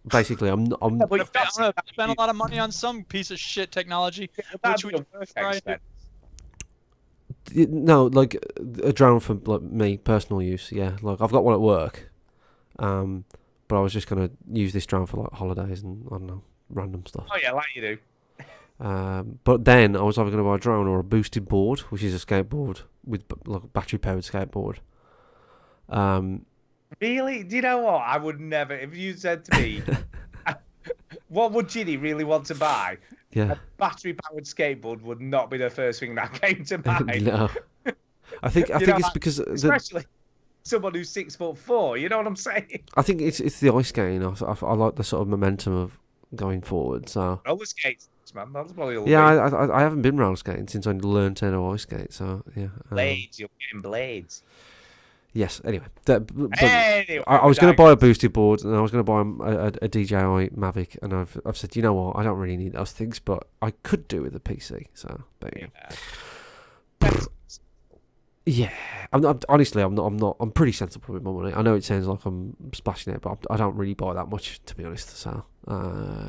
basically, I'm. I'm gonna spend a lot of money on some piece of shit technology, which we tried. No, like a drone for like me personal use. Yeah, like I've got one at work, but I was just gonna use this drone for like holidays and I don't know, random stuff. Oh yeah, like you do. But then I was either gonna buy a drone or a boosted board, which is a skateboard with like a battery powered skateboard. Really? Do you know what? I would never. If you said to me, what would Chinny really want to buy? Yeah. A battery-powered skateboard would not be the first thing that came to mind. No. I think it's because especially someone who's 6'4". You know what I'm saying? I think it's the ice skating. I like the sort of momentum of going forward. So roller skates, man. That's probably all. Yeah, I haven't been roller skating since I learned how to ice skate. So yeah. Blades, you're getting blades. Yes. Anyway, Anyway, I was going to buy a boosted board and I was going to buy a DJI Mavic, and I've said, you know what, I don't really need those things, but I could do with a PC. So there you go. Yeah, honestly, I'm not. I'm pretty sensible with my money. I know it sounds like I'm splashing it, but I don't really buy that much, to be honest. So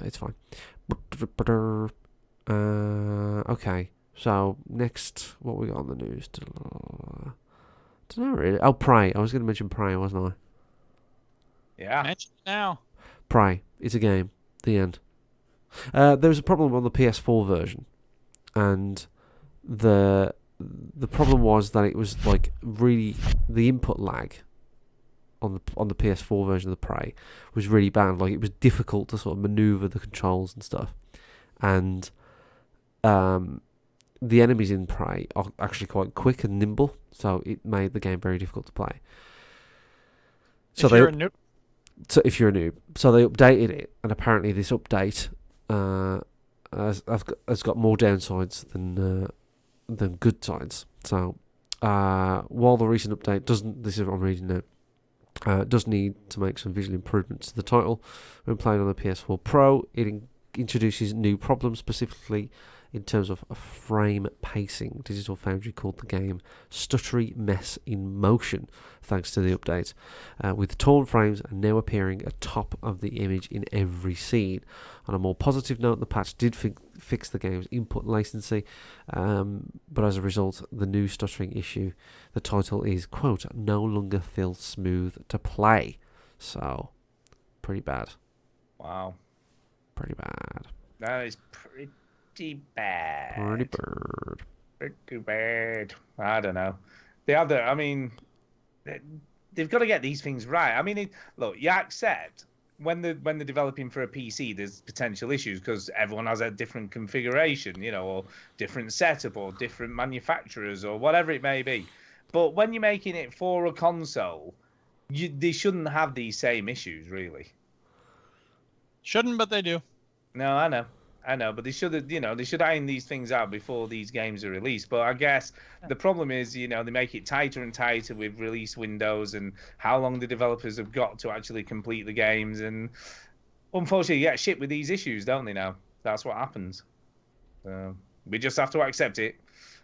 it's fine. Okay. So next, what we got on the news? Don't know really. Oh, Prey. I was going to mention Prey, wasn't I? Yeah. Mention it now. Prey. It's a game. The end. There was a problem on the PS4 version, and the problem was that it was like really the input lag on the PS4 version of the Prey was really bad. Like it was difficult to sort of maneuver the controls and stuff, and the enemies in Prey are actually quite quick and nimble, so it made the game very difficult to play. So if you're a noob. So if you're a noob, so they updated it, and apparently this update has got more downsides than good sides. So while the recent update this is what I'm reading now, does need to make some visual improvements to the title when playing on the PS4 Pro, it introduces new problems, specifically in terms of frame pacing. Digital Foundry called the game stuttery mess in motion, thanks to the update, with torn frames now appearing atop of the image in every scene. On a more positive note, the patch did fix the game's input latency, but as a result, the new stuttering issue, the title is, quote, no longer feels smooth to play. So, pretty bad. Wow. Pretty bad. That is pretty bad. Pretty bad. Pretty bad. I don't know. They've got to get these things right. I mean, look, you accept when they're developing for a PC, there's potential issues because everyone has a different configuration, or different setup, or different manufacturers, or whatever it may be. But when you're making it for a console, they shouldn't have these same issues, really. Shouldn't, but they do. No, I know, but they should iron these things out before these games are released. But I guess the problem is, they make it tighter and tighter with release windows and how long the developers have got to actually complete the games. And unfortunately, you get shit with these issues, don't they? Now that's what happens. We just have to accept it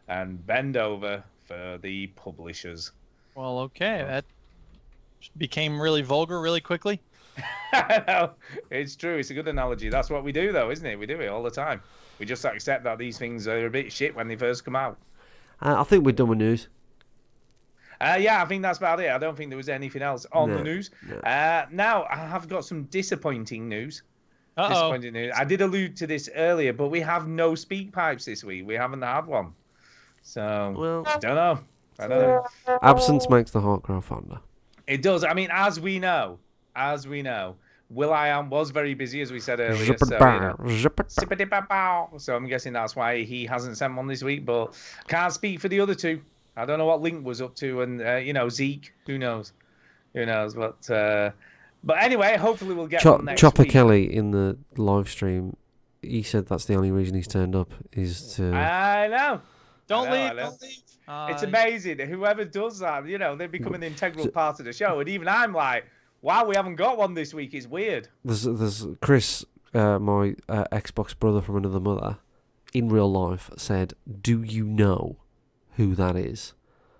and bend over for the publishers. Well, okay, that became really vulgar really quickly. No, it's true. It's a good analogy. That's what we do, though, isn't it? We do it all the time. We just accept that these things are a bit shit when they first come out. I think we're done with news. Yeah, I think that's about it. I don't think there was anything else on the news. No. Now, I have got some disappointing news. Uh-oh. Disappointing news. I did allude to this earlier, but we have no speak pipes this week. We haven't had one. So, Well, I don't know. Absence makes the heart grow fonder. It does. I mean, as we know, Will.i.am was very busy, as we said earlier. So I'm guessing that's why he hasn't sent one this week, but can't speak for the other two. I don't know what Link was up to, and Zeke, who knows? But anyway, hopefully we'll get one next Chopper week. Kelly in the live stream, he said that's the only reason he's turned up is to. I know. Don't leave. It's amazing. Whoever does that, they become an integral part of the show. And even I'm like, wow, we haven't got one this week. It's weird. There's Chris, my Xbox brother from another mother, in real life said, "Do you know who that is?"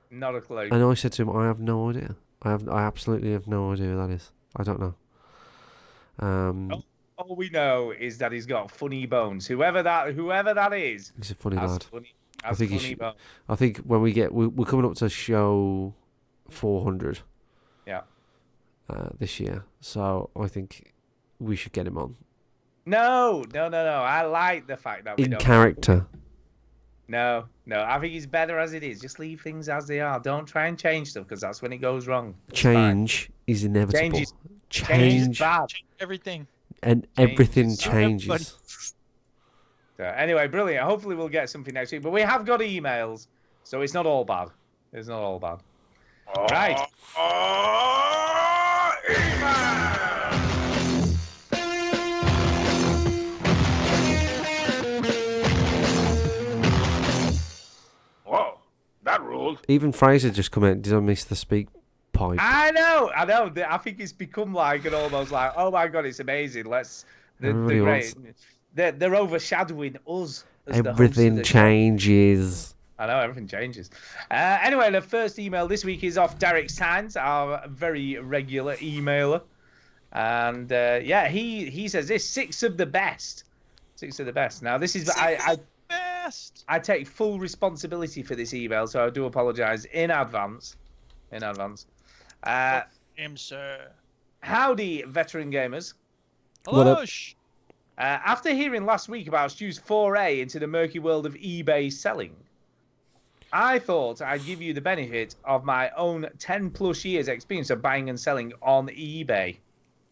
Not a clue. And I said to him, "I have no idea. I absolutely have no idea who that is. I don't know." All we know is that he's got funny bones. Whoever that is, he's a funny lad. I think when we're coming up to show 400. Yeah. This year, so I think we should get him on. No. I like the fact that we in don't character. No. I think he's better as it is. Just leave things as they are. Don't try and change stuff because that's when it goes wrong. Change is inevitable. Change is bad. Everything. And everything changes. So anyway, brilliant. Hopefully we'll get something next week. But we have got emails, so it's not all bad. It's not all bad. Right. Whoa, that ruled. Even Fraser just come out. Did I miss the speak pipe? I know. I think it's become like an almost like, oh my god, it's amazing. They're overshadowing us. Everything changes. I know, everything changes. Anyway, the first email this week is off Derek Sainz, our very regular emailer. And he says this, 6 of the best. 6 of the best. Now, this is... I take full responsibility for this email, so I do apologise in advance. Sir. Howdy, veteran gamers. Hello. After hearing last week about Stu's foray into the murky world of eBay selling, I thought I'd give you the benefit of my own 10+ years experience of buying and selling on eBay.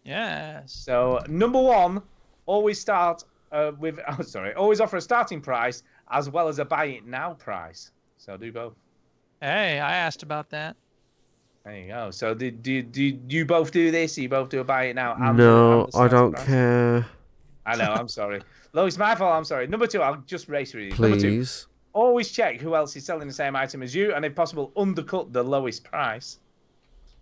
Yes. So, number one, always start always offer a starting price as well as a buy it now price. So do both. Hey, I asked about that. There you go. So do you both do this? You both do a buy it now? No, I don't care. I know, I'm sorry. Look, it's my fault, I'm sorry. Number 2, I'll just race with you. Please. Number 2, always check who else is selling the same item as you and if possible undercut the lowest price.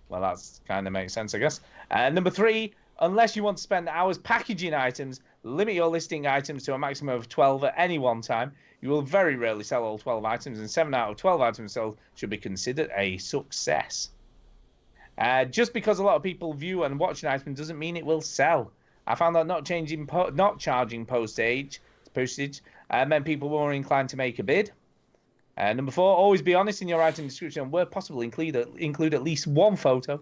Well, that's kind of makes sense, I guess. Number 3, unless you want to spend hours packaging items, limit your listing items to a maximum of 12 at any one time. You will very rarely sell all 12 items, and 7 out of 12 items sold should be considered a success. Just because a lot of people view and watch an item doesn't mean it will sell. I found that not charging postage meant people were more inclined to make a bid. Number 4, always be honest in your item description and where possible include at least one photo.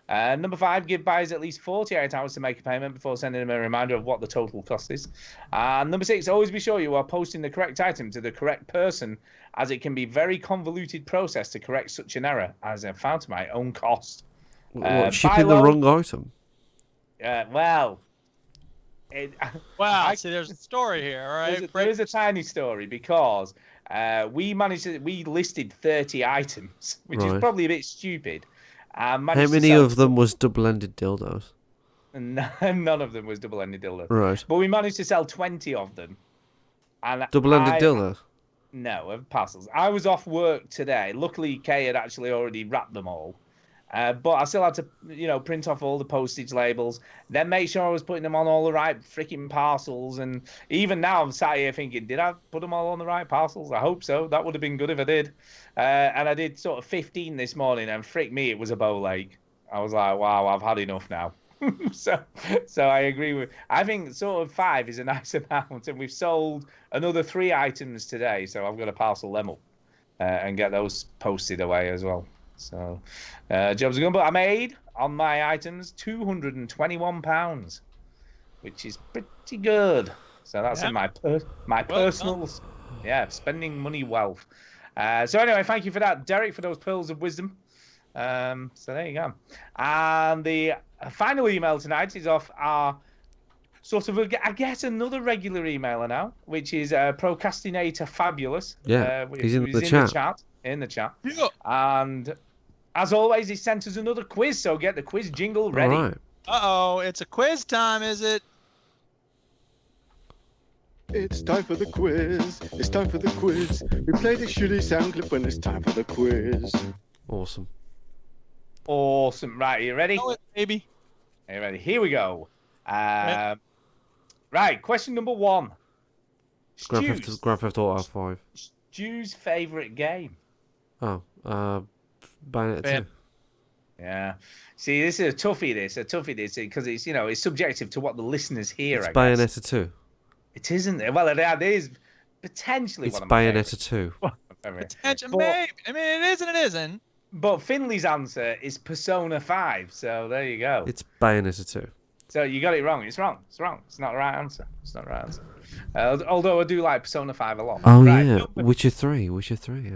Number 5, give buyers at least 48 hours to make a payment before sending them a reminder of what the total cost is. Number 6, always be sure you are posting the correct item to the correct person, as it can be a very convoluted process to correct such an error, as I found to my own cost. Shipping the wrong item? Well... See, there's a story here, all right? There is a tiny story, because we listed 30 items, which is probably a bit stupid. How many of them was double-ended dildos? None of them was double-ended dildos. Right. But we managed to sell 20 of them. And double-ended dildos? No, of parcels. I was off work today. Luckily, Kay had actually already wrapped them all. But I still had to, print off all the postage labels, then make sure I was putting them on all the right freaking parcels. And even now, I'm sat here thinking, did I put them all on the right parcels? I hope so. That would have been good if I did. And I did sort of 15 this morning, and frick me, it was a bow leg. I was like, wow, I've had enough now. so I agree with. I think sort of 5 is a nice amount, and we've sold another 3 items today, so I've got to parcel them up and get those posted away as well. So, jobs are good, but I made on my items £221, which is pretty good. So that's in my personal, spending money wealth. So anyway, thank you for that, Derek, for those pearls of wisdom. So there you go. And the final email tonight is off our sort of, I guess, another regular emailer now, which is Procrastinator Fabulous. Yeah, he's in the chat. In the chat. Yeah. And as always, he sent us another quiz, so get the quiz jingle ready. All right. Uh-oh, it's a quiz time, is it? It's time for the quiz. It's time for the quiz. We play the shitty sound clip when it's time for the quiz. Awesome. Awesome. Right, are you ready? Know it, baby. Are you ready? Here we go. Right, question number 1. Grand Theft Auto 5. Stu's favourite game? Oh, Bayonetta 2. Yeah. See, this is a toughie, because it's, it's subjective to what the listeners hear, It's I guess. Bayonetta 2. It isn't. Well, it is potentially It's one of my Bayonetta 2. Potential, maybe. I mean, it is and it isn't. But Finley's answer is Persona 5, so there you go. It's Bayonetta 2. So you got it wrong. It's wrong. It's wrong. It's not the right answer. Although I do like Persona 5 a lot. Oh, right, yeah. Witcher 3. Witcher 3.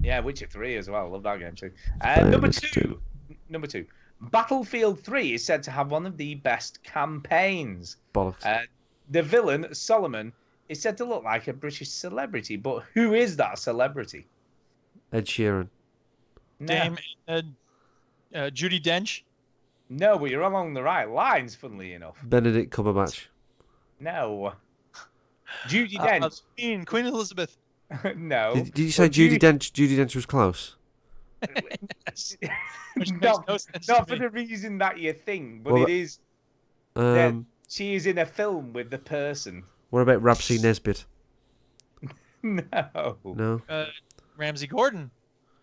Yeah, Witcher 3 as well. Love that game too. Bayonetta Number two. Battlefield 3 is said to have one of the best campaigns. Bollocks. The villain, Solomon, is said to look like a British celebrity, but who is that celebrity? Ed Sheeran. No. Dame Judi Dench. No, but you're along the right lines, funnily enough. Benedict Cumberbatch. No. Judi Dench. Queen Elizabeth. No. Did you say Judi Dench? Judi Dench was close. Not for the reason that you think, but it is that she is in a film with the person. What about Rhapsody Nesbitt? No. No. Ramsey Gordon.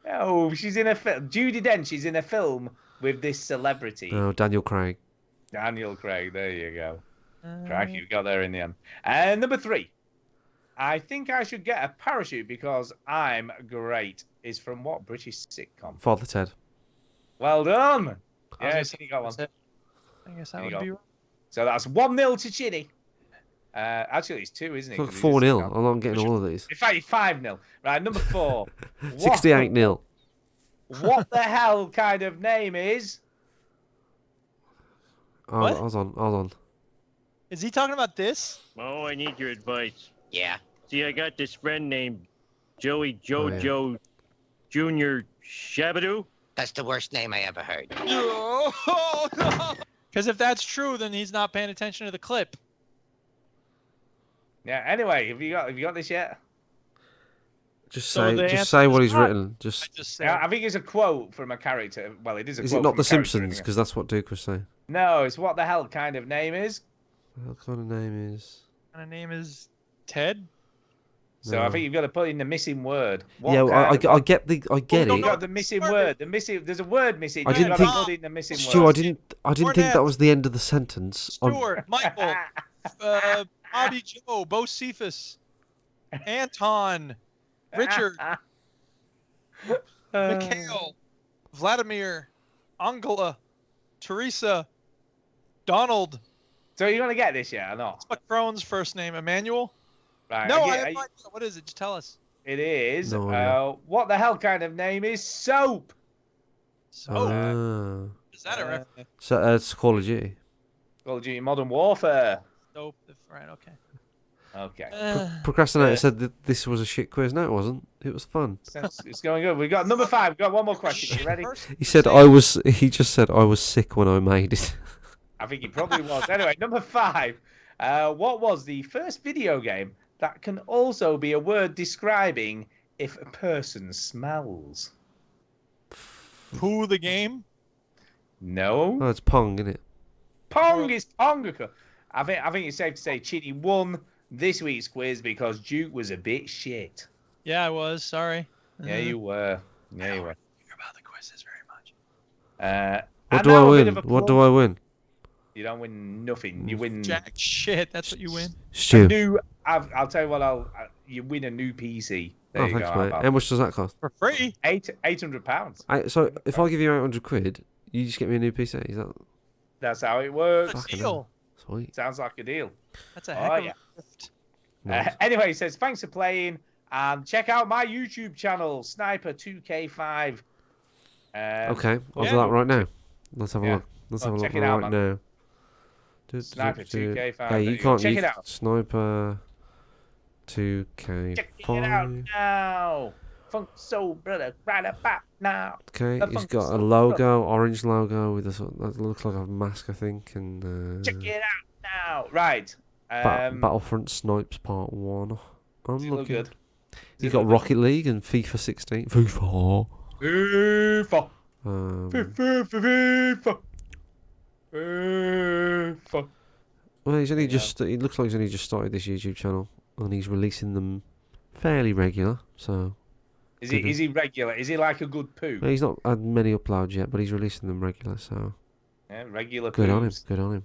No, she's in a film. Judi Dench is in a film with this celebrity. Oh, Daniel Craig. Daniel Craig, there you go. Craig, you got there in the end. And number 3. I think I should get a parachute because I'm great. Is from what British sitcom? Father Ted. Well done. Yeah, Chinny got one. I guess that would be right. So that's 1-0 to Chinny. Actually, it's 2, isn't it? It's 4-0. I'm not getting all of these. In fact, it's 5-0. Right, number 4. 68-0. What the hell kind of name is? Oh, hold on. Is he talking about this? Oh, I need your advice. Yeah. See, I got this friend named Joey Jojo Jr. Shabadoo. That's the worst name I ever heard. No. Because if that's true, then he's not paying attention to the clip. Yeah. Anyway, have you got this yet? Just say what he's written. I think it's a quote from a character. Well, it is a quote. Is it not from The a character, Simpsons? Because that's what Duke was saying. No, it's what the hell kind of name is. What kind of name is? Kind of name is Ted. So I think you've got to put in the missing word. I get it. You've got the missing word. There's a word missing. I didn't think. Put in the missing Stu, word. I didn't think that was the end of the sentence. Stuart, Michael, Bobby Joe, Bo Cephas, Anton, Richard, Mikhail, Vladimir, Angela, Teresa, Donald. So you're gonna get this yet or not? What's Macron's first name? Emmanuel? Right. No, I have no idea. What is it? Just tell us. It is. No, what the hell kind of name is soap? Soap. Is that a reference? So it's Call of Duty. Call of Duty Modern Warfare. Soap. Right. Okay. Okay. Procrastinator said that this was a shit quiz. No, it wasn't. It was fun. It's going good. We've got number 5. We've got one more question. You ready? He just said I was sick when I made it. I think he probably was. Anyway, number 5. What was the first video game that can also be a word describing if a person smells? Pooh the game? No. Oh, it's Pong, isn't it? Pong is Pongacle. I think it's safe to say Chinny won this week's quiz because Duke was a bit shit. Yeah, I was. Sorry. Yeah, you were. Yeah, you were. Hear about the quizzes very much. What do I win? What do I win? You don't win nothing. You win Jack shit. That's what you win. Stu. I'll tell you what. You win a new PC. There Oh, you thanks, go. mate. How much does that cost? For free. £800. So if I give you 800 quid, you just get me a new PC. Is that? That's how it works. That's a deal. Sweet. Sounds like a deal. That's a heck of a gift. Anyway, he says thanks for playing and check out my YouTube channel, Sniper2K5. Okay, I'll do that right now. Let's have a look. Let's have a look check it out, right man. now. Sniper 2K5. Hey, you can't check use it out. Sniper 2K5. Check it out now. Funk Soul Brother, right about now. Okay, The he's Funk got a Soul logo, orange logo with a sort that looks like a mask, I think, and Check it out now. Right. Battlefront Snipes Part 1. I'm Does it look looking. good? He's got Rocket League and FIFA 16. FIFA. FIFA. Well, he's only just. It looks like he's only just started this YouTube channel, and he's releasing them fairly regular. So. Is he regular? Is he like a good poo? He's not had many uploads yet, but he's releasing them regular. So. Yeah, regular. Good on him. poos. Good on him.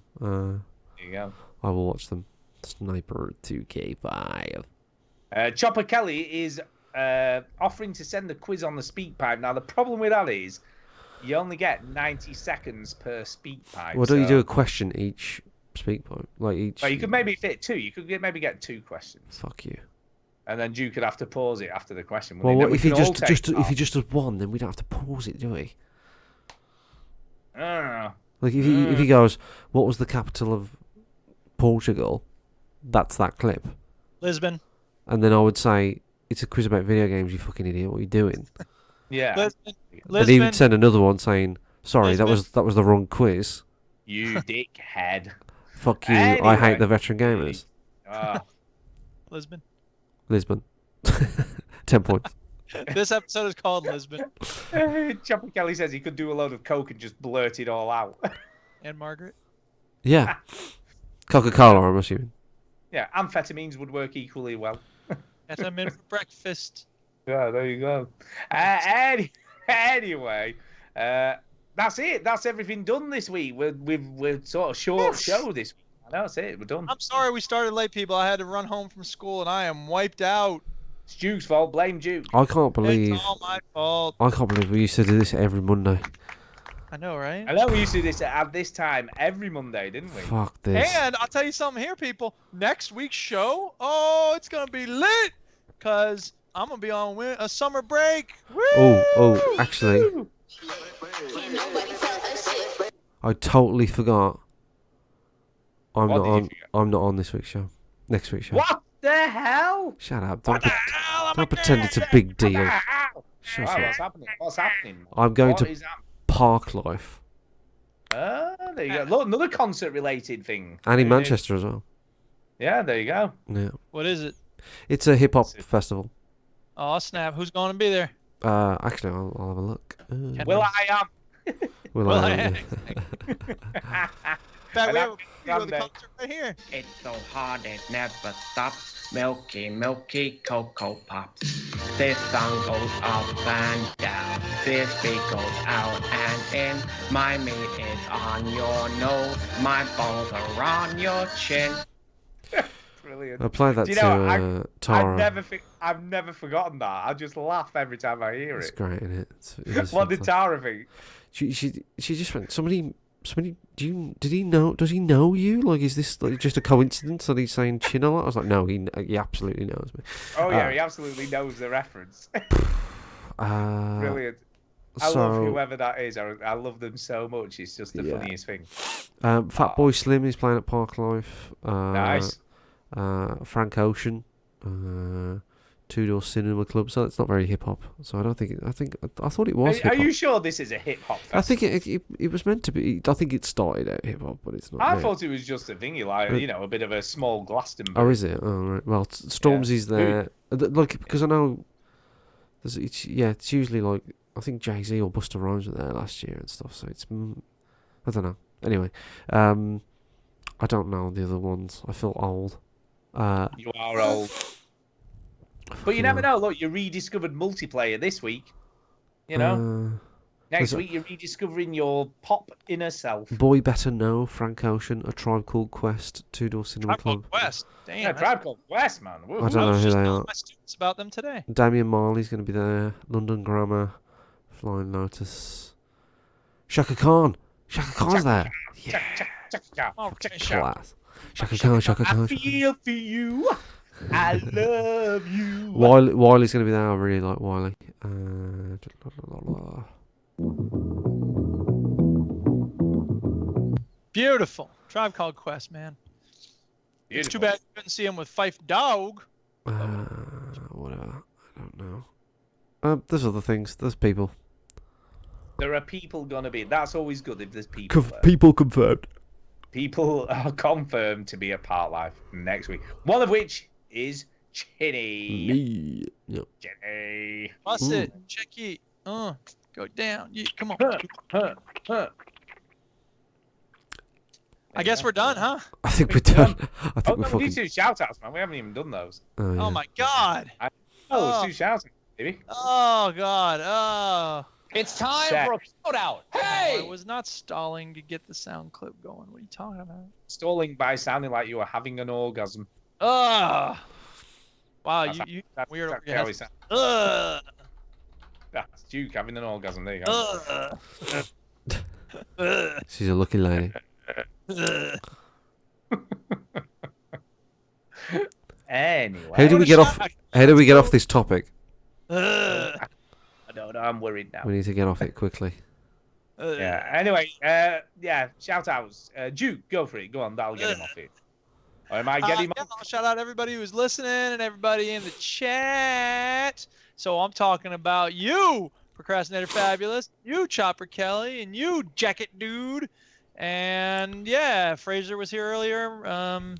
There you go. I will watch them. Sniper 2K5. Chopper Kelly is offering to send the quiz on the speak pipe. Now the problem with that is you only get 90 seconds per speak pipe. Well, don't you do a question each speak pipe? Like each. Well, you could maybe fit two. You could maybe get two questions. Fuck you. And then you could have to pause it after the question. Well, what if he can all just take if he just does one, then we don't have to pause it, do we? Ah. Like if he goes, what was the capital of Portugal? That's that clip. Lisbon. And then I would say, it's a quiz about video games, you fucking idiot. What are you doing? Yeah. Lisbon. And he would send another one saying, sorry, that was the wrong quiz. You dickhead. Fuck you. I hate the veteran gamers. Lisbon. 10 points. This episode is called Lisbon. Chopper Kelly says he could do a load of coke and just blurt it all out. And Margaret. Yeah. Coca-Cola, I'm assuming. Yeah, amphetamines would work equally well. Get them in for breakfast. Yeah, there you go. Anyway, that's it. That's everything done this week. We're sort of short show this week. I know, that's it. We're done. I'm sorry we started late, people. I had to run home from school and I am wiped out. It's Duke's fault. Blame Duke. I can't believe. It's all my fault. I can't believe we used to do this every Monday. I know, right? I know we used to do this at this time every Monday, didn't we? Fuck this. And I'll tell you something here, people. Next week's show, oh, it's going to be lit. Because I'm going to be on a summer break. Woo! Oh, actually. I totally forgot. I'm not on this week's show. Next week's show. What the hell? Shut up. Don't pretend it's a big deal. Shut up. What's happening? What's happening? I'm going What to is Park Life. There you go. Look, another concert-related thing. And in Manchester as well. Yeah, there you go. Yeah. What is it? It's a hip-hop festival. Oh, snap. Who's going to be there? Actually, I'll have a look. Will I am. Will I am. Back, we have a video of the concert right here. It's so hard it never stops. Milky, milky Cocoa Pops. This song goes up and down. This beat goes out and in. My meat is on your nose. My balls are on your chin. Brilliant. I play that to Tara. I've never forgotten that. I just laugh every time I hear it. It's great, isn't it? It's What did Tara think? She just went, somebody does he know you? Like, is this like just a coincidence that he's saying chin a lot? I was like, no, he absolutely knows me. Oh yeah, he absolutely knows the reference. Brilliant. I love whoever that is. I love them so much. It's just the funniest thing. Fatboy Slim is playing at Park Life. Nice. Frank Ocean. Two Door Cinema Club, so it's not very hip hop. So I don't think. I thought it was. Are you sure this is a hip hop festival? I think it was meant to be. I think it started out hip hop, but it's not. I thought it was just a thingy, like a bit of a small Glastonbury. Oh, is it? Oh, right. Well, Stormzy's there. Like, because I know. It's usually like I think Jay-Z or Busta Rhymes were there last year and stuff. So it's I don't know. Anyway, I don't know the other ones. I feel old. You are old. But you never know. Look, you rediscovered multiplayer this week. You know, next week you're rediscovering your pop inner self. Boy Better Know, Frank Ocean, A Tribe Called Quest, Two Door Cinema Club. Tribe Called Quest. Damn. Yeah, Tribe Called Quest, man. I don't know who they are. My students about them today. Damian Marley's going to be there. London Grammar, Flying Lotus, Shaka Khan. Shaka Khan's there. Yeah. Class. Shaka Khan. Shaka Khan. I feel for you. I love you. Wiley's going to be there. I really like Wiley. Beautiful. Tribe Called Quest, man. Beautiful. It's too bad you couldn't see him with Fife Dog. Whatever. I don't know. There's other things. There's people. There are people going to be. That's always good if there's people. People confirmed. People are confirmed to be a part live next week. One of which is Chinny. Me. Yep. Chinny. Bust it. Check it. Go down. Yeah, come on. I guess we're done, huh? I think we're done. I think we need to do shout-outs, man. We haven't even done those. Oh, yeah. Oh my God. Let's do shout-outs, baby. Oh God. Oh. It's time for a shout-out. Hey! I was not stalling to get the sound clip going. What are you talking about? Stalling by sounding like you were having an orgasm. Wow, That's weird. exactly how it sounds. That's Duke having an orgasm. There you go. She's a lucky lady. Anyway, How do we get off this topic? I don't know. I'm worried now. We need to get off it quickly. Yeah. Anyway, shout outs. Duke, go for it. Go on, that'll get him off it. Or am I getting him off? I'll shout out everybody who's listening and everybody in the chat. So I'm talking about you, Procrastinator Fabulous, you, Chopper Kelly, and you, Jacket Dude. And yeah, Fraser was here earlier.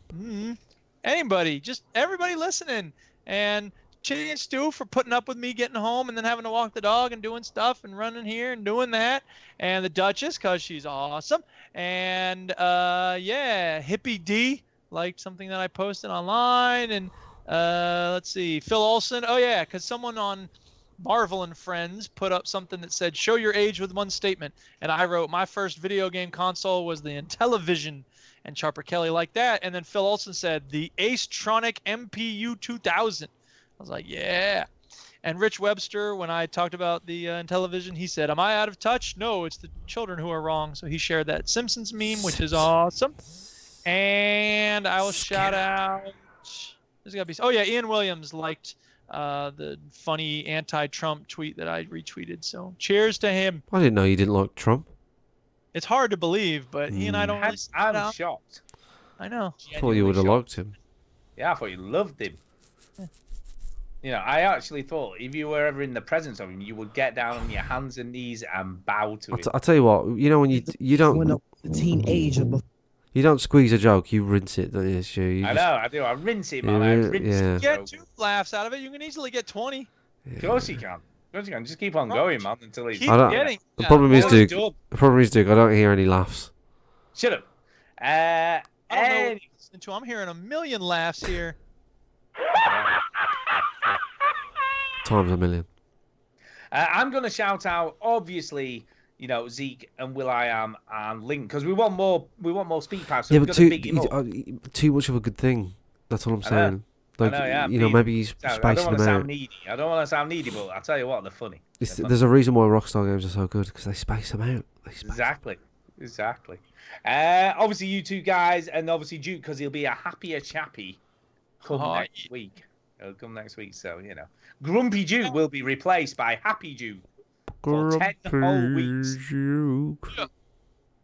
Anybody, just everybody listening. And Chinny and Stu for putting up with me getting home and then having to walk the dog and doing stuff and running here and doing that. And the Duchess, because she's awesome. And Hippie D liked something that I posted online. And let's see, Phil Olson. Oh yeah, because someone on Marvel and Friends put up something that said, show your age with one statement. And I wrote, my first video game console was the Intellivision. And Chopper Kelly liked that. And then Phil Olson said, the Ace-Tronic MPU 2000. I was like, yeah. And Rich Webster, when I talked about the Intellivision, he said, am I out of touch? No, it's the children who are wrong. So he shared that Simpsons meme, which is awesome. And I will shout out. There's got to be. Oh yeah, Ian Williams liked the funny anti-Trump tweet that I retweeted. So cheers to him. I didn't know you didn't like Trump. It's hard to believe, but he and I don't. I'm shocked. I know. I thought you would have liked him. Yeah, I thought you loved him. You know, I actually thought if you were ever in the presence of him, you would get down on your hands and knees and bow to him. I'll tell you what. You know when you don't. The teenager. You don't squeeze a joke, you rinse it, don't you? I know, I do. I rinse it, man. I rinse it. You get 2 laughs out of it. You can easily get 20. Yeah. Of course you can. Of course you can. Just keep on going, man, until he's... Keep getting. The problem is, Duke. The problem is, Duke, I don't hear any laughs. Shut up. I don't know what you're listening to. I'm hearing a million laughs here. Times a million. I'm going to shout out, obviously... You know, Zeke and Will.i.am and Link, because we want more speed pass. So yeah, but too much of a good thing. That's what I'm saying. Like, I know, you know, maybe he's spacing them out. I don't want to sound needy. I don't want to sound needy, but I'll tell you what, they're funny. There's a reason why Rockstar games are so good, because they space them out. Exactly. Obviously, you two guys, and obviously Duke, because he'll be a happier chappy next week. He'll come next week, so, you know. Grumpy Duke will be replaced by Happy Duke. For 10 whole weeks.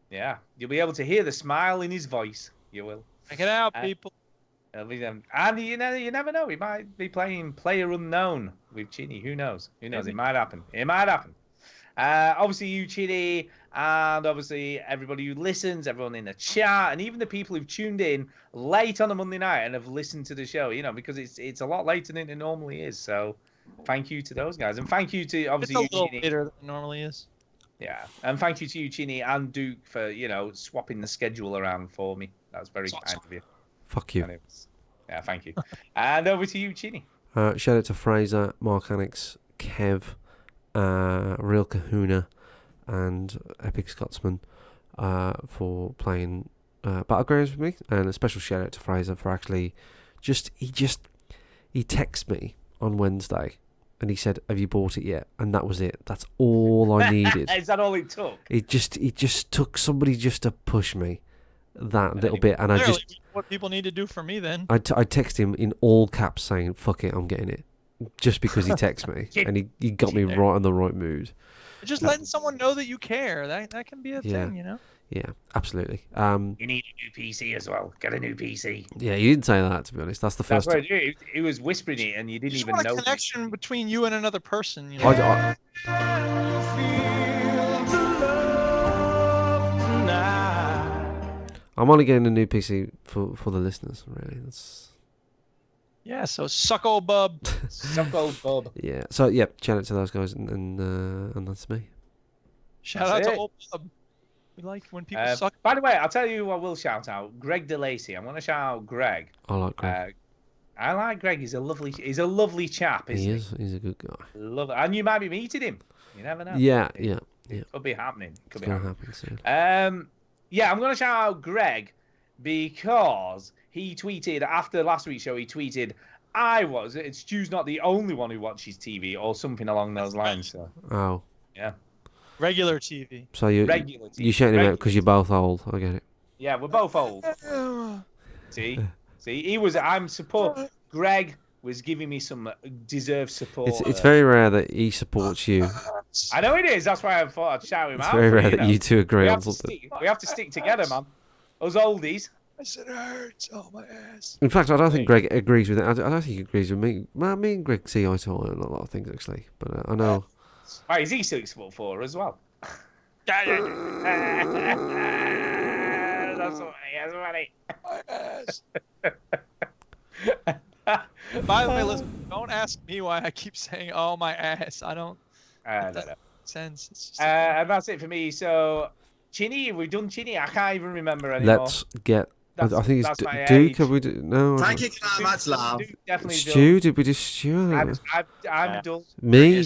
Yeah, you'll be able to hear the smile in his voice. You will. Check it out, people. And you never know. We might be playing PlayerUnknown with Chinny. Who knows? Who knows? It might happen. Obviously, you, Chinny, and obviously everybody who listens, everyone in the chat, and even the people who've tuned in late on a Monday night and have listened to the show. You know, because it's a lot later than it normally is. So. thank you to those guys, and thank you to It's obviously a you, little Chinny. later than it normally is. Yeah, and thank you to you, Chinny and Duke, for swapping the schedule around for me. That was very kind of you. Fuck you. Yeah, thank you. And over to you, Chinny. Shout out to Fraser, Mark Annex, Kev, Real Kahuna, and Epic Scotsman for playing Battlegrounds with me, and a special shout out to Fraser for actually he texted me on Wednesday and he said, "Have you bought it yet?" And that was it. That's all I needed. Is that all it took? It just took somebody just to push me that little bit, and Clearly, what people need to do for me then. I text him in all caps saying, "Fuck it, I'm getting it," just because he texted me, and he got me right in the right mood. Just letting someone know that you care. That can be a thing, you know. Yeah, absolutely. You need a new PC as well. Get a new PC. Yeah, you didn't say that, to be honest. That's the first. That's what I do. He was whispering it, and you didn't even want know. a connection between you and another person. You know? I'm only getting a new PC for the listeners, really. That's. Yeah, so suck old bub. Suck old bub. Yeah. So yeah, shout out to those guys, and that's me. Shout out to old bub. We like when people suck. By the way, I'll tell you who I will shout out. Greg DeLacy. I'm going to shout out Greg. I like Greg. I like Greg. He's a lovely chap, isn't he? He's a good guy. Love it. And you might be meeting him. You never know. Yeah. Could be happening. It's gonna happen soon. Yeah, I'm going to shout out Greg because he tweeted after last week's show. He tweeted, Stu's not the only one who watches TV or something along those lines. So. Oh. Yeah. Regular TV. So you shouting him out because you're both old. I get it. Yeah, we're both old. See, he was. I'm support. Greg was giving me some deserved support. It's very rare that he supports you. I know it is. That's why I thought I'd shout him out. It's very rare that you two agree on something. We have to stick together, man. Us oldies. I said it hurts. Oh my ass. In fact, I don't think Greg agrees with it. I don't think he agrees with me. Well, me and Greg see eye to eye on a lot of things, actually. But I know. Right, is he 6'4" as well? That's funny. By the way, listen, don't ask me why I keep saying "oh my ass." I don't. No. Sense. It's just and that's it for me. So, Chinny, we've done Chinny. I can't even remember anymore. Let's get. I think it's my Duke. age. Have we? No. Frankie, can I have much love? Stu, did we do Stu? I'm dull. Me?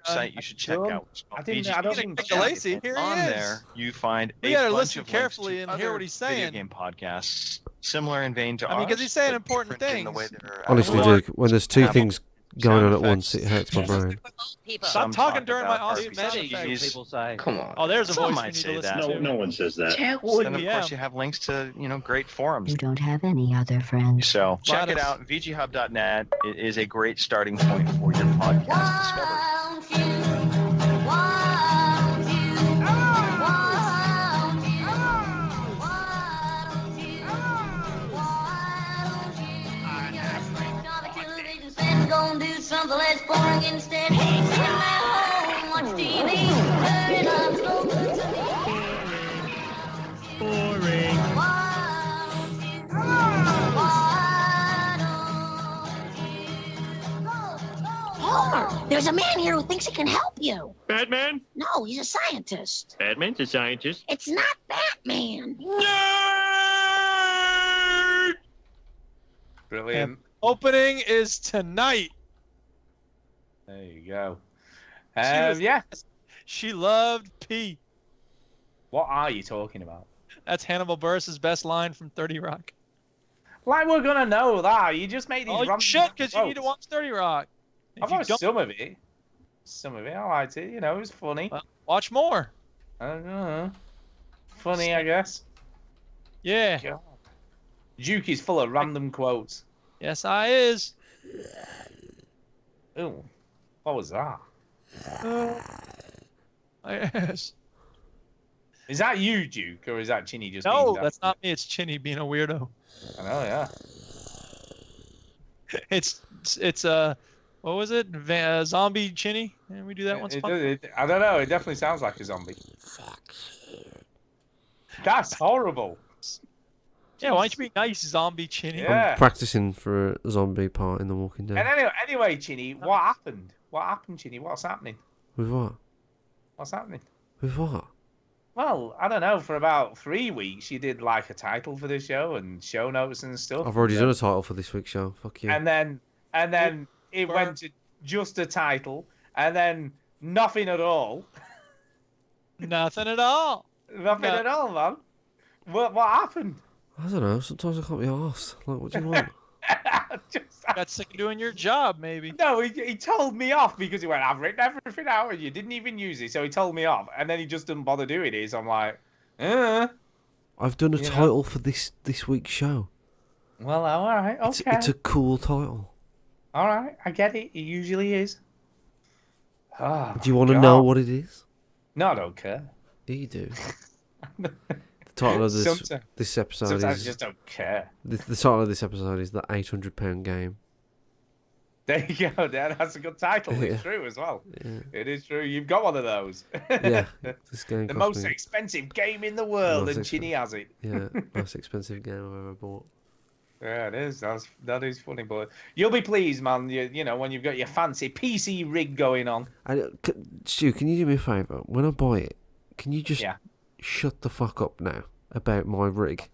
Site you should check out. I don't think Lacey, here on he is. there you find You a gotta bunch listen of carefully links and to hear other what he's saying. video game podcasts similar in vein to I mean, because ours, he's saying but important different in the things. way they're, Honestly, Duke, when there's two things going on at once, it hurts my brain. Stop talking during my awesome sound effects. People say. Come on. Oh, there's a Some voice might you need to say listen that. to. No one says that. Then of course you have links to great forums. You don't have any other friends. So check it out. VGHub.net. It is a great starting point for your podcast discovery. Gonna do something less boring instead. Hey, sit at home, watch TV. Turn on slow good to me. Boring. Homer, there's a man here who thinks he can help you. Batman? No, he's a scientist. Batman's a scientist. It's not Batman. Brilliant. Opening is tonight. There you go. Yeah. She loved P. What are you talking about? That's Hannibal Buress's best line from 30 Rock. Like we're gonna know that. You just made these random shit, because you need to quotes. watch 30 Rock. I've watched some of it. Some of it, I liked it. It was funny. Well, watch more. I don't know. Funny, I guess. Yeah. God. Duke is full of random quotes. Yes, I is. Ooh, what was that? Yes. Is that you, Duke, or is that Chinny just? No, being that's not me. It's Chinny being a weirdo. I know, yeah. It's what was it? Zombie Chinny? Didn't we do that once? I don't know. It definitely sounds like a zombie. That's horrible. Yeah, why don't you be nice, zombie Chinny? Yeah. I'm practicing for a zombie part in The Walking Dead. And anyway, Chinny, what happened? What happened, Chinny? What's happening? With what? What's happening? With what? Well, I don't know. For about 3 weeks, you did like a title for the show and show notes and stuff. I've already done a title for this week's show. Fuck you. And then it went to just a title, and then nothing at all. Nothing at all. Nothing at all, man. What happened? I don't know. Sometimes I can't be arsed. Like, what do you want? Got sick of doing your job, maybe. No, he told me off because he went, I've written everything out and you didn't even use it, so he told me off. And then he just didn't bother doing it, so I'm like, I've done a title for this week's show. Well, all right, okay. It's a cool title. All right, I get it. It usually is. Oh, Do you want to know what it is? No, I don't care. Yeah, you do. The title of this episode sometimes is... I just don't care. The title of this episode is The £800 Game. There you go, Dan. That's a good title. Yeah. It's true as well. Yeah. It is true. You've got one of those. Yeah. This game the cost most me... expensive game in the world, and Chinny has it. Yeah, most expensive game I've ever bought. Yeah, it is. That is funny, but you'll be pleased, man. You know when you've got your fancy PC rig going on. Stu, can you do me a favour? When I buy it, can you just shut the fuck up now about my rig?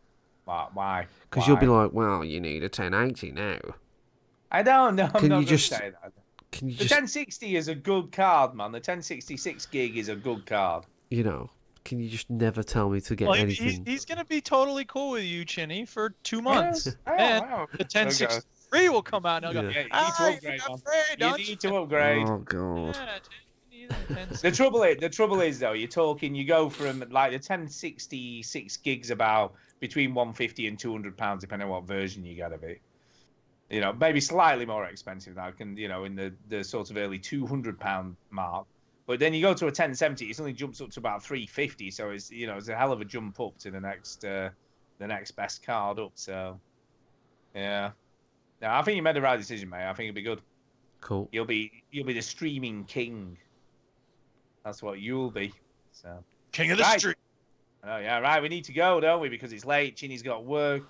Why? Because you'll be like, well, you need a 1080 now. I don't know. Can you just say that? Can you the just 1060 is a good card, man. The 1066 gig is a good card. You know, can you just never tell me to get Well, anything? he's gonna be totally cool with you, Chinny, for 2 months. Yeah. And the 1063 will come out, and he'll go, Yeah, you need to upgrade. Oh god. The trouble is though, you're talking. You go from like the 1066 gigs about between £150 and £200, depending on what version you get of it. You know, maybe slightly more expensive now, in the sort of early £200 mark. But then you go to a 1070, it only jumps up to about £350. So it's a hell of a jump up to the next best card up. So yeah, no, I think you made the right decision, mate. I think it'll be good. Cool. You'll be the streaming king. That's what you'll be. So king of the street. Oh yeah, right. We need to go, don't we? Because it's late. Chinny's got work.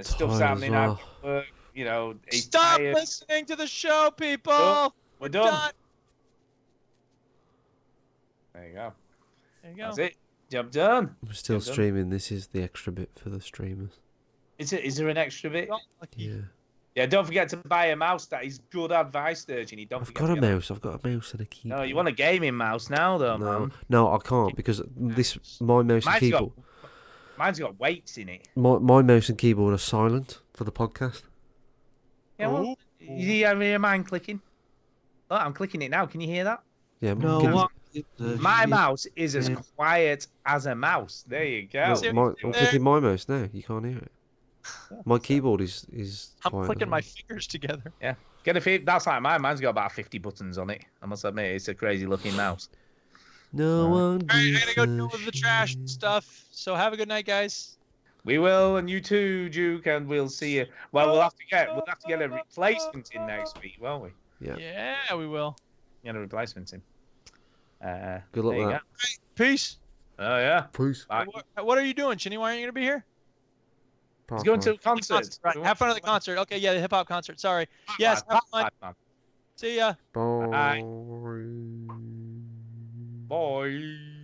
Stuff's happening. I've got work. He's Stop tired. listening to the show, people. Oh, we're done. There you go. There you go. That's it. Job done. I'm still Job streaming. Done. This is the extra bit for the streamers. Is there an extra bit? Yeah. Yeah, don't forget to buy a mouse. That is good advice there, Ginny. I've got a mouse and a keyboard. No, you want a gaming mouse now, though, man. No, I can't because my mouse and keyboard. Mine's got weights in it. My mouse and keyboard are silent for the podcast. Yeah, well, you have your mind clicking? Oh, I'm clicking it now. Can you hear that? Yeah. My mouse is as quiet as a mouse. There you go. I'm clicking my mouse now. You can't hear it. My keyboard is I'm quiet clicking as my well. fingers together. Yeah. That's like mine. Mine's got about 50 buttons on it. I must admit, it's a crazy looking mouse. No one. All right, I gotta go deal with the trash and stuff. So have a good night, guys. We will, and you too, Duke, and we'll see you. Well, we'll have to get a replacement in next week, won't we? Yeah. Yeah, we will. Get a replacement in. Good luck with that. Peace. Oh yeah. Peace. What are you doing, Chinny? Why aren't you gonna be here? He's going to a concert. Right. Have fun at the concert. Okay, yeah, the hip hop concert. Sorry. Yes. Have fun. See ya. Bye. Bye.